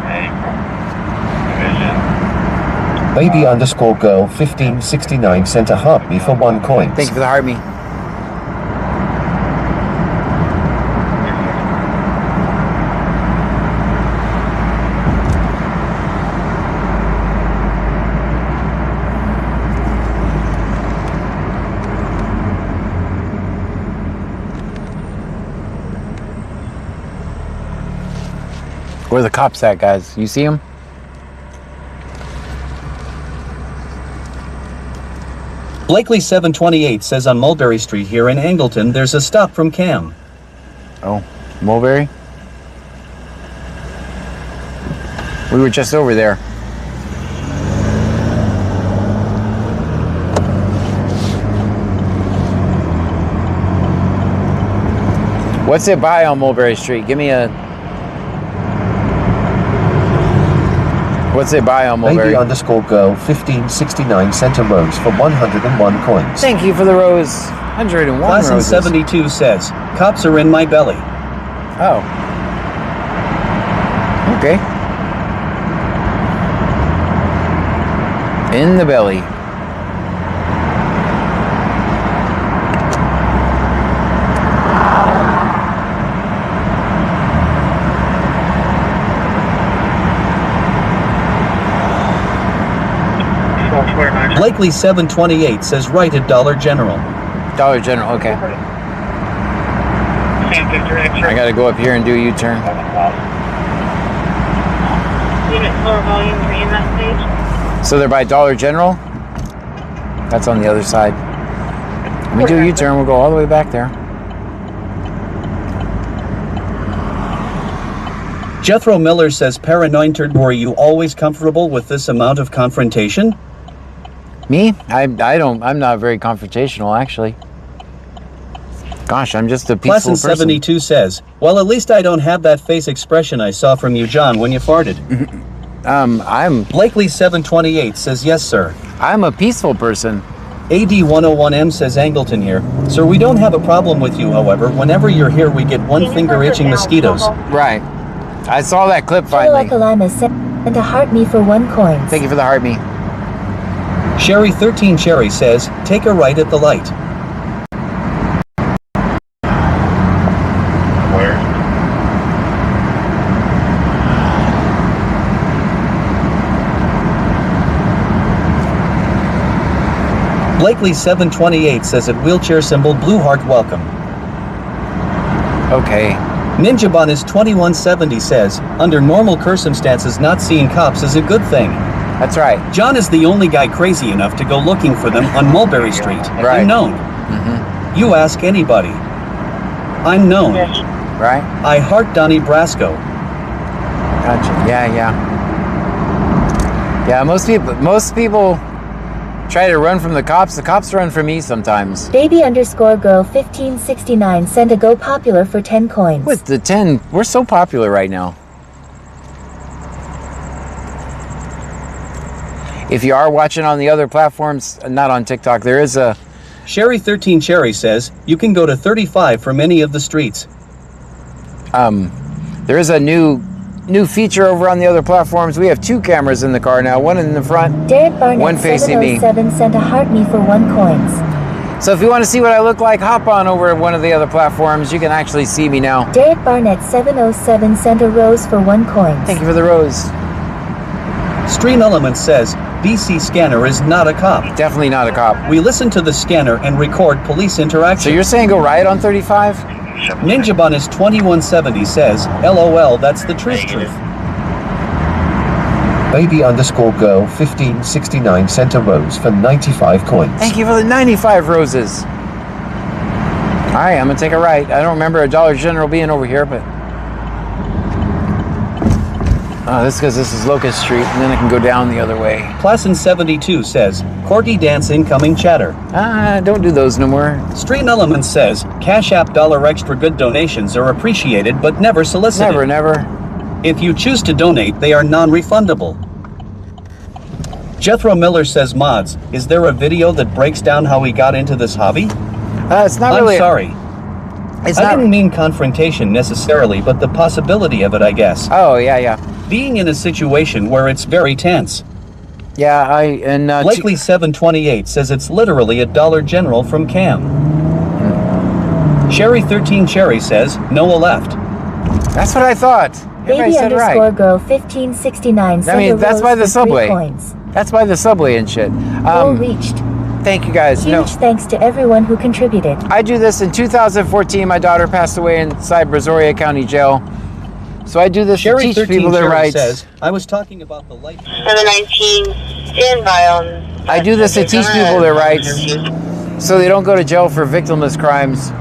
Baby_girl 1569 sent a heart me for 1 coin. Thank you for the heart me. Where are the cops at, guys? You see them? Blakely 728 says on Mulberry Street here in Angleton, there's a stop from Cam. Oh, Mulberry? We were just over there. What's it by on Mulberry Street? Give me a... What's it by on Mulberry? Baby_girl 1569 sent a rose for 101 coins. Thank you for the rose. 101 Class in roses. 72 says, cops are in my belly. Oh. Okay. In the belly. Blakely 728 says right at Dollar General. Dollar General, okay. I gotta go up here and do a U-turn. Unit floor volume for EMS stage. So they're by Dollar General? That's on the other side. Let me do a U-turn, we'll go all the way back there. Jethro Miller says, Paranoid, were you always comfortable with this amount of confrontation? Me? I'm not very confrontational, actually. Gosh, I'm just a peaceful Class in person. 72 says, well, at least I don't have that face expression I saw from you, John, when you farted. Blakely 728 says, yes, sir. I'm a peaceful person. AD101M says Angleton here. Sir, we don't have a problem with you, however. Whenever you're here, we get one finger itching mosquitoes. Right. I saw that clip finally. Alima sent a heart me for 1 coin. Thank you for the heart me. Sherry 13 Cherry says, take a right at the light. Where? Blakely 728 says at wheelchair symbol blue heart welcome. Okay. Ninjabon is 2170 says, under normal circumstances not seeing cops is a good thing. That's right. John is the only guy crazy enough to go looking for them on Mulberry Street. Right. I'm known. You ask anybody. I'm known. Right? I heart Donnie Brasco. Gotcha. Yeah. Yeah, most people try to run from the cops. The cops run from me sometimes. Baby_girl 1569 sent a go popular for 10 coins. With the 10, we're so popular right now. If you are watching on the other platforms, not on TikTok, there is a... Sherry 13 Cherry says, you can go to 35 from any of the streets. There is a new feature over on the other platforms. We have 2 cameras in the car now, one in the front, Derek Barnett one facing me. 707 sent a heart me for 1 coins. So if you want to see what I look like, hop on over to one of the other platforms. You can actually see me now. Derek Barnett 707 sent a rose for 1 coin. Thank you for the rose. Stream Elements says, BC Scanner is not a cop. Definitely not a cop. We listen to the scanner and record police interaction. So you're saying go riot on 35? Ninjabon is 2170 says, LOL, that's the truth. Baby_girl 1569 sent a rose for 95 coins. Thank you for the 95 roses. Alright, I'm gonna take a right. I don't remember a Dollar General being over here, but... Oh, this is because this is Locust Street, and then I can go down the other way. Class in 72 says, Corgi Dance incoming chatter. Don't do those no more. Stream Elements says, Cash App $1 extra good donations are appreciated but never solicited. Never. If you choose to donate, they are non-refundable. Jethro Miller says, mods, is there a video that breaks down how he got into this hobby? It's not really... I'm sorry. I didn't mean confrontation necessarily, but the possibility of it, I guess. Oh, yeah. Being in a situation where it's very tense. Yeah, Blakely 728 says it's literally a Dollar General from Cam. Sherry 13 Cherry says, Noah left. That's what I thought. Everybody said right. Baby_girl 1569 sent a that's rose by the for 3 subway. coins. That's by the subway and shit. Goal reached. Thank you guys. Huge thanks to everyone who contributed. I do this in 2014. My daughter passed away inside Brazoria County Jail. So I do this to teach people their rights. Says, I was talking about the light. 719, stand by on... I do this to teach people their rights so they don't go to jail for victimless crimes.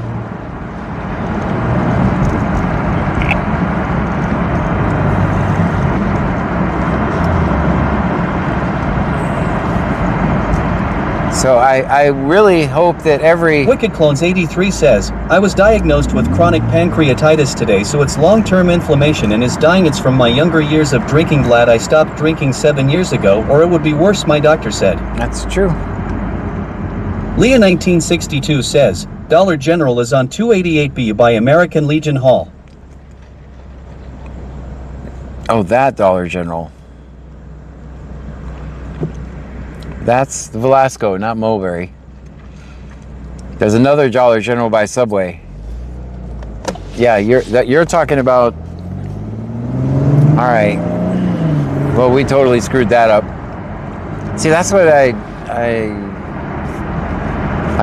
So I really hope that every... Wicked Clones 83 says, I was diagnosed with chronic pancreatitis today, so it's long-term inflammation and is dying. It's from my younger years of drinking. Glad I stopped drinking 7 years ago, or it would be worse, my doctor said. That's true. Leah 1962 says, Dollar General is on 288B by American Legion Hall. Oh, that Dollar General. That's the Velasco, not Mulberry. There's another Dollar General by Subway. Yeah, you're talking about... All right. Well, we totally screwed that up. See, that's what I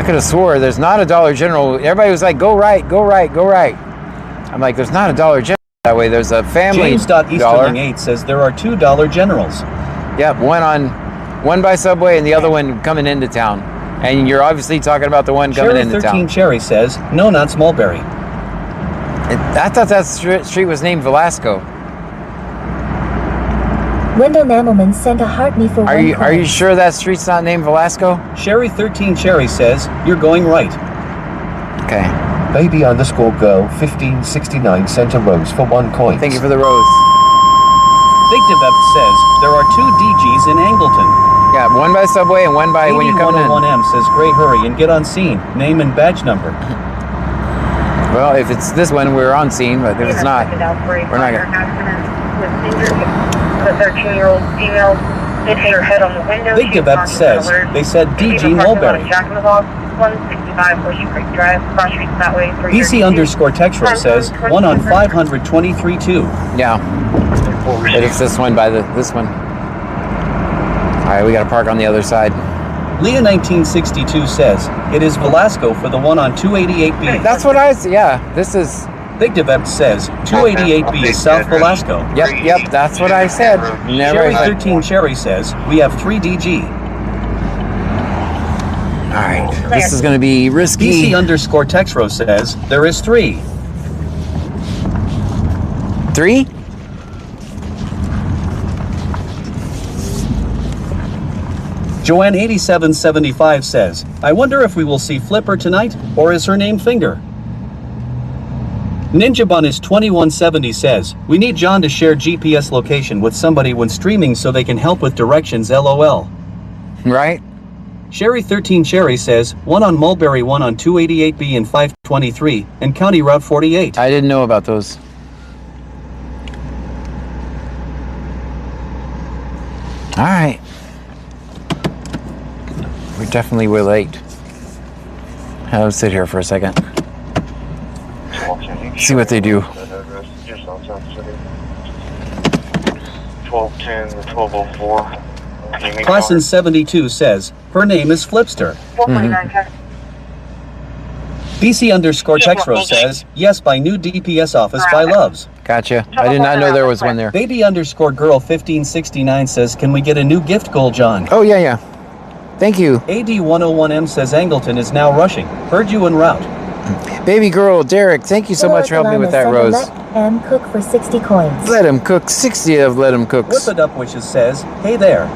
could have swore there's not a Dollar General. Everybody was like, go right, go right, go right. I'm like, there's not a Dollar General that way. There's a family dollar. James.Easterling8 says there are 2 Dollar Generals. Yep, one by Subway and the other one coming into town. And you're obviously talking about the one coming into town. 13 Cherry says, no, not Mulberry. I thought that street was named Velasco. Wendell Namelman sent a heart me for one Are you sure that street's not named Velasco? Sherry 13 Cherry says, you're going right. Okay. Baby_girl 1569 sent a rose for 1 coin. Thank you for the rose. Big Devept says, there are 2 DGs in Angleton. Yeah, one by Subway and one by when you're coming in. 101M says, great, hurry and get on scene. Name and badge number. Well, if it's this one, we're on scene, but if it's not, we're not going to. The 13-year-old female did hit her head on the window. Big Devept says, they said DG Mulberry. Jack in the Box, 165 Bushy Creek Drive, cross streets that way. BC_Textro says, 1 on 523-2. Yeah. But it's this one by this one. All right, we got to park on the other side. Leah 1962 says, it is Velasco for the one on 288B. That's what yeah, this is... Big Devept says, 288B is South Velasco. Yep, that's what I said. Never. Cherry 13 Cherry says, we have 3 DG. All right, this is going to be risky. BC_Texro says, there is 3. 3? Joanne 8775 says, I wonder if we will see Flipper tonight, or is her name Finger? Ninja Bun is 2170 says, we need John to share GPS location with somebody when streaming so they can help with directions, LOL. Right? Sherry 13 Cherry says, 1 on Mulberry, 1 on 288B and 523, and County Route 48. I didn't know about those. All right. We definitely were late. I'll sit here for a second. See what they do. 1210 to 1204. Class in 72 says, her name is Flipster. BC_Texro says, yes, by new DPS office by Loves. Gotcha. I did not know there was one there. Baby_girl 1569 says, can we get a new gift goal, John? Oh, yeah. Thank you. AD101M says, Angleton is now rushing. Heard you en route. Baby girl, Derek, thank you so much for helping me with that rose. Let him cook for 60 coins. Let him cook. 60 of let him cooks. Whip It Up Wishes says, hey there.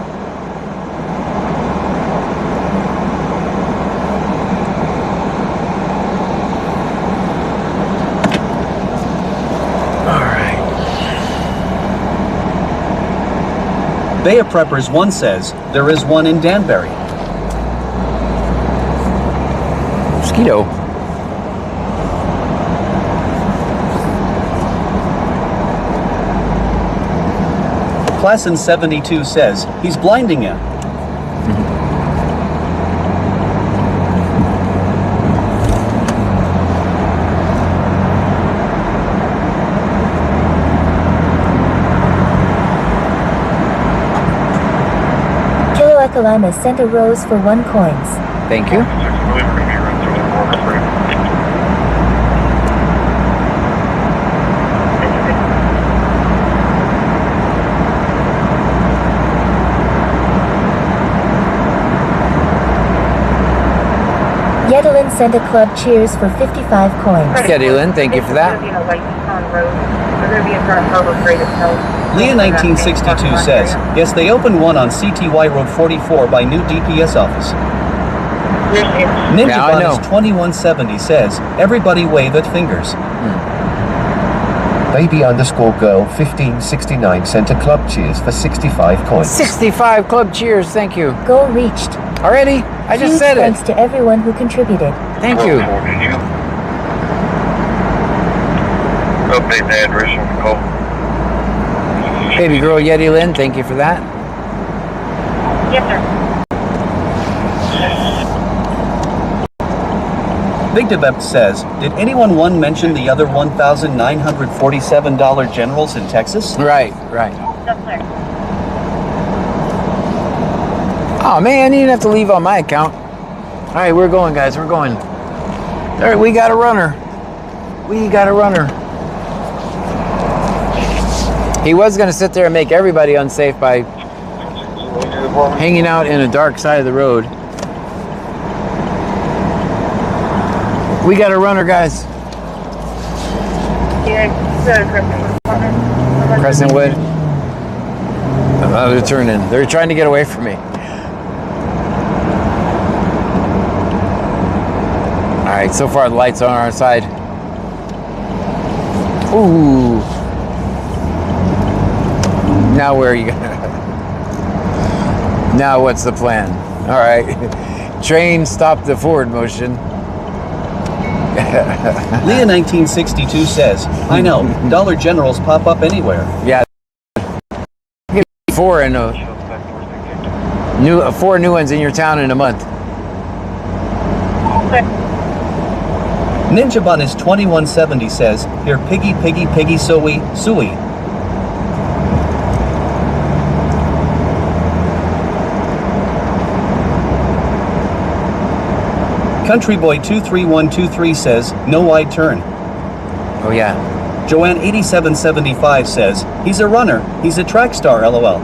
Bay of Preppers 1 says, there is one in Danbury. Mosquito. Class in 72 says, he's blinding you. Kalima sent a rose for 1 coins. Thank you. Yedlin sent a club cheers for 55 coins. Yedlin, thank you for that. Leah 1962 says, yes, they opened one on CTY Road 44 by new DPS office. Ninja Now I know. Bonus 2170 says, everybody wave at fingers. Baby_girl 1569 sent a club cheers for 65 coins. 65 club cheers, thank you. Goal reached. Already? I just Huge said thanks it. to everyone who contributed. Thank you. Did you update the address on the call? Baby girl Yeti Lynn, thank you for that. Yes, sir. Big Debep says, did anyone mention the other $1,947 generals in Texas? Right. Yes, sir. Oh man, you didn't have to leave on my account. All right, we're going, guys. We're going. All right, we got a runner. He was going to sit there and make everybody unsafe by hanging out in a dark side of the road. We got a runner, guys. Yeah, Crescent Wood. Oh, they're turning. They're trying to get away from me. All right, so far the lights are on our side. Ooh. Now where are you gonna? Now what's the plan? All right. Train stop the forward motion. Leah 1962 says, I know, Dollar Generals pop up anywhere. Yeah. Four new ones in your town in a month. Ninja Bonus 2170 says, here piggy suey. Country Boy 23123 says, no wide turn. Oh yeah. Joanne 8775 says, he's a runner, he's a track star, lol.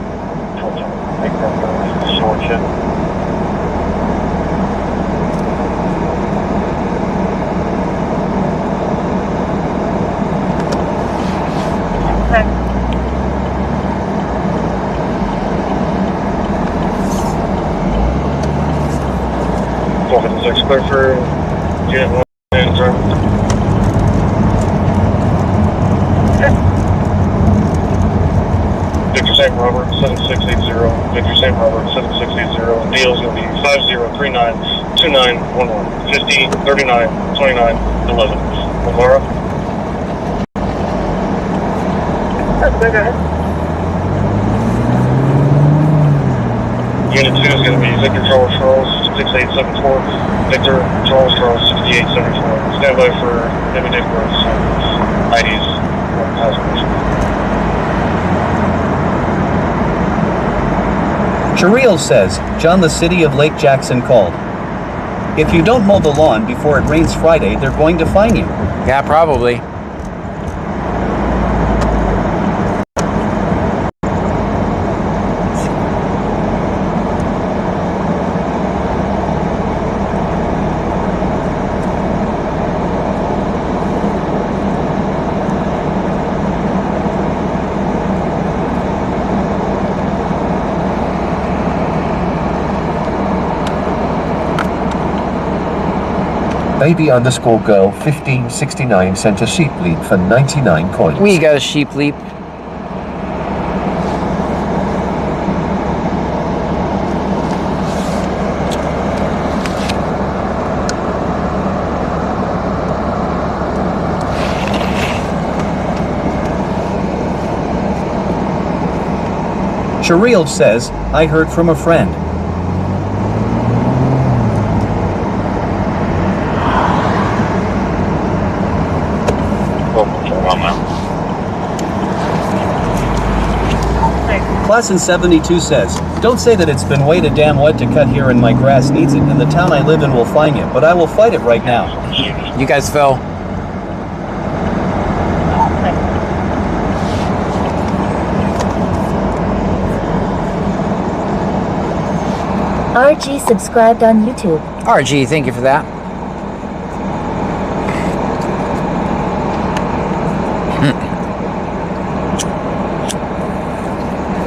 Clear for Unit 1 and Victor St. Robert 7680. Victor St. Robert 7680. Deal is going to be 50392911 50392911. Lamara. Unit 2 is going to be Victor Charles 6874. Victor Charles 6874. Stand by for heavy dick roads. IDs. Chariel says, John, the city of Lake Jackson called. If you don't mow the lawn before it rains Friday, they're going to fine you. Yeah, probably. Baby_girl 1569 sent a sheep leap for 99 coins. We got a sheep leap. Chariel says, I heard from a friend. Class in 72 says, don't say that it's been way too damn wet to cut here and my grass needs it and the town I live in will fine it, but I will fight it right now. You guys fell. RG subscribed on YouTube. RG, thank you for that.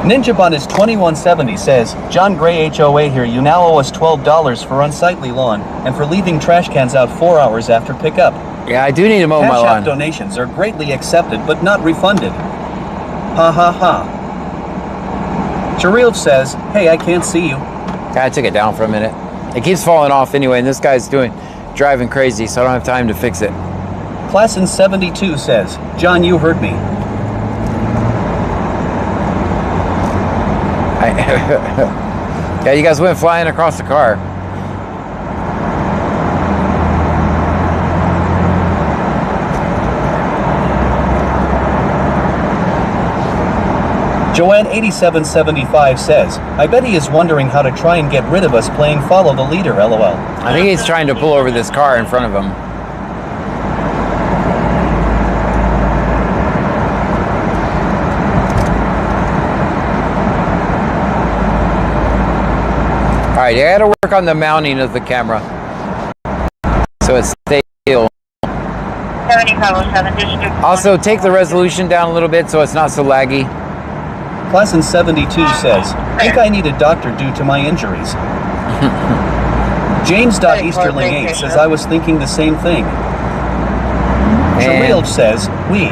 Ninjabun is 2170 says, John Gray HOA here, you now owe us $12 for unsightly lawn and for leaving trash cans out 4 hours after pickup. Yeah, I do need to mow my Cash lawn. App donations are greatly accepted but not refunded. Ha ha ha. Sharil says, hey, I can't see you. I took it down for a minute. It keeps falling off anyway, and this guy's driving crazy, so I don't have time to fix it. Class in 72 says, John, you heard me. Yeah, you guys went flying across the car. Joanne8775 says, I bet he is wondering how to try and get rid of us playing follow the leader, lol. I think he's trying to pull over this car in front of him. Alright, I gotta work on the mounting of the camera so it's stable. 7507 District. Also, take the resolution down a little bit so it's not so laggy. Class in 72 says, think I need a doctor due to my injuries. James.Easterling8 says, I was thinking the same thing. Sharil says, we.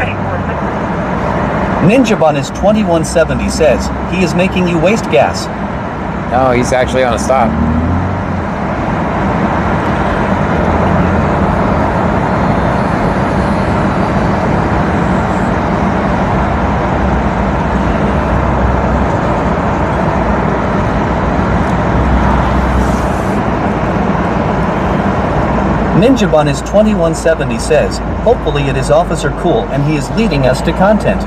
Ninjabun is 2170 says, he is making you waste gas. No, he's actually on a stop. Ninjabun is 2170 says, hopefully it is Officer Cool and he is leading us to content.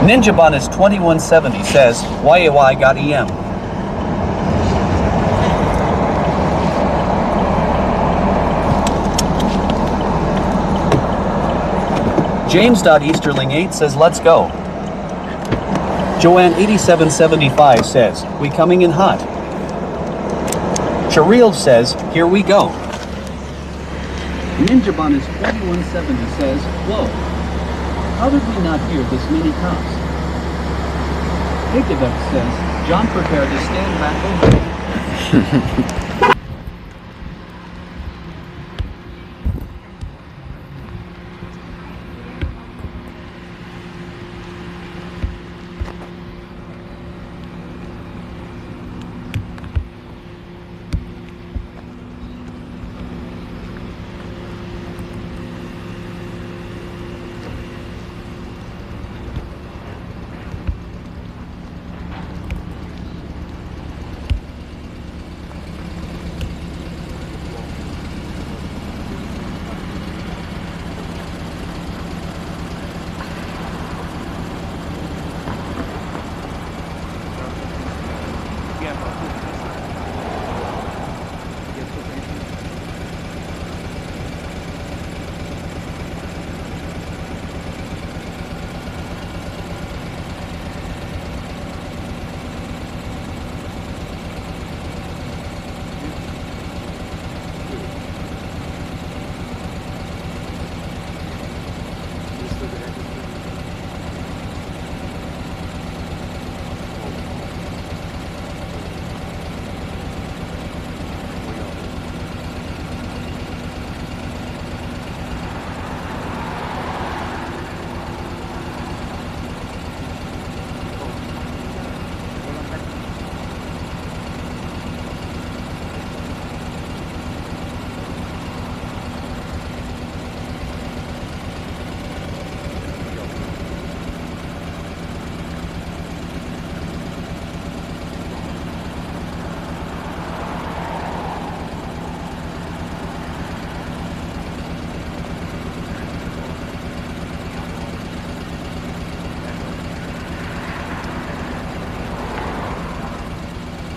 Ninjabun is 2170 says, YAY got EM. James.Easterling8 says, let's go. Joanne8775 says, we coming in hot. Sharil says, here we go. Ninjabun is 2170 says, whoa. How did we not hear this many cops? Hickaduck says, John, prepare to stand back over.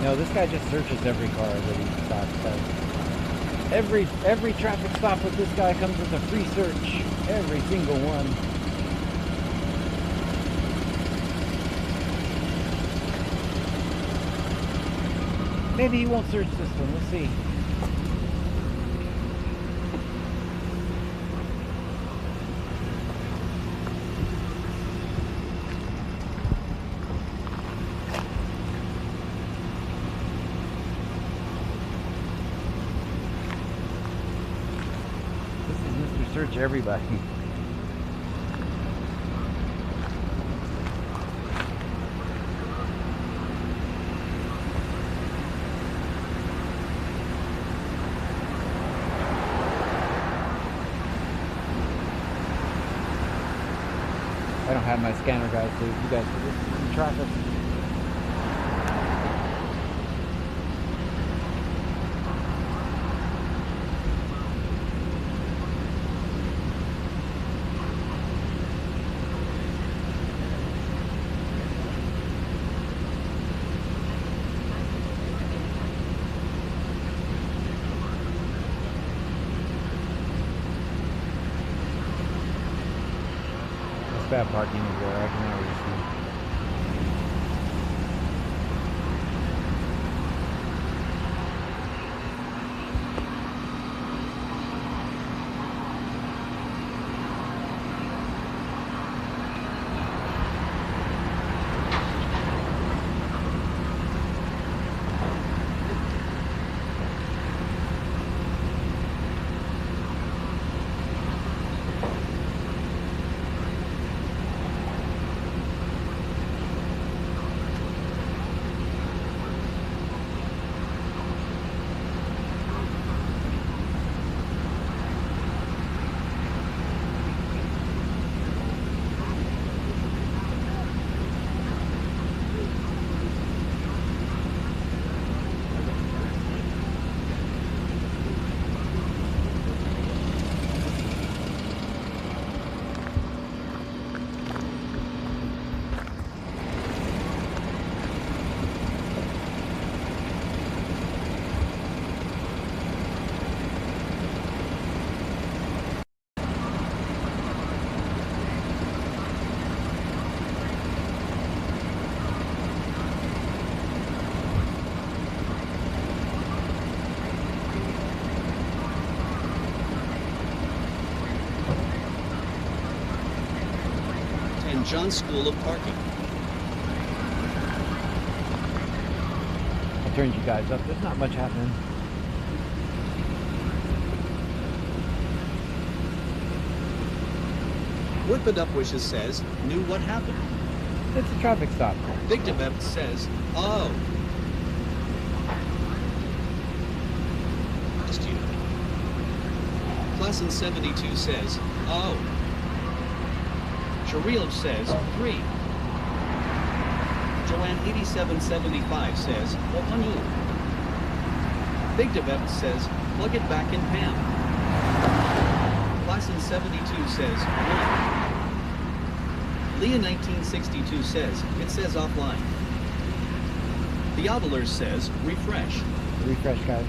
No, this guy just searches every car that he stops at. Every traffic stop with this guy comes with a free search. Every single one. Maybe he won't search this one. Let's see. search everybody. I don't have my scanner, guys, so you guys can see traffic. Bad parking everywhere, I can already see. John's School of Parking. I turned you guys up. There's not much happening. Whip It Up Wishes says, knew what happened. It's a traffic stop. Big Debep says, oh. Just you. Class in 72 says, oh. Sharil says, 3. Joanne 8775 says, well, Anu. Big Debep says, plug it back in Pam. Class in 72 says, 1. Leah 1962 says, it says offline. Diabolers says, refresh. Refresh, guys.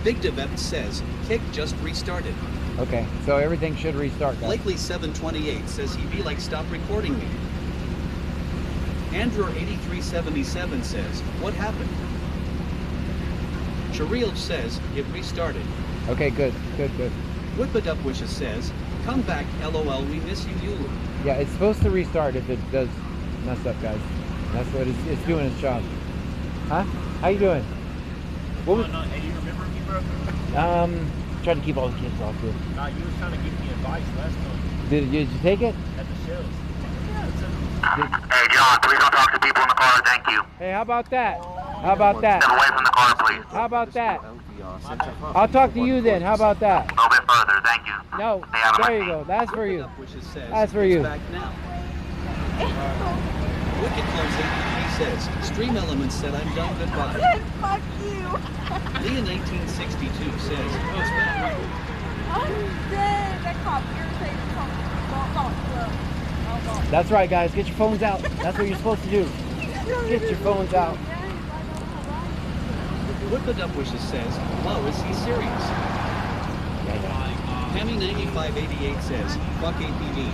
Big Debep says, kick just restarted. Okay, so everything should restart, guys. Blakely 728 says he be like stop recording me. Andrew 8377 says, what happened? Sharil says, it restarted. Okay, good, good, good. Whip It Up Wishes says, come back, LOL, we miss you, Yulu. Yeah, it's supposed to restart if it does mess up, guys. That's what it's doing its job. Huh? How you doing? What was... Hey, you remember me, bro? Try to keep all the kids off here. Nah, you was trying to give me advice last time. Did you take it? At the shells. Hey, John, please don't talk to people in the car, thank you. Hey, how about that? How about that? Step away from the car, please. How about that? I'll talk to you then. How about that? A little bit further, thank you. No, Stay out of there my you seat. go. That's for you. Says, That's for you. Back now. Wicked Close 83 says, Stream Elements said I'm done, goodbye. Fuck you. Leah 1962 says, oh, it's back. I'm dead. That cop irritated something. That's right, guys. Get your phones out. That's what you're supposed to do. Get your phones out. Whip It Up Wishes says, wow, is he serious? Hammy 9588 says, fuck APD.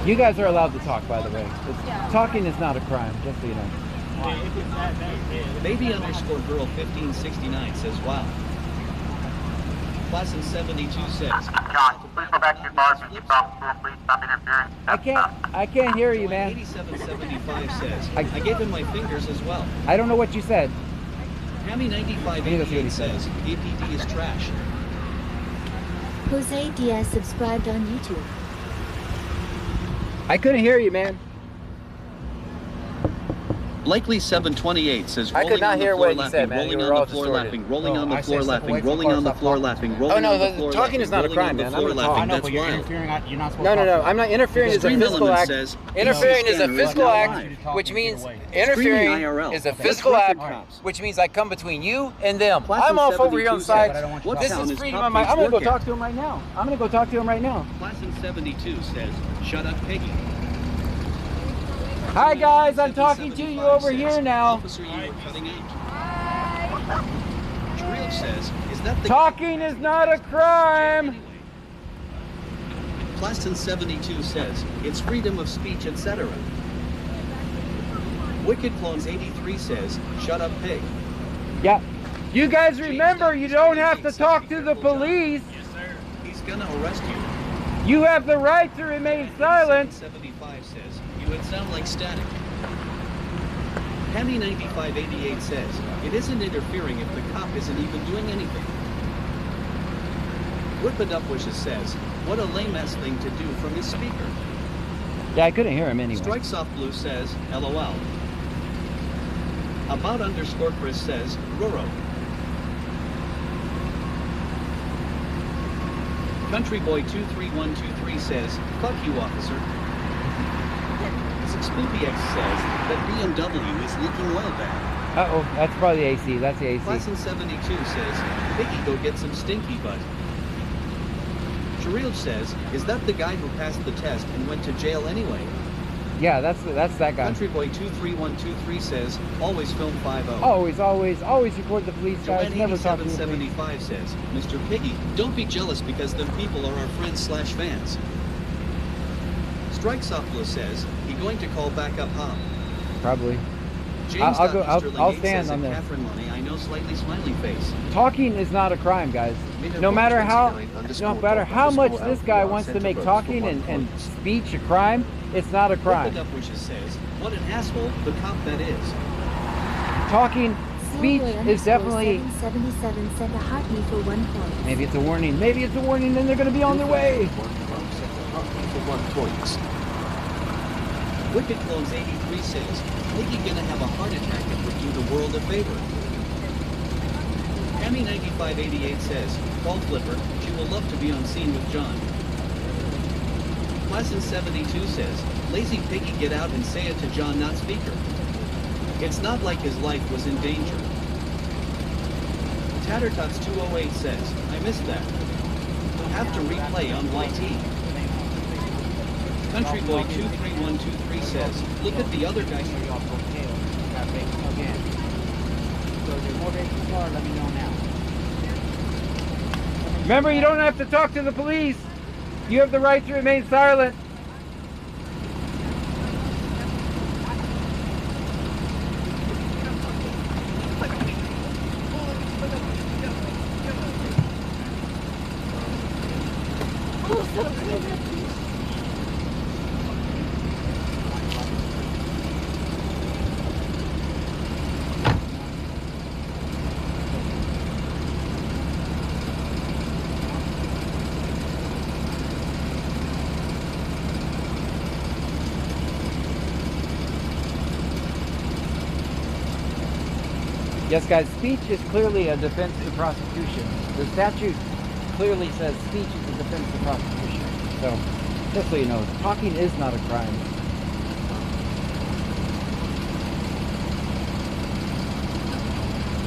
You guys are allowed to talk, by the way. Talking is not a crime, just so you know. Baby _girl 1569 says, wow. Class in 72 says, John, please go back to your car and keep off school, please stop interfering. I can't hear you, man. 8775 says, I gave him my fingers as well. I don't know what you said. Hammy9588 says, APD is trash. Jose Diaz subscribed on YouTube. I couldn't hear you, man. Likely728 says, I could not hear what you said, man. rolling You on were all the floor distorted. laughing, rolling No, on the I floor say step laughing, away from rolling the on the car, floor stop laughing, talking. rolling Oh, no, on the the floor talking laughing, is not a rolling crime, on the man. I'm floor gonna talk. laughing. I know, That's but you're wild. interfering. You're not supposed No, to no, no. talk. I'm not interfering. It's a Screen physical element act. says, Interfering is a scanner is physical not act, live. which means Screaming interfering IRL. is a Let's physical record act, cops. which means I come between you and them. Class I'm of off over here on the 72 side. says, but I don't want you what to This talk. is town freedom Cupcakes of my. I'm gonna go work talk at? to him right now. I'm gonna go talk to him right now. Class in 72 says, shut up, Peggy. Hi guys, I'm talking to you over says, here now. Officer, you were cutting out. Jareel says, is that the Talking is not a crime. Anyway. Class in 72 says, it's freedom of speech, etc. Wicked Clones 83 says, shut up, pig. Yeah. You guys remember, you don't have to talk to the police. Yes, sir. He's gonna arrest you. You have the right to remain silent. 75 says, you would sound like static. Hammy9588 says, it isn't interfering if the cop isn't even doing anything. Whip It Up Wishes says, what a lame-ass thing to do from his speaker. Yeah, I couldn't hear him anyway. Strike Soft Blue says, LOL. About_Chris says, Roro. Country Boy 23123 says, fuck you, officer. Spoopy X says that BMW is leaking oil bad. Uh-oh, that's probably the AC. That's the AC. Class in 72 says, Biggie go get some stinky butt. Jareel says, is that the guy who passed the test and went to jail anyway? Yeah, that's that guy. Country Boy 23123 says, always film 5-0. Always report the police, guys. Never talk to the police. 8775 says, Mr. Piggy, don't be jealous because them people are our friends/fans. Strike Softlo says, he going to call back up Hop. Probably. James I'll stand on this. Catherine Money, I know, slightly smiley face. Talking is not a crime, guys. No matter how much this guy wants to make talking and speech a crime, it's not a crime. Up Wishes says, what an asshole, the cop that is. Talking, speech is definitely. 77 sent a heartbeat for 1 point. Maybe it's a warning. Maybe it's a warning. Then they're going to be on their way. Wicked Clones 83 says, Piggy gonna have a heart attack and would do the world a favor. Hammy9588 says, call Flipper, she will love to be on scene with John. Pleasant 72 says, lazy Piggy get out and say it to John, not speaker. It's not like his life was in danger. Tattertots 208 says, I missed that. We'll have to replay on YT. Country Boy 23123 says, look at the other guy. Again. So if there's more days in the car, let me know now. Remember, you don't have to talk to the police. You have the right to remain silent. Yes, guys, speech is clearly a defense to prosecution. The statute clearly says speech is a defense to prosecution. So, just so you know, talking is not a crime.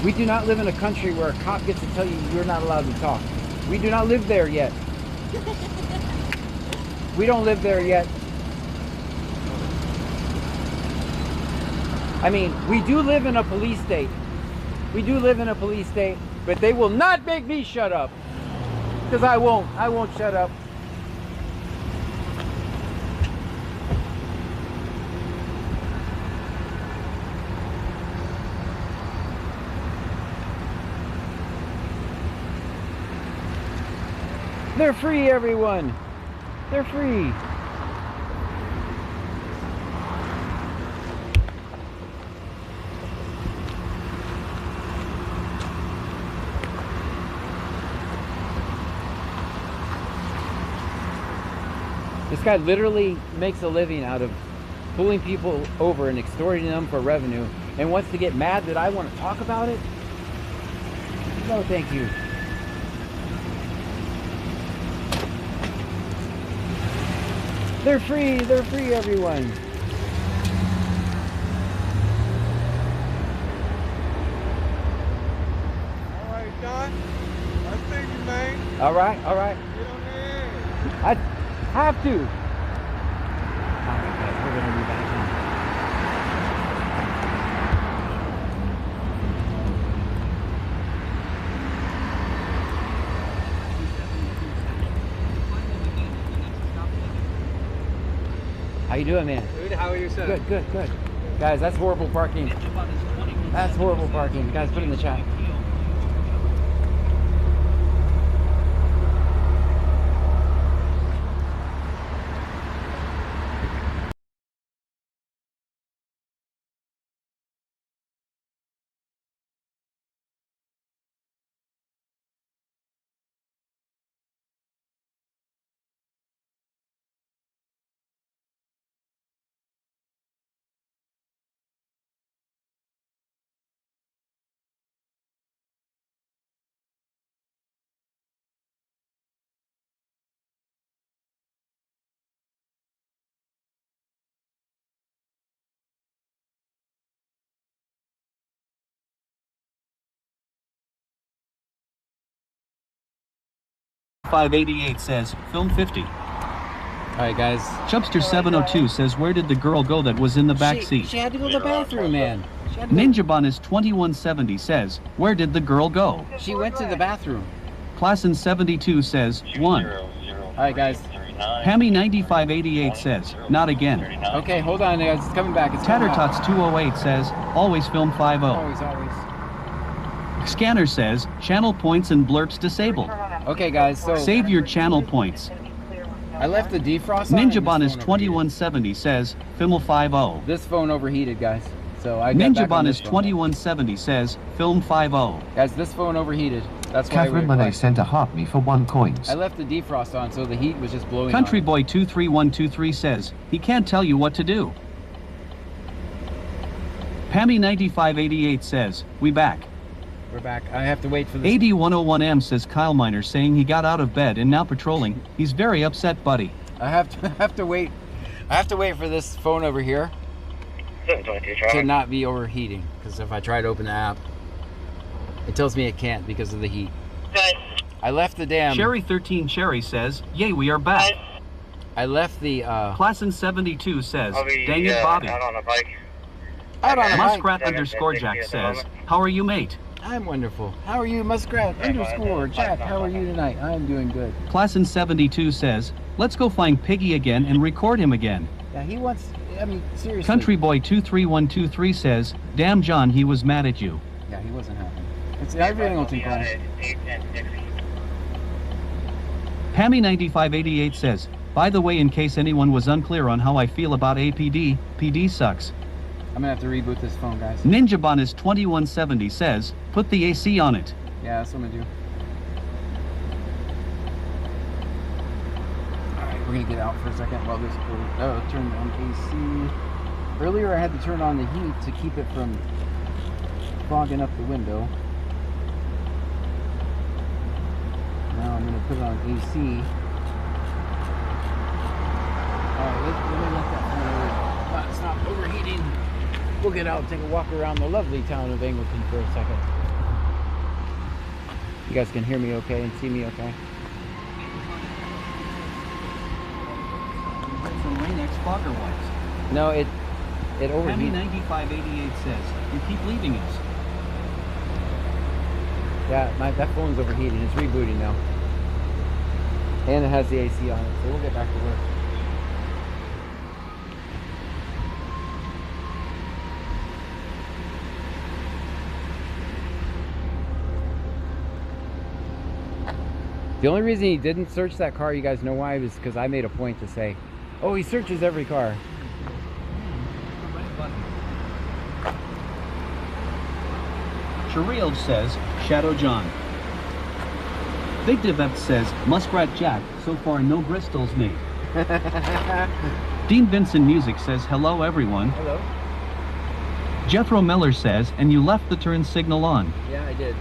We do not live in a country where a cop gets to tell you you're not allowed to talk. We do not live there yet. We don't live there yet. I mean, we do live in a police state. We do live in a police state, but they will not make me shut up. Because I won't shut up. They're free, everyone. They're free. This guy literally makes a living out of pulling people over and extorting them for revenue and wants to get mad that I want to talk about it? No, thank you. They're free, everyone. Alright, Don. I see you, man. All right. Get on the edge. I have to. All right, guys, we're gonna be back now. How you doing, man? Good, how are you, sir? Good. Guys, that's horrible parking. That's horrible parking. Guys, put it in the chat. .588 says, film 50. All right, guys. Chubster 702 says, where did the girl go that was in the back seat? She had to go to the bathroom, man. Ninja Bonus 2170 says, where did the girl go? She went to the bathroom. Classin 72 says, 1. All right, guys. Hammy 9588 says, not again. Okay, hold on, guys. It's coming back. It's coming back. Tattertots 208 says, always film 50. Always. Scanner says, channel points and blurps disabled. Okay, guys, so Save your channel points. I left the defrost on. Ninja Bonus 2170 says, film 50. This phone overheated, guys. So I got Ninja back on Bonus this phone. 2170 says, film 50. Guys, this phone overheated. That's why Catherine Monet sent a heart me for 1 coins. I left the defrost on, so the heat was just blowing Country on. Boy 23123 says, he can't tell you what to do. Pammy 9588 says, we back. We're back. I have to wait for this. AD101M says Kyle Miner saying he got out of bed and now patrolling. He's very upset, buddy. I have to wait. I have to wait for this phone over here to not be overheating. Because if I try to open the app, it tells me it can't because of the heat. Good. I left the damn. Sherry13 Cherry says, yay, we are back. I left the. Classin 72 says, I'll be dang it, Bobby. out on a bike. Out on a bike. Muskrat underscore Jack says, how are you, mate? I'm wonderful. How are you, Muskrat underscore Jack? How are you tonight? I'm doing good. Classin 72 says, let's go find Piggy again and record him again. Yeah, he wants. I mean, seriously. Country Boy 23123 says, damn John, he was mad at you. Yeah, he wasn't happy. It's everything will take place. Pammy 9588 says, by the way, in case anyone was unclear on how I feel about APD, PD sucks. I'm gonna have to reboot this phone, guys. Ninja Bonus 2170 says, put the AC on it. Yeah, that's what I'm gonna do. Alright, we're gonna get out for a second while this goes. Oh, turn on AC. Earlier I had to turn on the heat to keep it from fogging up the window. Now I'm gonna put it on AC. Alright, let me let that stop overheating. We'll get out and take a walk around the lovely town of Angleton for a second. You guys can hear me okay and see me okay? Some Rain-X fogger wipes. No, it Pammy overheated. 9588 says, you keep leaving us. Yeah, that phone's overheating. It's rebooting now. And it has the AC on it, so we'll get back to work. The only reason he didn't search that car, you guys know why, was because I made a point to say, oh, he searches every car. Shariel says, Shadow John. Big Devept says, Muskrat Jack, so far no Bristol's made. Dean Vincent Music says hello everyone. Hello. Jethro Miller says, and you left the turn signal on. Yeah, I did.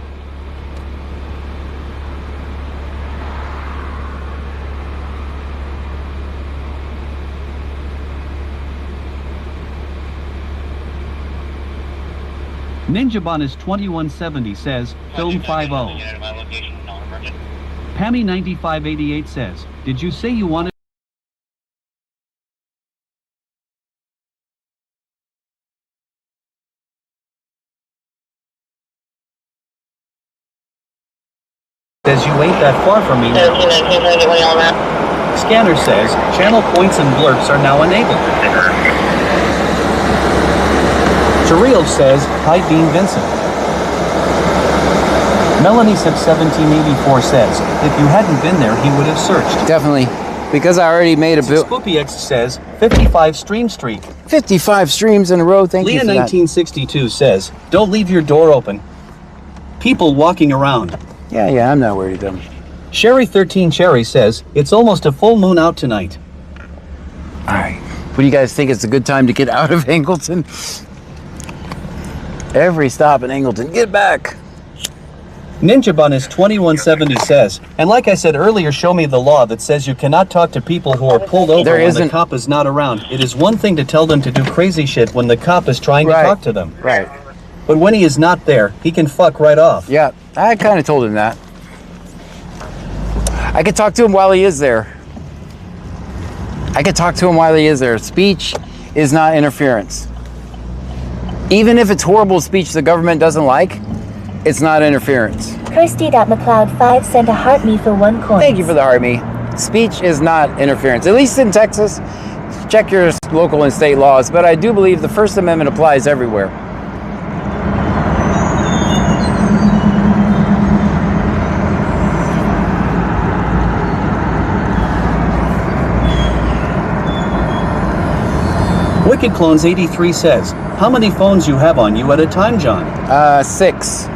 Ninja Bonus 2170 says, Film 50. Pammy 9588 says, did you say you wanted says you ain't that far from me now. Scanner says, channel points and blurps are now enabled. Surreal says, hi Dean Vincent. Melanie Sip 1784 says, if you hadn't been there, he would have searched. Definitely. Because I already made a bill. Spoopy X says, 55 stream streak. 55 streams in a row, thank you for that. Leah 1962 says, don't leave your door open. People walking around. Yeah, I'm not worried them. Sherry 13 Cherry says, it's almost a full moon out tonight. Alright. What do you guys think? It's a good time to get out of Angleton? Every stop in Angleton, get back. Ninja Bunnis 2170 says, and like I said earlier, show me the law that says you cannot talk to people who are pulled over when the cop is not around. It is one thing to tell them to do crazy shit when the cop is trying to talk to them. Right. But when he is not there, he can fuck right off. Yeah, I kind of told him that. I could talk to him while he is there. Speech is not interference. Even if it's horrible speech the government doesn't like, it's not interference. Kirsty.McLeod5 sent a heart me for 1 coin. Thank you for the heart me. Speech is not interference. At least in Texas, check your local and state laws, but I do believe the First Amendment applies everywhere. Wicked Clones 83 says, how many phones you have on you at a time, John? 6.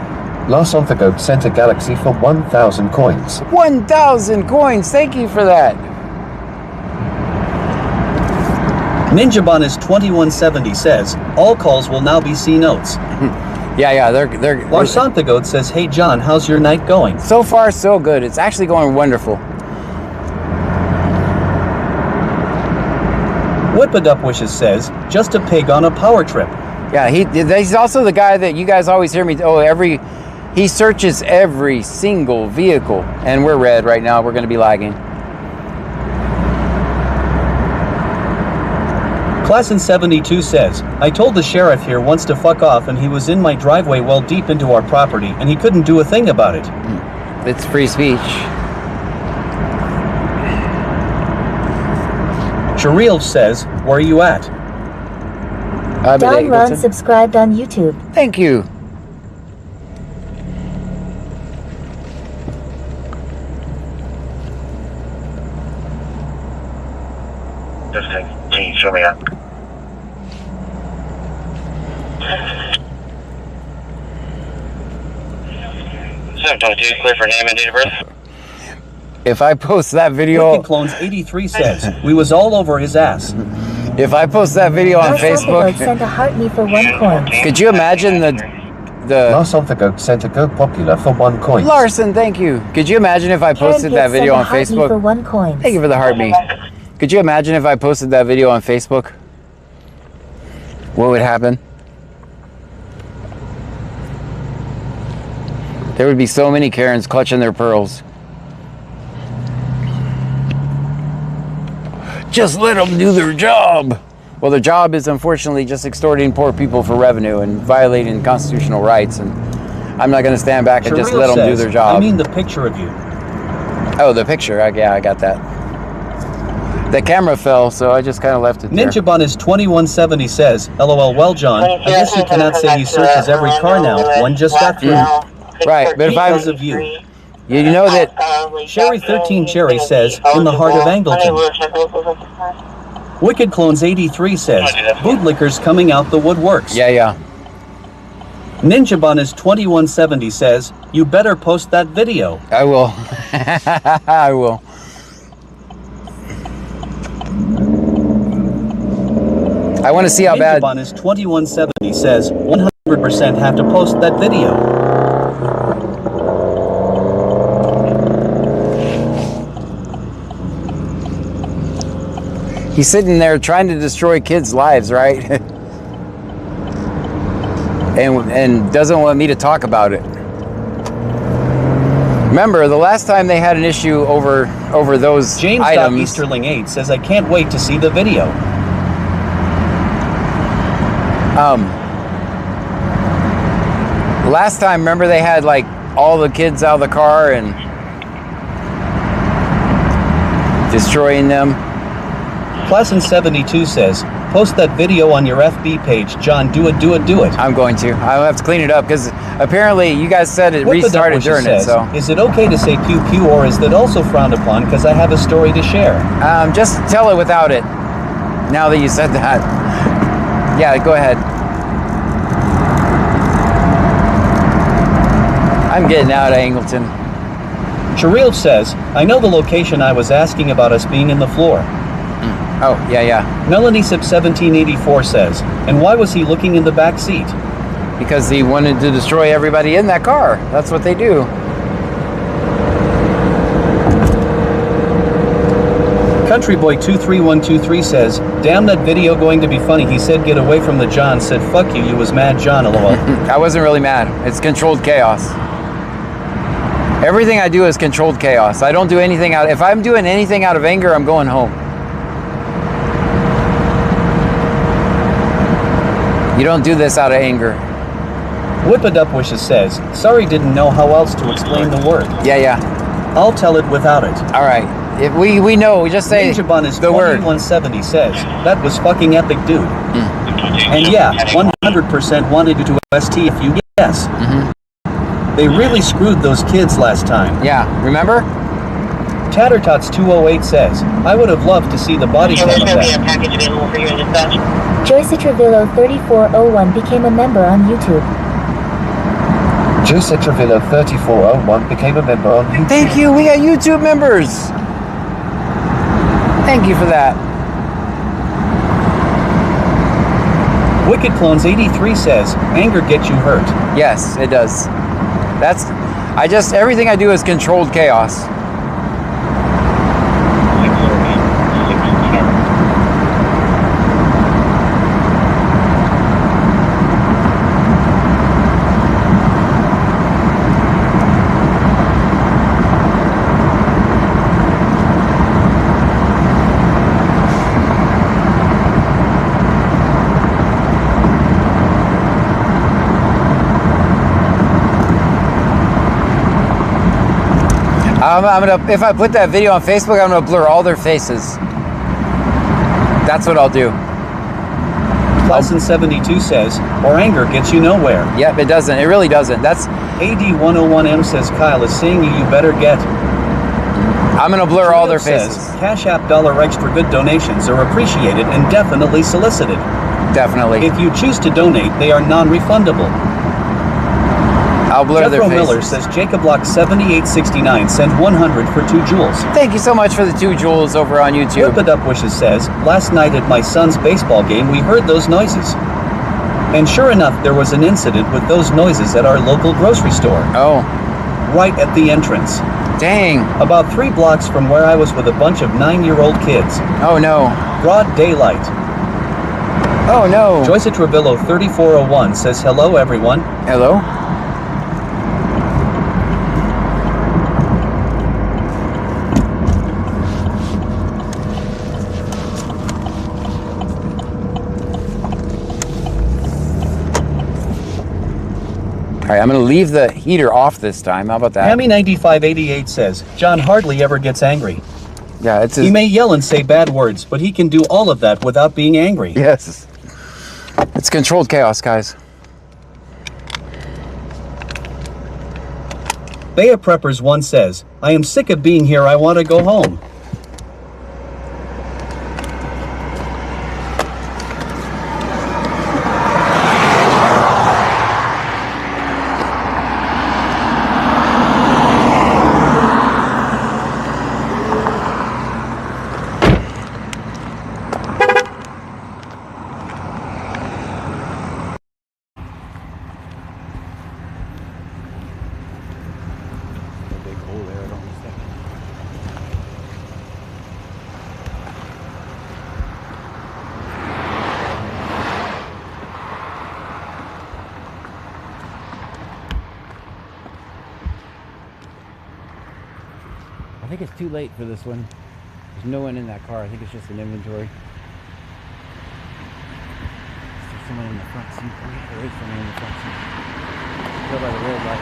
Los Onthagos sent a Galaxy for 1,000 coins. 1,000 coins, thank you for that. Ninja Bonus 2170 says, all calls will now be C notes. Yeah, they're Los Onthagos says, hey John, how's your night going? So far, so good. It's actually going wonderful. Whipped Up Wishes says, just a pig on a power trip. Yeah, he's also the guy that you guys always hear me, he searches every single vehicle. And we're red right now, we're gonna be lagging. Class in 72 says, I told the sheriff here once to fuck off and he was in my driveway well deep into our property and he couldn't do a thing about it. It's free speech. Shariel says, where are you at? Don Ron subscribed on YouTube. Thank you. Can you show me up? Clear for name and date of birth. If I post that video, Wicked Clones 83 says, we was all over his ass. If I post that video on Facebook, sent a heart me for 1 coin. Could you imagine the Los Onthagos sent a Go Popular for 1 coin. Larson, thank you. Could you imagine if I posted that video on Facebook? For 1 coin. Thank you for the heart me. Could you imagine if I posted that video on Facebook? What would happen? There would be so many Karens clutching their pearls. Just let them do their job. Well, their job is unfortunately just extorting poor people for revenue and violating constitutional rights. And I'm not going to stand back and just let them do their job. I mean the picture of you. Oh, the picture. Yeah, I got that. The camera fell, so I just kind of left it there. Ninja Bunnis 2170 says, LOL, well, John, I guess you cannot say he searches every car now. One just got through. Right, but if I because of you. You know that Sherry 13 Cherry says, in the heart of Angleton. Wicked Clones 83 says, bootlickers coming out the woodworks. Yeah. Ninja Bunnis 2170 says, you better post that video. I will. I will. I want to see how bad. Ninja is 2170 says 100% have to post that video. He's sitting there trying to destroy kids' lives, right? and doesn't want me to talk about it. Remember, the last time they had an issue over those James items. Easterling 8 says I can't wait to see the video. Last time, remember they had like all the kids out of the car and destroying them. Classen 72 says, post that video on your FB page, John. Do it, do it, do it. I'm going to. I'll have to clean it up because apparently you guys said it restarted during it. So is it okay to say pew pew, or is that also frowned upon? Because I have a story to share. Just tell it without it. Now that you said that. Yeah, go ahead. I'm getting out of Angleton. Sharil says, I know the location I was asking about us being in the floor. Oh, yeah. Melanie Sip 1784 says, and why was he looking in the back seat? Because he wanted to destroy everybody in that car. That's what they do. Country Boy 23123 says, damn, that video going to be funny. He said get away from the John, said fuck you, you was mad John, lol. I wasn't really mad. It's controlled chaos. Everything I do is controlled chaos. I don't do anything out. If I'm doing anything out of anger, I'm going home. You don't do this out of anger. Whip It Up Wishes says, sorry, didn't know how else to explain the word. Yeah. I'll tell it without it. All right. If we know, we just say Ninja is the word. 2170 says, that was fucking epic, dude. And yeah, 100% wanted to ST if you guess. They really screwed those kids last time. Yeah, remember? Tattertots 208 says, I would have loved to see the body cam of that. Package available for you in dispatch. Joyce Travillo 3401 became a member on YouTube. Jose Travillo 3401 became a member on YouTube. Thank you, we got YouTube members. Thank you for that. Wicked Clones 83 says, anger gets you hurt. Yes, it does. Everything I do is controlled chaos. If I put that video on Facebook, I'm gonna blur all their faces. That's what I'll do. Classen 72 says, or anger gets you nowhere. Yep, it doesn't. It really doesn't. That's AD101M says, Kyle is saying you better get. I'm gonna blur all their faces. Says, Cash App $X for good donations are appreciated and definitely solicited. Definitely. If you choose to donate, they are non-refundable. I'll blur their Jethro faces. Miller says Jacob Block 7869 sent 100 for 2 jewels. Thank you so much for the 2 jewels over on YouTube. Whip It Up Wishes says, last night at my son's baseball game we heard those noises. And sure enough, there was an incident with those noises at our local grocery store. Oh. Right at the entrance. Dang. About 3 blocks from where I was with a bunch of 9-year-old kids. Oh no. Broad daylight. Oh no. Joyce Travillo 3401 says, hello everyone. Hello. All right, I'm going to leave the heater off this time. How about that? Hammy9588 says, John hardly ever gets angry. Yeah, it's He may yell and say bad words, but he can do all of that without being angry. Yes. It's controlled chaos, guys. Baya Preppers 1 says, I am sick of being here, I want to go home. think it's too late for this one. There's no one in that car. I think it's just an inventory. Is there someone in the front seat? Oh yeah, there is someone in the front seat. Go by the red light.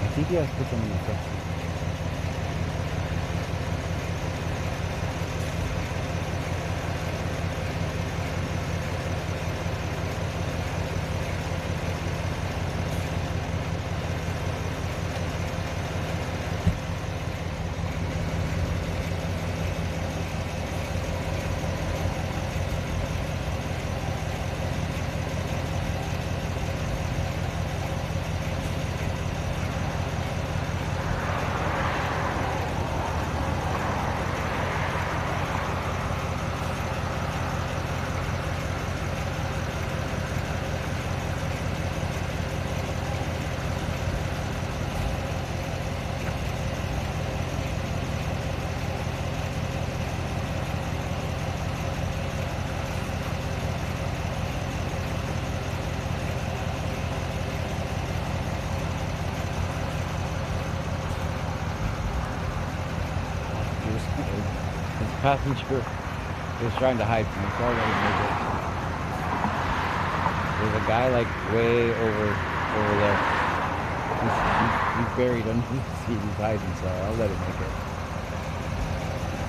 I think you have to put someone in the front seat. His passenger was trying to hide from me, so I'll let him make it. There's a guy like way over there. He's buried underneath the seat. He's hiding, so I'll let him make it.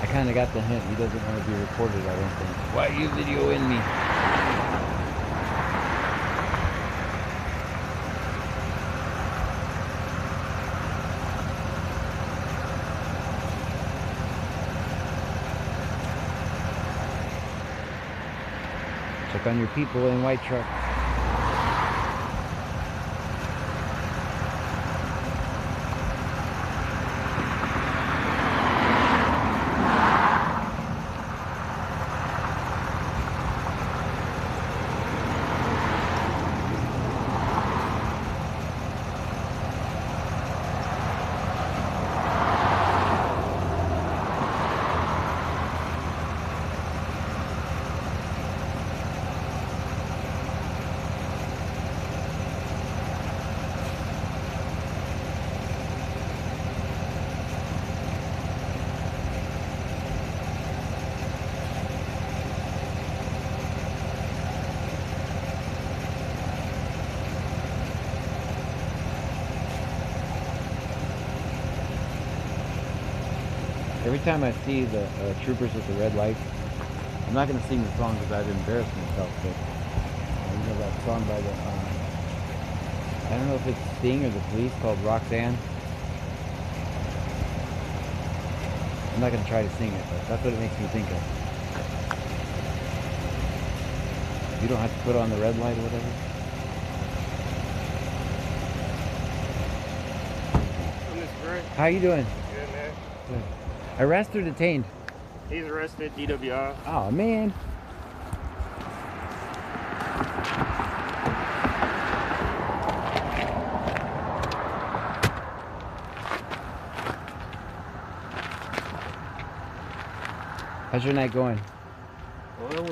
I kind of got the hint. He doesn't want to be recorded, I don't think. Why are you videoing me? Check on your people in white trucks. Every time I see the troopers with the red lights, I'm not going to sing the song because I've embarrassed myself, but you know that song by the, I don't know if it's Sting or the Police called Roxanne. I'm not going to try to sing it, but that's what it makes me think of. You don't have to put on the red light or whatever. How you doing? Good, man. Good. Arrested or detained? He's arrested, DWI. Oh, man. How's your night going? Well, it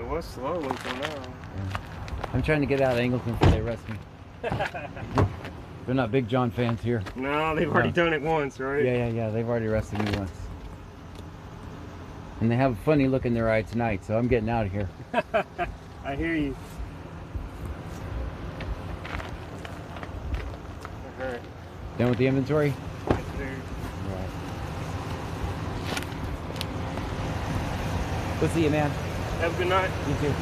was slow until now. Yeah. I'm trying to get out of Angleton before they arrest me. They're not Big John fans here. No, they've already done it once, right? Yeah. They've already arrested me once. And they have a funny look in their eye tonight, so I'm getting out of here. I hear you. Alright. Done with the inventory? Yes, sir. Alright. We'll see you, man. Have a good night. You too.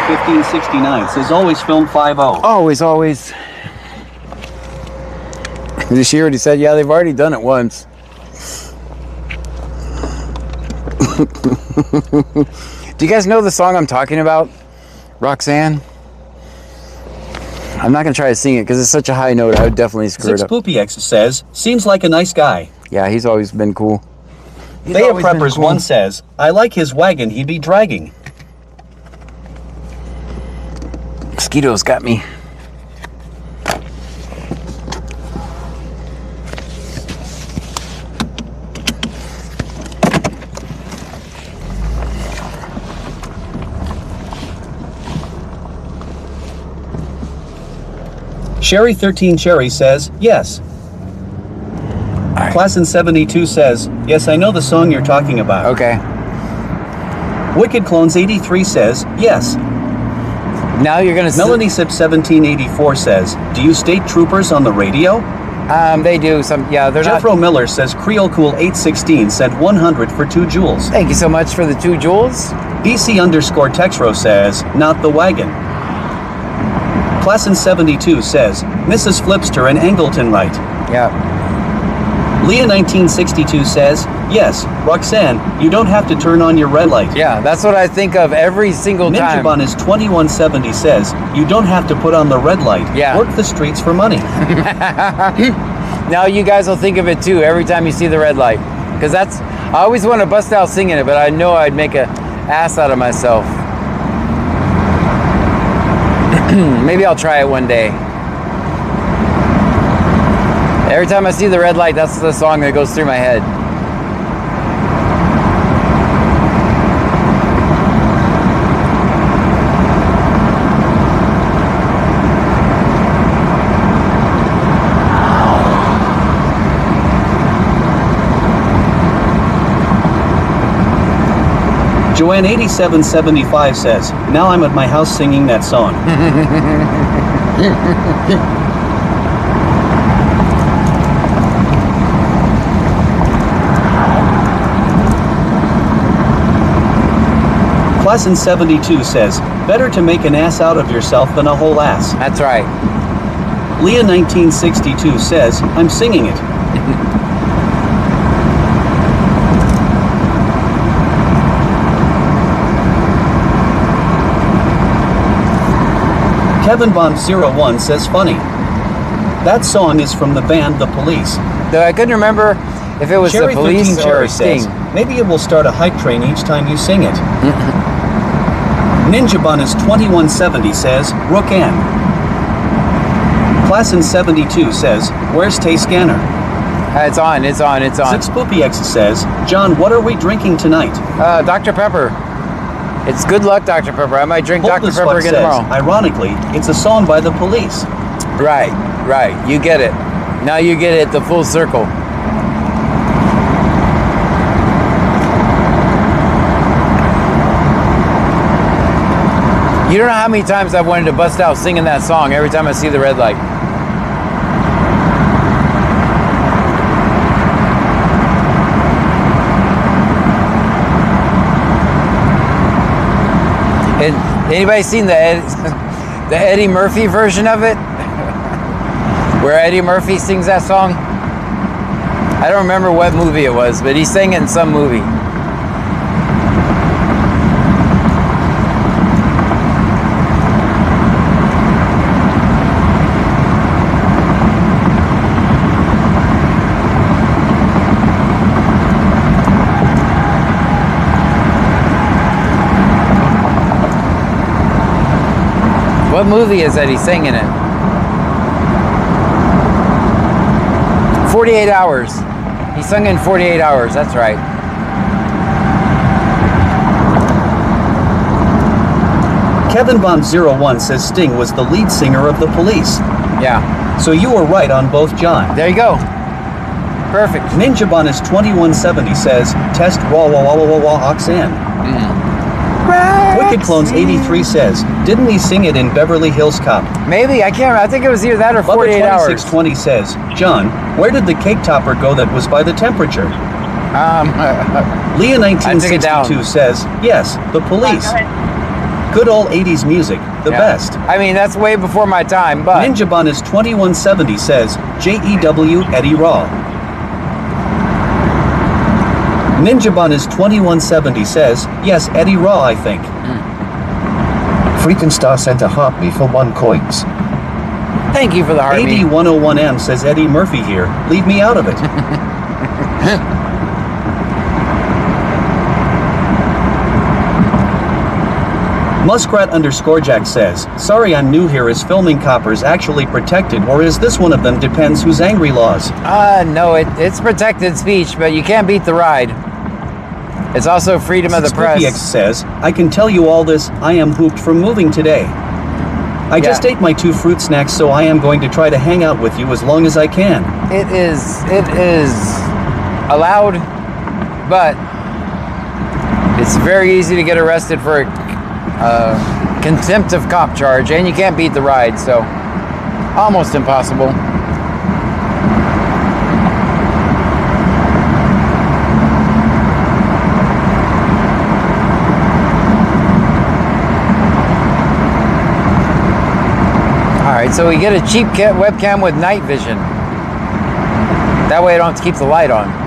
1569 says always film 5-0. Always, always. She already said, yeah, they've already done it once. Do you guys know the song I'm talking about? Roxanne? I'm not going to try to sing it because it's such a high note. I would definitely screw it up. Poopyx says, seems like a nice guy. Yeah, he's always been cool. Baya Preppers 1 says, I like his wagon he'd be dragging. Mosquitoes got me. Sherry 13 Cherry says, yes. Class in 72 says, yes, I know the song you're talking about. Okay. Wicked Clones 83 says, yes. Now you're gonna. Melanie Sip 1784 says, do you state troopers on the radio? They do some. Yeah, they're Jeffro Miller says Creole Cool 816 sent 100 for 2 joules. Thank you so much for the 2 joules. BC_Texro says, not the wagon. Class in 72 says, Mrs. Flipster and Angleton right. Yeah. Leah 1962 says, yes, Roxanne, you don't have to turn on your red light. Yeah, that's what I think of every single time. Ninjabon is 2170 says, you don't have to put on the red light. Yeah. Work the streets for money. Now you guys will think of it too every time you see the red light. Because that's, I always want to bust out singing it, but I know I'd make an ass out of myself. Maybe I'll try it one day. Every time I see the red light, that's the song that goes through my head. Joanne 8775 says, now I'm at my house singing that song. Class in 72 says, better to make an ass out of yourself than a whole ass. That's right. Leah 1962 says, I'm singing it. Kevin Bomb 01 says funny. That song is from the band The Police. Though I couldn't remember if it was Cherry The Police 13 Cherry or Sting. says, maybe it will start a hype train each time you sing it. Ninja Bun is 2170 says, Rook Ann. Class in 72 says, where's Tay Scanner? It's on. Six Poopy X says, John, what are we drinking tonight? Dr. Pepper. It's good luck, Dr. Pepper. I might drink Hopeless Dr. Pepper Fuck again says, tomorrow. ironically, it's a song by The Police. Right. You get it. Now you get it the full circle. You don't know how many times I've wanted to bust out singing that song every time I see the red light. And anybody seen the Eddie Murphy version of it? Where Eddie Murphy sings that song? I don't remember what movie it was, but he sang it in some movie. What movie is that he's singing in? 48 Hours. He sung in 48 Hours, that's right. Kevin Bomb 01 says Sting was the lead singer of The Police. Yeah. So you were right on both, John. There you go. Perfect. Ninja Bun is 2170 says, test wah wah wah wah wah Oxan. Wicked Clones 83 says, didn't he sing it in Beverly Hills Cop? Maybe, I can't remember. I think it was either that or 48 Hours. 2620 says, John, where did the cake topper go that was by the temperature? Leah 1962 says, yes, The Police. Good old 80s music, the best. I mean, that's way before my time, but... Ninja Bun is 2170 says, J-E-W Eddie Raw. Ninja Bun is 2170 says, yes, Eddie Raw, I think. Freaking Star sent a heart me for 1 coins. Thank you for the heart me. AD101M says Eddie Murphy here, leave me out of it. Muskrat_Jack says, sorry I'm new here, is filming coppers actually protected, or is this one of them depends who's angry laws? No, it's protected speech, but you can't beat the ride. It's also freedom of the press. X says, I can tell you all this, I am hooped from moving today. I just ate my 2 fruit snacks, so I am going to try to hang out with you as long as I can. It is allowed, but it's very easy to get arrested for contempt of cop charge, and you can't beat the ride, so almost impossible. Alright, so we get a cheap webcam with night vision. That way I don't have to keep the light on.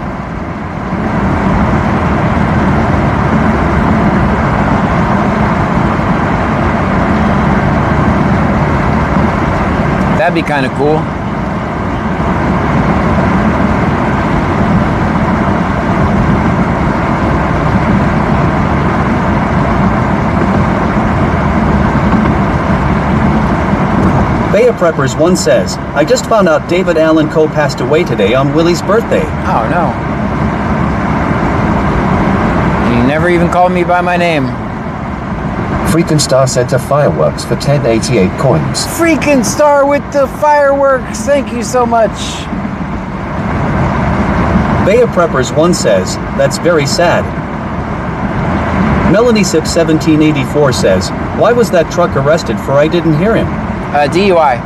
That'd be kind of cool. Baya Preppers 1 says, I just found out David Allen Coe passed away today on Willie's birthday. Oh no. You never even called me by my name. Freaking Star sent a fireworks for 1088 coins. Freaking Star with the fireworks! Thank you so much. Baya Preppers 1 says, that's very sad. Melanie Sip 1784 says, why was that truck arrested for? I didn't hear him. DUI.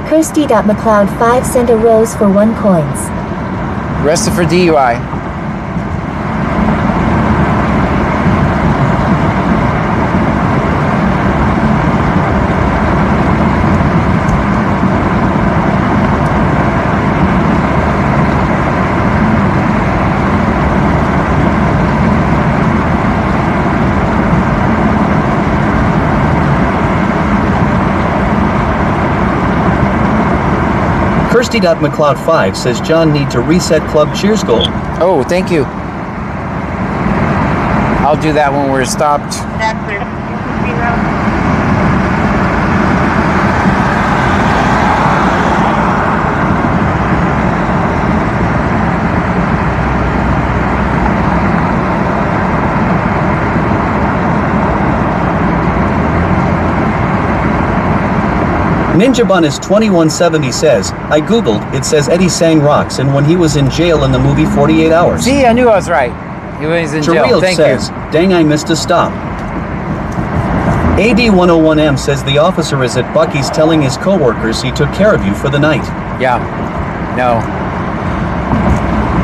Kirsty.McLeod 5 sent a rose for 1 coins. Arrested for DUI. Kirsty.McLeod 5 says John need to reset Club Cheers goal. Oh, thank you. I'll do that when we're stopped. Ninja Bun is 2170 says, I googled, it says Eddie sang rocks and when he was in jail in the movie 48 Hours. See, I knew I was right. He was in jail. Thank says, you. Dang, I missed a stop. AD101M says the officer is at Bucky's telling his co-workers he took care of you for the night. Yeah. No.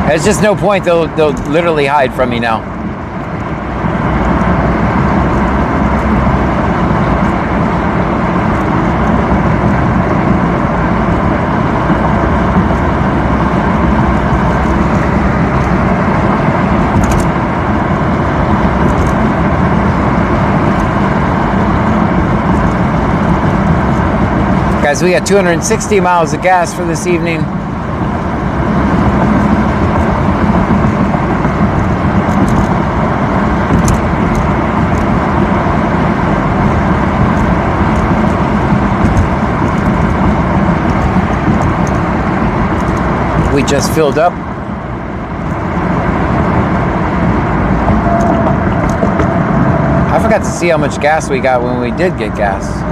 There's just no point. They'll literally hide from me now. Guys, we got 260 miles of gas for this evening. We just filled up. I forgot to see how much gas we got when we did get gas.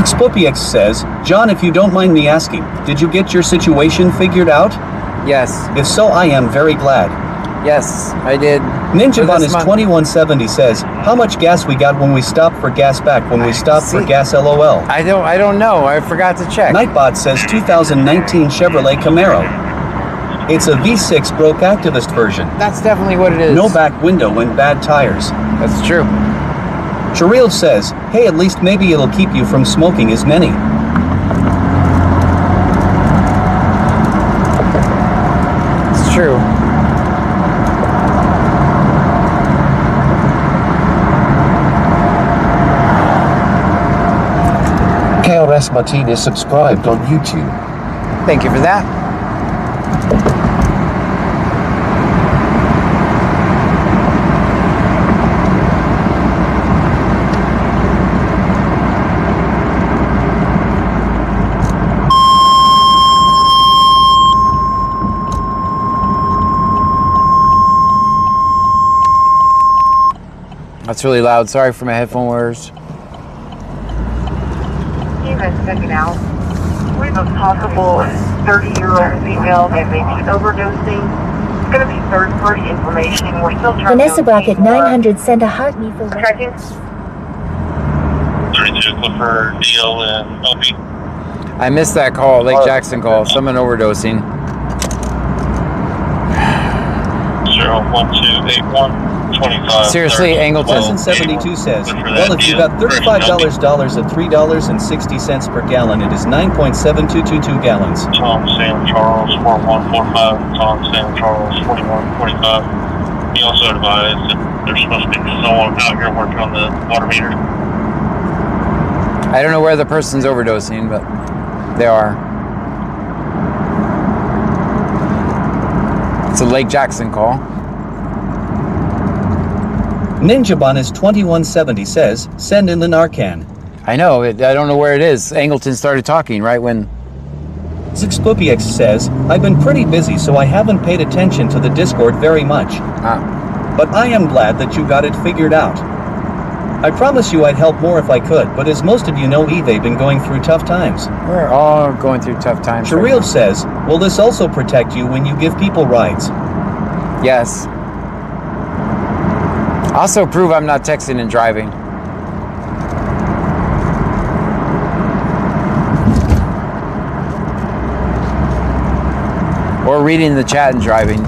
Zixpopiex says, John, if you don't mind me asking, did you get your situation figured out? Yes. If so, I am very glad. Yes, I did. Ninjabon is 2170 says, how much gas we got when we stopped for gas back when we stopped for gas LOL? I don't know. I forgot to check. Nightbot says 2019 Chevrolet Camaro. It's a V6 broke activist version. That's definitely what it is. No back window and bad tires. That's true. Shereel says, hey, at least maybe it'll keep you from smoking as many. It's true. KRS Martinez subscribed on YouTube. Thank you for that. That's really loud. Sorry for my headphone wearers. Even checking out. We have a possible 30-year-old female that may be overdosing. It's going to be third-party information. We're still trying Vanessa to Brackett 900 sent a heart me for tracking. 32 Clifford, DL, and Opie. I missed that call, Lake Jackson call. Someone overdosing. 01281. 25, Seriously, 30, Angleton. Lesson 72 says, well, if you got $35 at $3.60 per gallon, it is 9.7222 gallons. Tom Sam Charles 4145. Tom Sam Charles 4145. He also advised that there's supposed to be someone out here working on the water meter. I don't know where the person's overdosing, but they are. It's a Lake Jackson call. Ninjabon is 2170 says, send in the Narcan. I know, I don't know where it is. Angleton started talking right when... Zixpopiex says, I've been pretty busy so I haven't paid attention to the Discord very much. But I am glad that you got it figured out. I promise you I'd help more if I could, but as most of you know, they've been going through tough times. We're all going through tough times. Shereel says, will this also protect you when you give people rides? Yes. Also prove I'm not texting and driving. Or reading the chat and driving.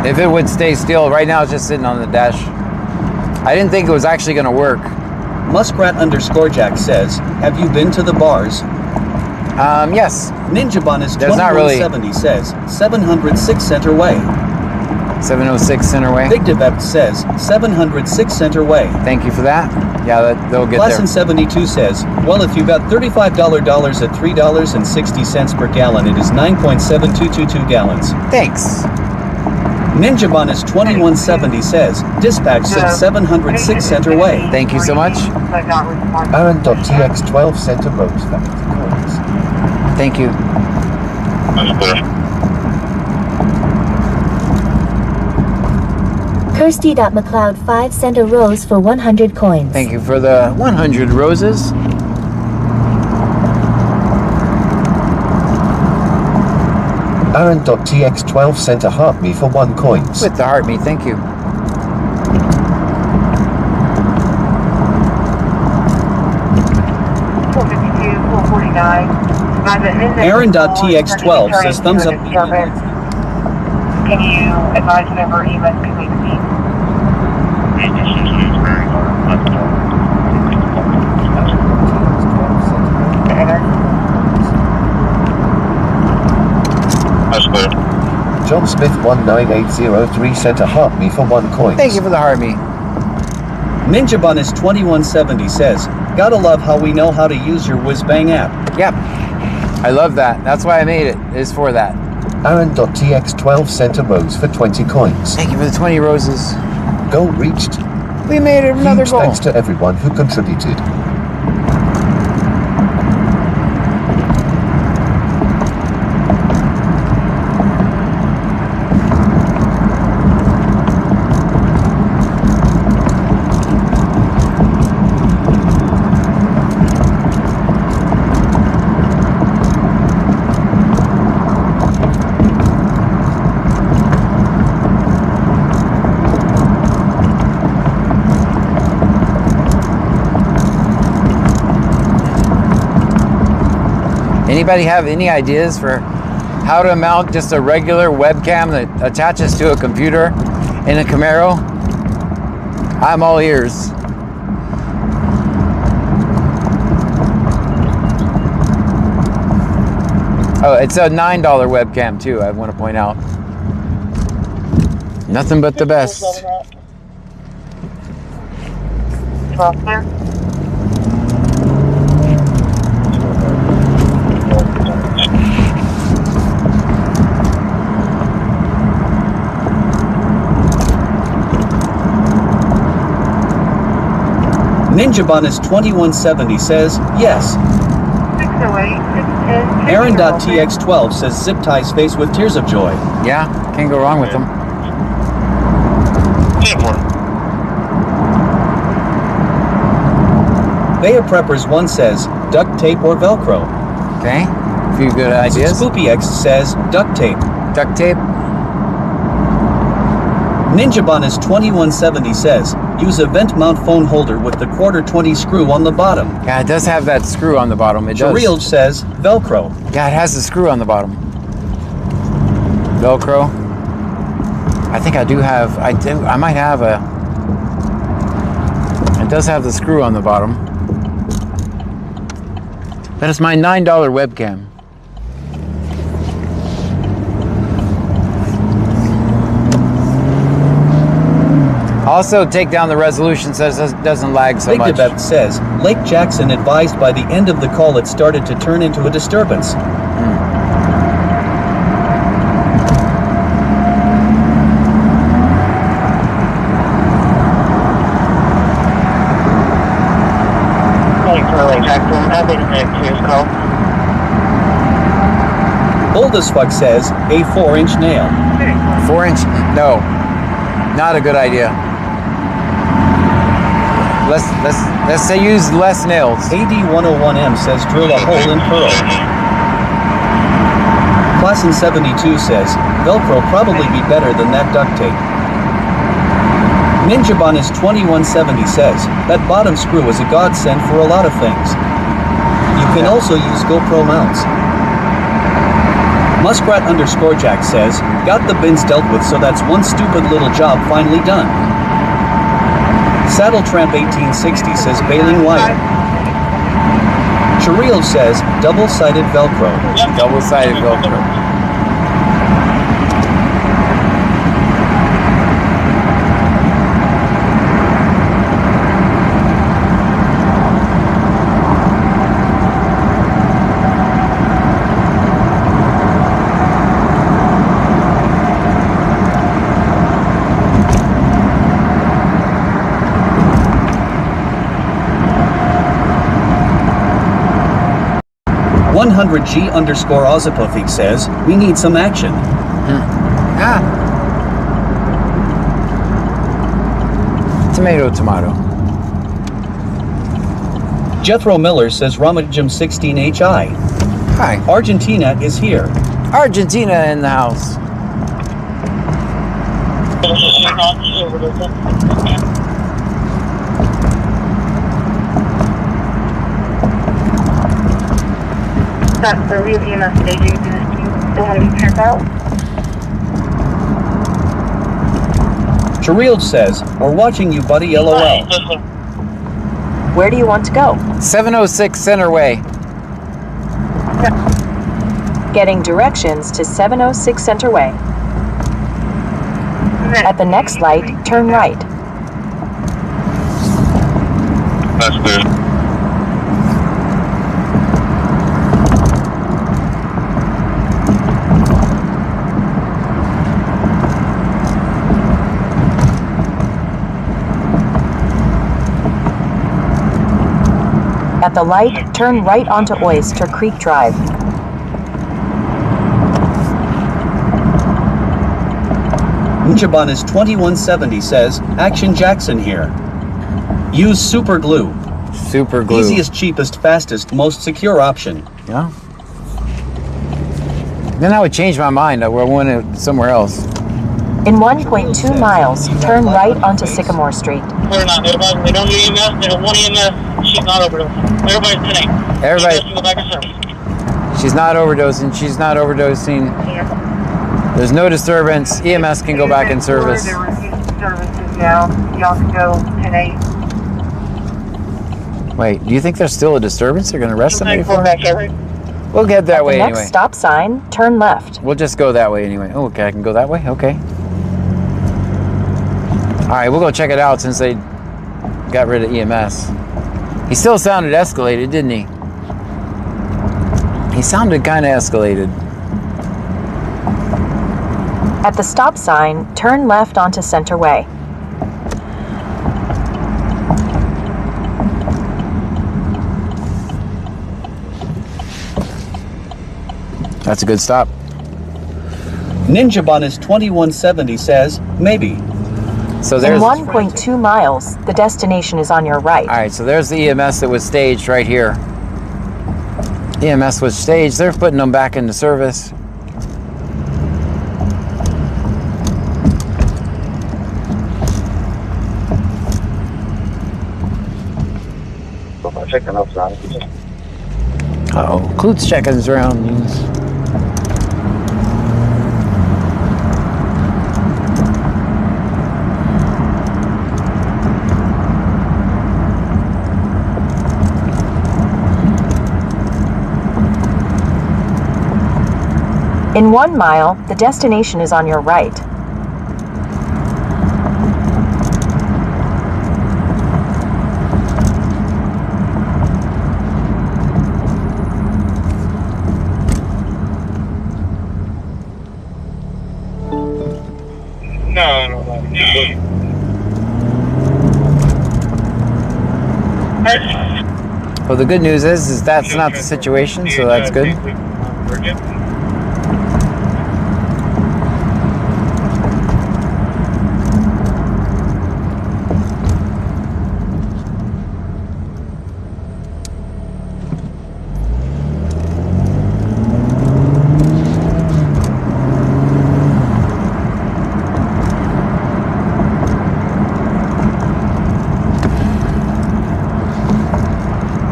If it would stay still, right now it's just sitting on the dash. I didn't think it was actually going to work. Muskrat_Jack says, have you been to the bars? Yes. Ninjabon is 2170 says, 706 Center Way. 706 Center Way. Big Devept says, 706 Center Way. Thank you for that. Yeah, they'll get Lesson there. 72 says, well, if you got $35 at $3.60 per gallon, it is 9.7222 gallons. Thanks. Ninjabon is 2170 says, dispatch says 706 Center Way. Thank you so much. Aaron.tx12 Center Road for 80 coins. Thank you. Kirsty.McLeod 5 sent a rose for 100 coins. Thank you for the 100 roses. Aaron.tx12 sent a heart me for 1 coins. With the heart me, thank you. Aaron.tx12 says thumbs up. Can you advise whenever EMS can make a scene? That's clear. John Smith 19803 sent a heart me for 1 coin. Thank you for the heart me. Ninjabun is 2170 says, gotta love how we know how to use your whiz-bang app. Yep. I love that. That's why I made it. It's for that. Aaron.tx12 sent a rose for 20 coins. Thank you for the 20 roses. Goal reached. We made it another Huge goal. thanks to everyone who contributed. Anybody have any ideas for how to mount just a regular webcam that attaches to a computer in a Camaro? I'm all ears. Oh, it's a $9 webcam too, I want to point out. Nothing but the best. Ninjabonus 2170 says, yes. 608, 610. Aaron.tx12 says zip ties face with tears of joy. Yeah, can't go wrong with them. Baya Preppers 1 says, duct tape or Velcro. Okay, a few good ideas. SpoopyX says, duct tape. Duct tape. Ninjabonus 2170 says, use a vent mount phone holder with the 1/4 screw on the bottom. Yeah, it does have that screw on the bottom. It does. Jareel says, Velcro. Yeah, it has the screw on the bottom. Velcro. I think I do have, I might have a, it does have the screw on the bottom. That is my $9 webcam. Also, take down the resolution so it doesn't lag so much. Big says, Lake Jackson advised by the end of the call it started to turn into a disturbance. Lake Jackson, that'd be the next year's call. Bold as fuck says, a 4-inch nail. 4-inch? No, not a good idea. Let's say use less nails. AD101M says drill a hole in pearl. Classen 72 says, Velcro probably be better than that duct tape. Ninjabonus 2170 says, that bottom screw is a godsend for a lot of things. You can also use GoPro mounts. Muskrat_Jack says, got the bins dealt with, so that's one stupid little job finally done. Saddle Tramp 1860 says baling wire. Jareel says double-sided Velcro. Double-sided Velcro. _Ozapufik says, we need some action. Tomato, tomato. Jethro Miller says Ramajim 16HI. Hi. Argentina is here. Argentina in the house. That's the real EMS staging. Still want to be checked out? Jareel says, we're watching you, buddy, LOL. Where do you want to go? 706 Center Way. Getting directions to 706 Center Way. At the next light, turn right. That's clear. At the light, turn right onto Oyster Creek Drive. Ninjabonus 2170 says, Action Jackson here. Use super glue. Super glue. Easiest, cheapest, fastest, most secure option. Yeah. Then I would change my mind. I want it somewhere else. In 1.2 miles, turn right onto Sycamore Street. Clear not. Everybody, they don't do EMS. They don't want EMS. She's not over them. Everybody's 10-8. Everybody. Go back to service. She's not overdosing. She's not overdosing. There's no disturbance. EMS can go back in service. They're refusing services now. Y'all can go 10-8. Wait, do you think there's still a disturbance? They're going to arrest somebody for it? We'll get that At way the next anyway. stop sign, turn left. We'll just go that way anyway. Oh, okay, I can go that way? Okay. Alright, we'll go check it out since they got rid of EMS. He still sounded escalated, didn't he? He sounded kind of escalated. At the stop sign, turn left onto Center Way. That's a good stop. Ninja Bonus 2170 says, maybe. So In there's 1.2 miles, the destination is on your right. Alright, so there's the EMS that was staged right here. EMS was staged. They're putting them back into service. Uh-oh, Clute's checking his surroundings. In 1 mile, the destination is on your right. No. Well, the good news is that's not the situation, so that's good.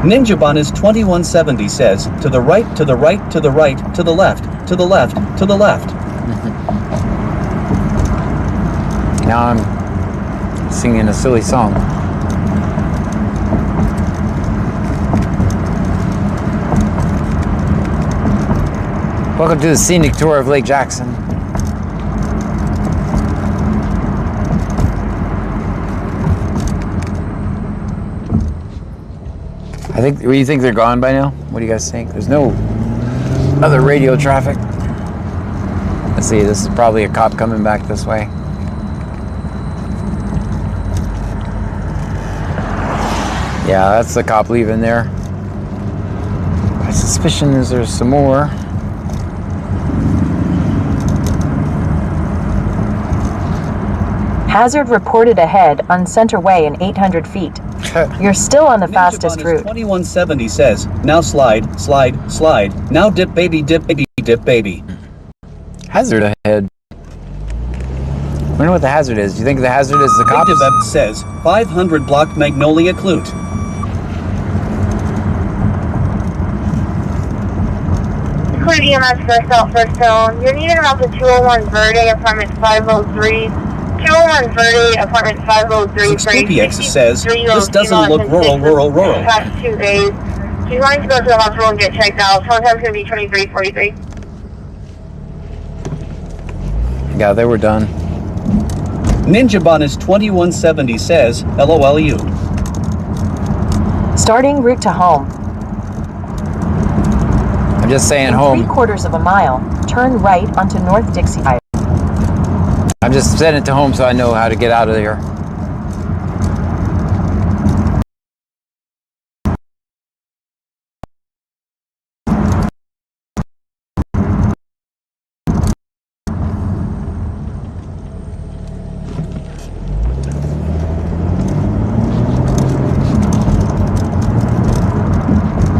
Ninja Bonus 2170 says, to the right, to the right, to the right, to the left, to the left, to the left. Now I'm singing a silly song. Welcome to the scenic tour of Lake Jackson. You think they're gone by now? What do you guys think? There's no other radio traffic. Let's see, this is probably a cop coming back this way. Yeah, that's the cop leaving there. My suspicion is there's some more. Hazard reported ahead on Center Way in 800 feet. You're still on the fastest route. 2170 says, now slide, slide, slide. Now dip baby, dip baby, dip baby. Hazard ahead. I wonder what the hazard is. Do you think the hazard is the cops? Big Dev says, 500 block Magnolia Clute. Clute EMS first out, first tone. You're needed around the 201 Verde, apartment 503. 201 Verde, apartment 503. PX says, this doesn't look rural. Past 2 days. She's going to go to the hospital and get checked out. Sometimes going to be 2343. Yeah, they were done. Ninja Bonus 2170 says, LOLU. Starting route to home. I'm just saying In home. 3/4 of a mile, turn right onto North Dixie Highway. I'm just sending it to home so I know how to get out of there.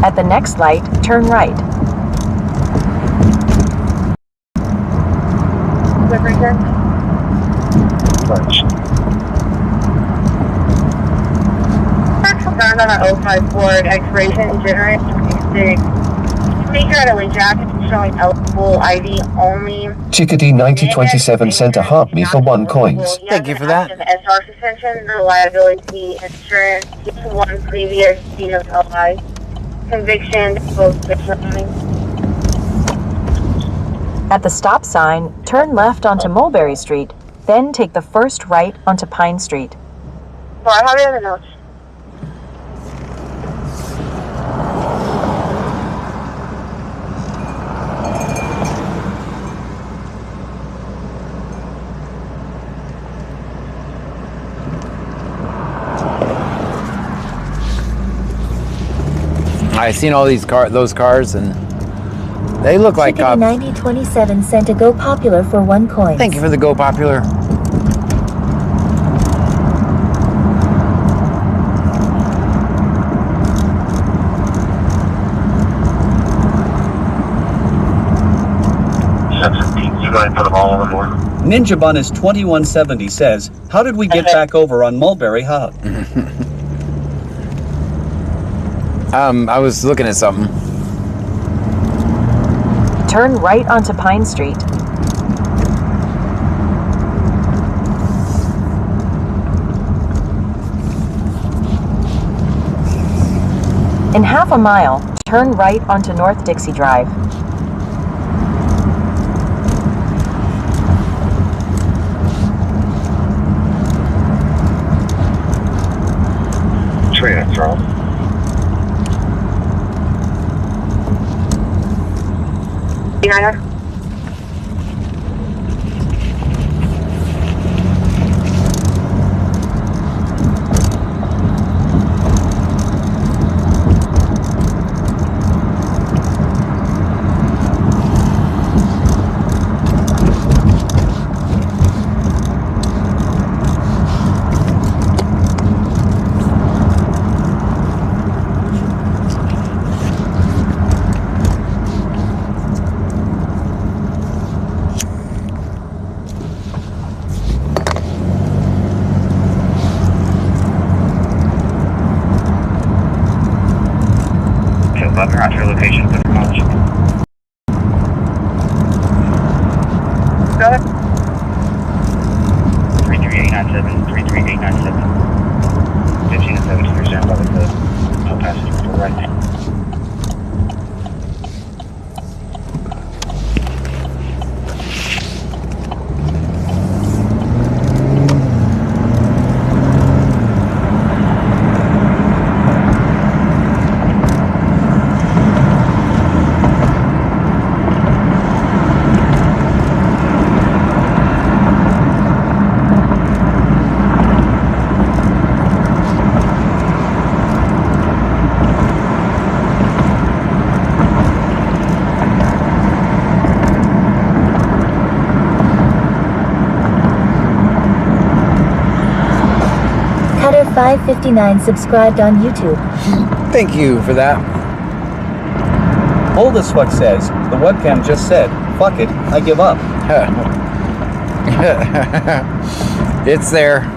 At the next light, turn right. Found on an 05 Ford, expiration January 26. Speaker at a Lee Jacket showing eligible ID only. Chickadee 9027 sent a heart me for 1 coins. Thank you for that. SR suspension, reliability, insurance, just 1 previous DWI conviction, both running. At the stop sign, turn left onto Mulberry Street, then take the first right onto Pine Street. Well, I have the other notes. I've seen all those cars, and they look like cops. 9027 sent a Go Popular for 1 coin. Thank you for the Go Popular. Ninja Bun is 2170 says, how did we get back over on Mulberry Hub? I was looking at something. Turn right onto Pine Street. In half a mile, turn right onto North Dixie Drive. Transfer. Behind her. Out your location for the college. Go ahead. 33897, 33897. 15 and 17% by the code. No passenger for right now. Cutter 559 subscribed on YouTube. Thank you for that. Old as fuck says, the webcam just said, fuck it, I give up. It's there.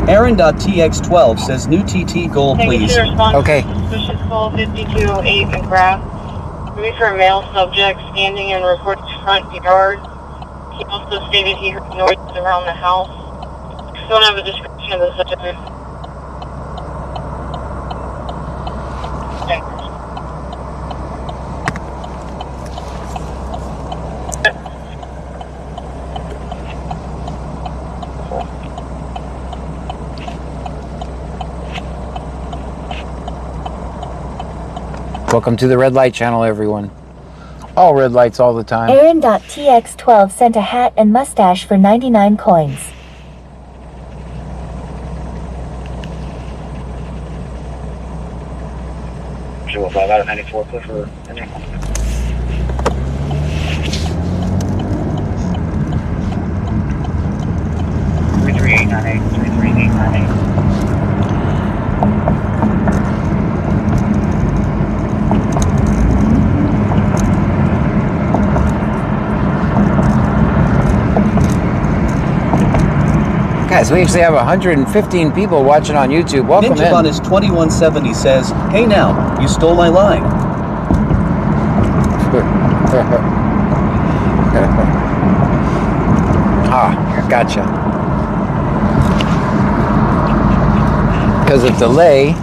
Aaron.tx12 says new TT goal please. Okay. Suspicious call 5208 and graph. Moving for a male subject standing in report's front yard. He also stated he heard noises around the house. Don't have a description of the subject. Thanks. Welcome to the red light channel, everyone. All red lights all the time. Aaron.tx12 sent a hat and mustache for 99 coins. will fly out of 94 Clifford. 33898, 33898. Guys, we actually have 115 people watching on YouTube. Welcome in. Ninjabon is 2170 says, "Hey now, you stole my line." Ah, gotcha. Because of delay.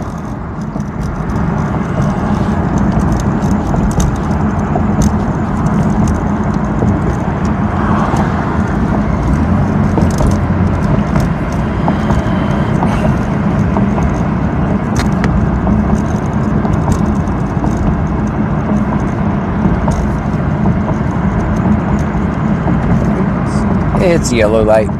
It's yellow light. What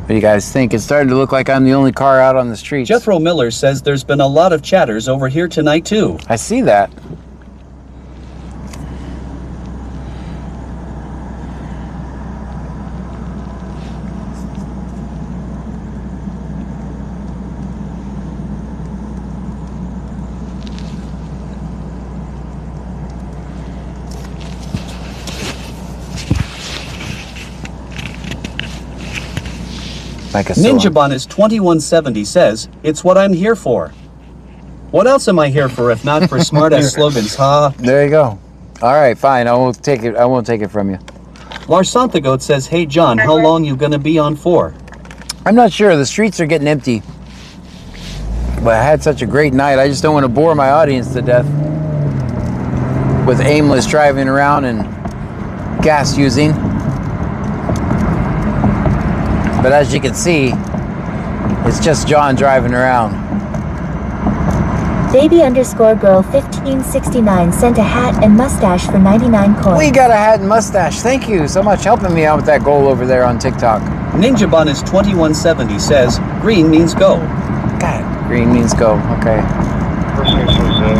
do you guys think? It's starting to look like I'm the only car out on the streets. Jethro Miller says there's been a lot of chatters over here tonight too. I see that. Like a Ninjabon is 2170 says, "It's what I'm here for." What else am I here for if not for smart-ass slogans, huh? There you go. All right, fine. I won't take it. I won't take it from you. Lars Santagoat says, "Hey John, how long you gonna be on for?" I'm not sure. The streets are getting empty. But I had such a great night. I just don't want to bore my audience to death with aimless driving around and gas using. But as you can see, it's just John driving around. Baby_girl1569 sent a hat and mustache for 99 coins. We got a hat and mustache. Thank you so much helping me out with that goal over there on TikTok. Ninjabon is 2170 says, "Green means go." God, green means go. Okay.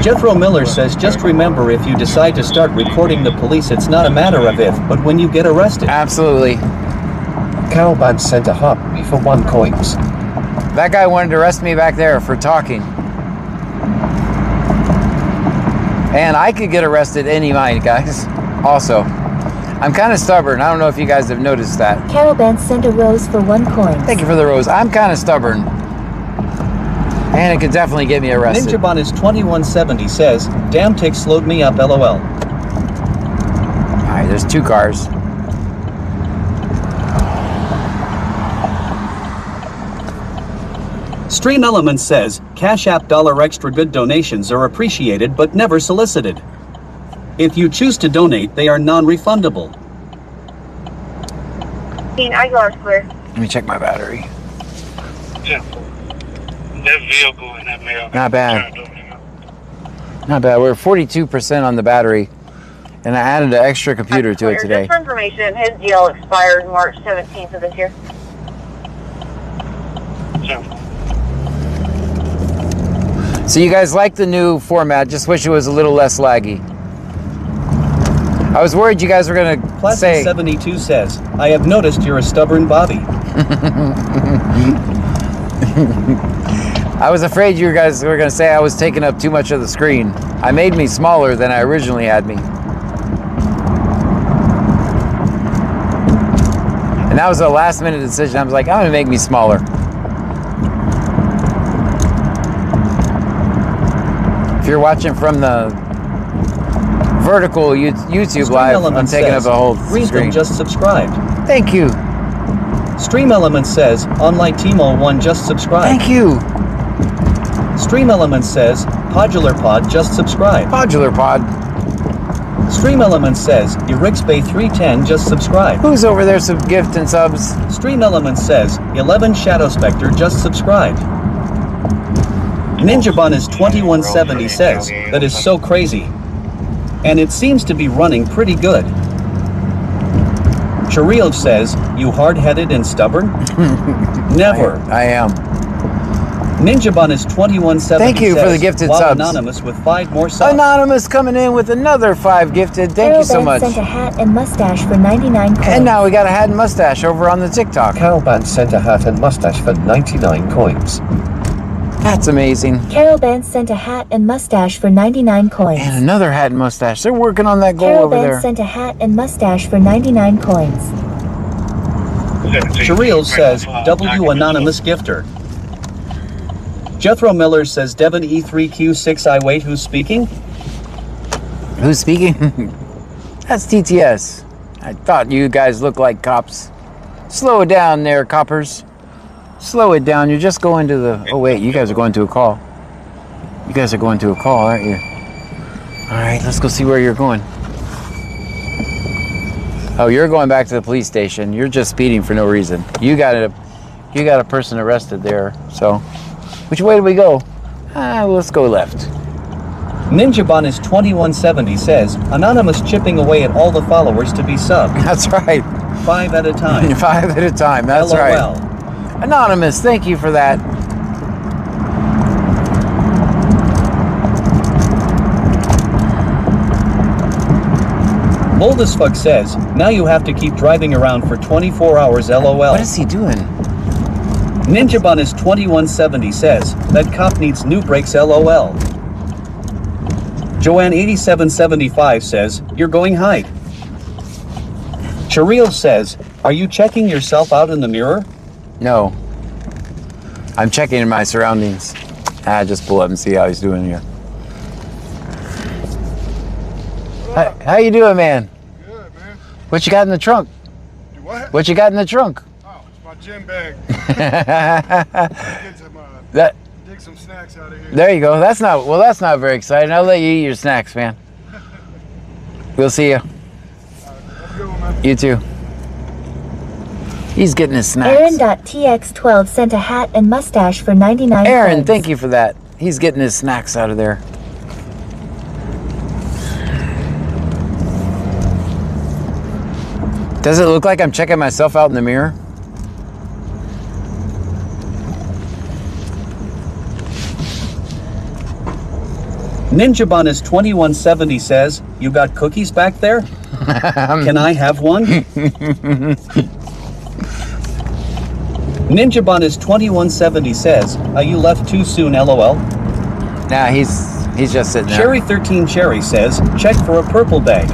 Jethro Miller says, "Just remember, if you decide to start recording the police, it's not a matter of if, but when you get arrested." Absolutely. Cowband sent a hop for 1 coins. That guy wanted to arrest me back there for talking. And I could get arrested any night, guys. Also, I'm kind of stubborn. I don't know if you guys have noticed that. Carol Bance sent a rose for 1 coin. Thank you for the rose. I'm kind of stubborn. And it could definitely get me arrested. Ninjabon is 2170 says, "Damn tick slowed me up, lol." All right, there's 2 cars. Stream Elements says, "Cash App $extra good donations are appreciated but never solicited. If you choose to donate, they are non-refundable." I go clear. Let me check my battery. That vehicle in that mail. Not bad. Not bad. We're 42% on the battery. And I added an extra computer to it today. Just for information, his deal expired March 17th of this year. So you guys like the new format, just wish it was a little less laggy. I was worried you guys were going to say... Plastic 72 says, "I have noticed you're a stubborn Bobby." I was afraid you guys were going to say I was taking up too much of the screen. I made me smaller than I originally had me. And that was a last minute decision. I was like, I'm going to make me smaller. If you're watching from the vertical YouTube live, I'm taking up a whole screen. Just subscribed. Thank you. Stream Elements says, "Online Timo 1 just subscribed." Thank you. Stream Elements says, "Podular Pod just subscribed." Podular Pod. Stream Elements says, "Erixbay 310 just subscribed." Who's over there some gift and subs? Stream Elements says, 11 Shadow Spectre just subscribed. Ninjabon is 2170 says, "That is so crazy. And it seems to be running pretty good." Chariel says, "You hard-headed and stubborn?" Never. I am. Ninjabun is 2170. Thank you for says, the gifted wow, subs. Anonymous with 5 more subs. Anonymous coming in with another 5 gifted. Thank you so much. Carol sent a hat and mustache for 99 coins. And now we got a hat and mustache over on the TikTok. Calban sent a hat and mustache for 99 coins. That's amazing. Carol Bance sent a hat and mustache for 99 coins. And another hat and mustache. They're working on that goal Carol over Bance there. sent a hat and mustache for 99 coins. Shariel says, W Anonymous Gifter. Jethro Miller says, Devon E3Q6I wait, who's speaking? Who's speaking? That's TTS. I thought you guys looked like cops. Slow it down there, coppers. Slow it down. You're just going to the... Oh, wait. You guys are going to a call. You guys are going to a call, aren't you? All right. Let's go see where you're going. Oh, you're going back to the police station. You're just speeding for no reason. You got a person arrested there. So, which way do we go? Let's go left. Ninjabun is 2170 says, Anonymous chipping away at all the followers to be subbed. That's right. 5 at a time. 5 at a time. That's LOL. right. Anonymous, thank you for that. Bold as fuck says, now you have to keep driving around for 24 hours LOL. What is he doing? Ninjabun is 2170 says, that cop needs new brakes LOL. Joanne 8775 says, you're going hide. Shariel says, are you checking yourself out in the mirror? No. I'm checking in my surroundings. Just pull up and see how he's doing here. How you doing, man? Good, man. What you got in the trunk? What? What you got in the trunk? Oh, it's my gym bag. Dig some snacks out of here. There you go. That's not very exciting. I'll let you eat your snacks, man. We'll see you. Have a good one, man. You too. He's getting his snacks. Aaron.tx12 sent a hat and mustache for 99 Aaron, coins. thank you for that. He's getting his snacks out of there. Does it look like I'm checking myself out in the mirror? Ninjabun is 2170 says, you got cookies back there? Can I have one? Ninjabun is 2170 says, you left too soon LOL. Nah, he's just sitting there. Cherry 13 Cherry says, check for a purple bag.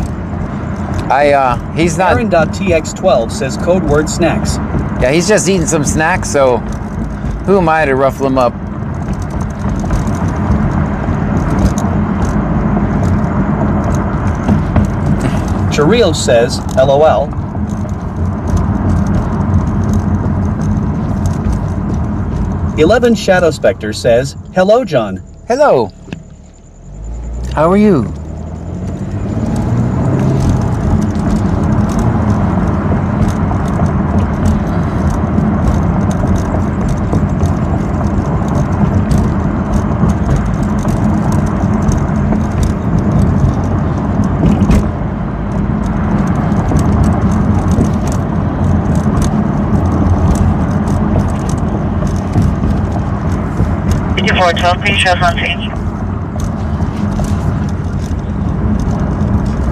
He's not. Aaron.tx12 says code word snacks. Yeah, he's just eating some snacks, so who am I to ruffle him up? Shariel says, LOL. Eleven Shadow Spectre says, hello, John. Hello. How are you? For 12, please, Confrontation.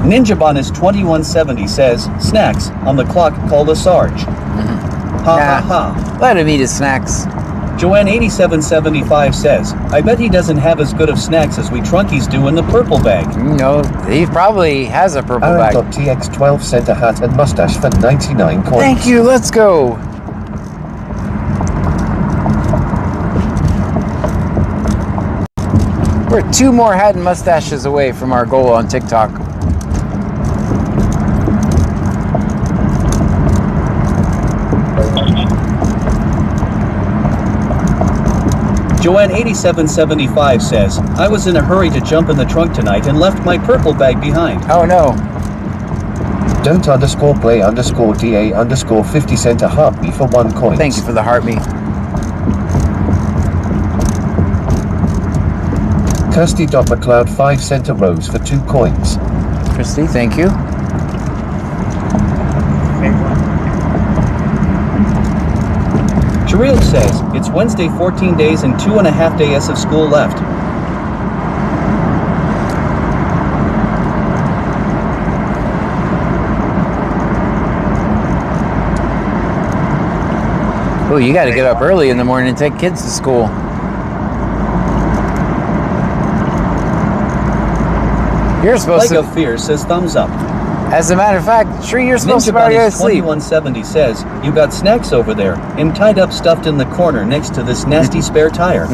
Ninjabun is 2170 says, snacks, on the clock, call the Sarge. Ha ha ha. Let him eat his snacks. Joanne 8775 says, I bet he doesn't have as good of snacks as we trunkies do in the purple bag. No, he probably has a purple bag. Aaron.tx12 sent a hat and mustache for 99 coins. Thank you, let's go. We're 2 more hat and mustaches away from our goal on TikTok. Joanne 8775 says, I was in a hurry to jump in the trunk tonight and left my purple bag behind. Oh no. Don't_play_DA_50 sent a heartbeat for 1 coin. Thank you for the heartbeat. Kirsty.McLeod5 sent a rose for 2 coins. Christy, thank you. Shereel says, it's Wednesday, 14 days and 2.5 days of school left. Oh, you got to get up early in the morning and take kids to school. You're supposed Plague of Fear says thumbs up. As a matter of fact, sure, you're supposed to Ninja be Bunny's asleep. 2170 says, you got snacks over there, and tied up stuffed in the corner next to this nasty spare tire.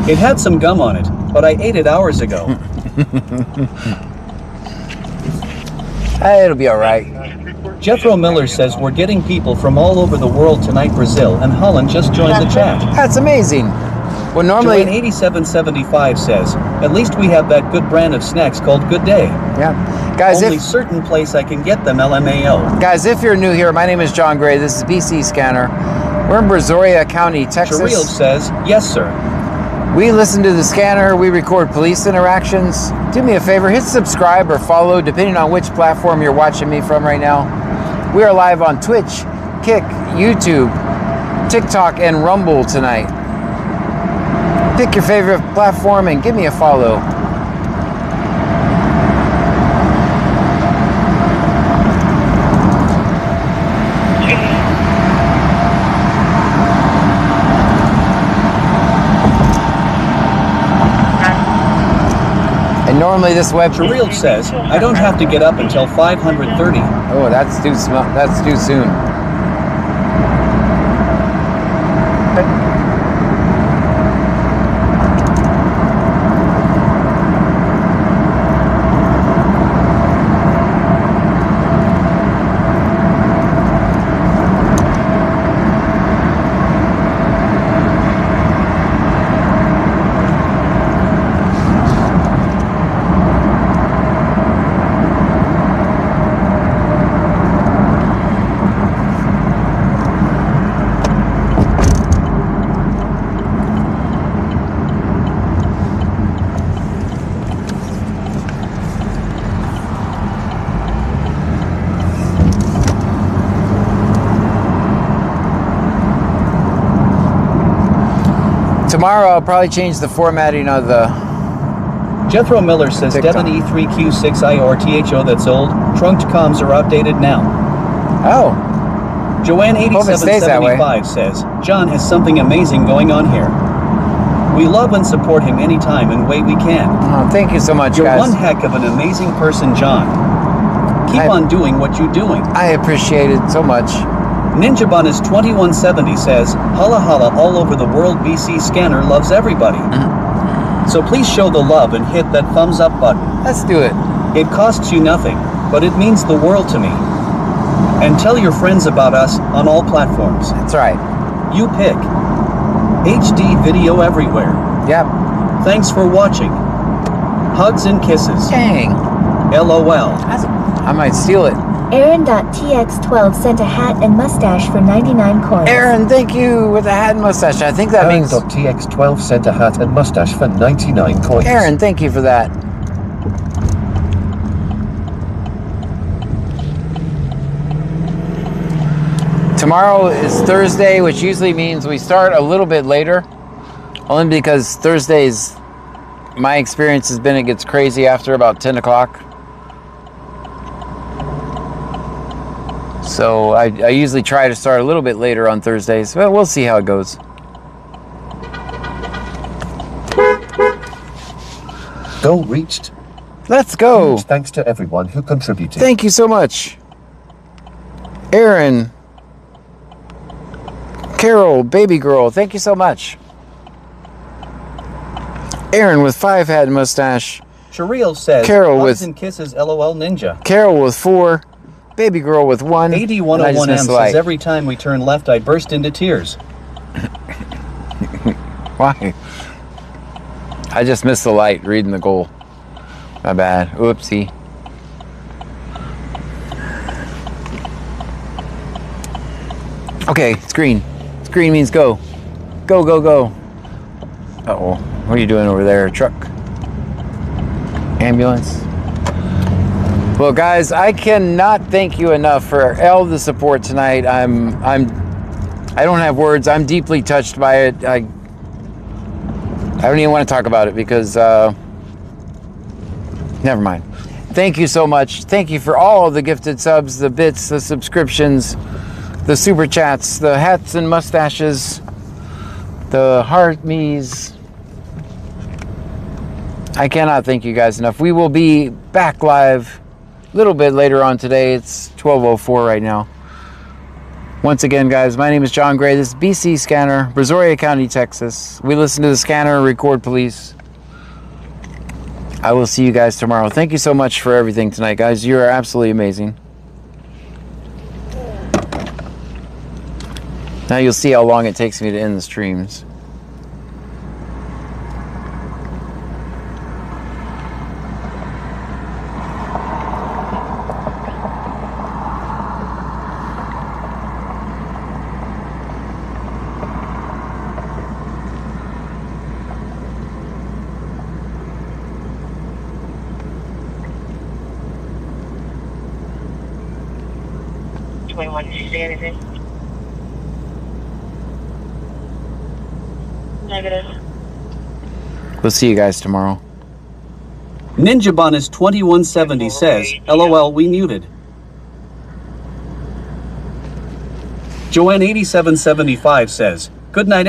It had some gum on it, but I ate it hours ago. It'll be all right. Jethro Miller says we're getting people from all over the world tonight. Brazil and Holland just joined the chat. That's amazing. Well, normally... Joanne 8775 says, at least we have that good brand of snacks called Good Day. Yeah. Guys, only certain place I can get them, LMAO. Guys, if you're new here, my name is John Gray. This is BC Scanner. We're in Brazoria County, Texas. Shereel says, yes, sir. We listen to the scanner. We record police interactions. Do me a favor, hit subscribe or follow, depending on which platform you're watching me from right now. We are live on Twitch, Kick, YouTube, TikTok, and Rumble tonight. Pick your favorite platform and give me a follow. And normally this web... Shereel says, I don't have to get up until 5:30. Oh, that's too soon. Tomorrow I'll probably change the formatting of the... Jethro Miller says TikTok. Devon E3Q6IORTHO that's old. Trunked comms are outdated now. Oh. Joanne Hope it stays that way. 8775 says, John has something amazing going on here. We love and support him anytime and way we can. Oh, thank you so much, You're guys. one heck of an amazing person, John. Keep on doing what you're doing. I appreciate it so much. Ninja Bunny's 2170 says, holla holla all over the world. BC Scanner loves everybody. So please show the love and hit that thumbs up button. Let's do it. It costs you nothing, but it means the world to me. And tell your friends about us on all platforms. That's right. You pick. HD video everywhere. Yep. Thanks for watching. Hugs and kisses. Dang. LOL. I might steal it. Aaron.tx12 sent a hat and mustache for 99 coins. Aaron, thank you with a hat and mustache. I think that means... Aaron.tx12 sent a hat and mustache for 99 coins. Aaron, thank you for that. Tomorrow is Thursday, which usually means we start a little bit later. Only because Thursdays, my experience has been it gets crazy after about 10 o'clock. So I usually try to start a little bit later on Thursdays, but we'll see how it goes. Goal reached. Let's go. Huge thanks to everyone who contributed. Thank you so much. Aaron, Carol, baby girl, thank you so much. Aaron with 5 hat and mustache. Shereel says, Carol hugs with... and kisses LOL Ninja. Carol with 4. Baby girl with 1. AD101M says every time we turn left I burst into tears. Why? I just missed the light reading the goal. My bad. Oopsie. Okay, it's green. It's green means go. Go, go, go. Uh-oh. What are you doing over there? Truck? Ambulance? Well, guys, I cannot thank you enough for all the support tonight. I'm I don't have words. I'm deeply touched by it. I don't even want to talk about it because never mind. Thank you so much. Thank you for all the gifted subs, the bits, the subscriptions, the super chats, the hats and mustaches, the heart me's. I cannot thank you guys enough. We will be back live a little bit later on today. It's 12:04 right now. Once again, guys, my name is John Gray. This is BC Scanner, Brazoria County, Texas. We listen to the scanner, record police. I will see you guys tomorrow. Thank you so much for everything tonight, guys. You are absolutely amazing. Now you'll see how long it takes me to end the streams. Did you see anything? Negative. We'll see you guys tomorrow. Ninjabonus 2170 says, LOL, we muted. Joanne 8775 says, good night.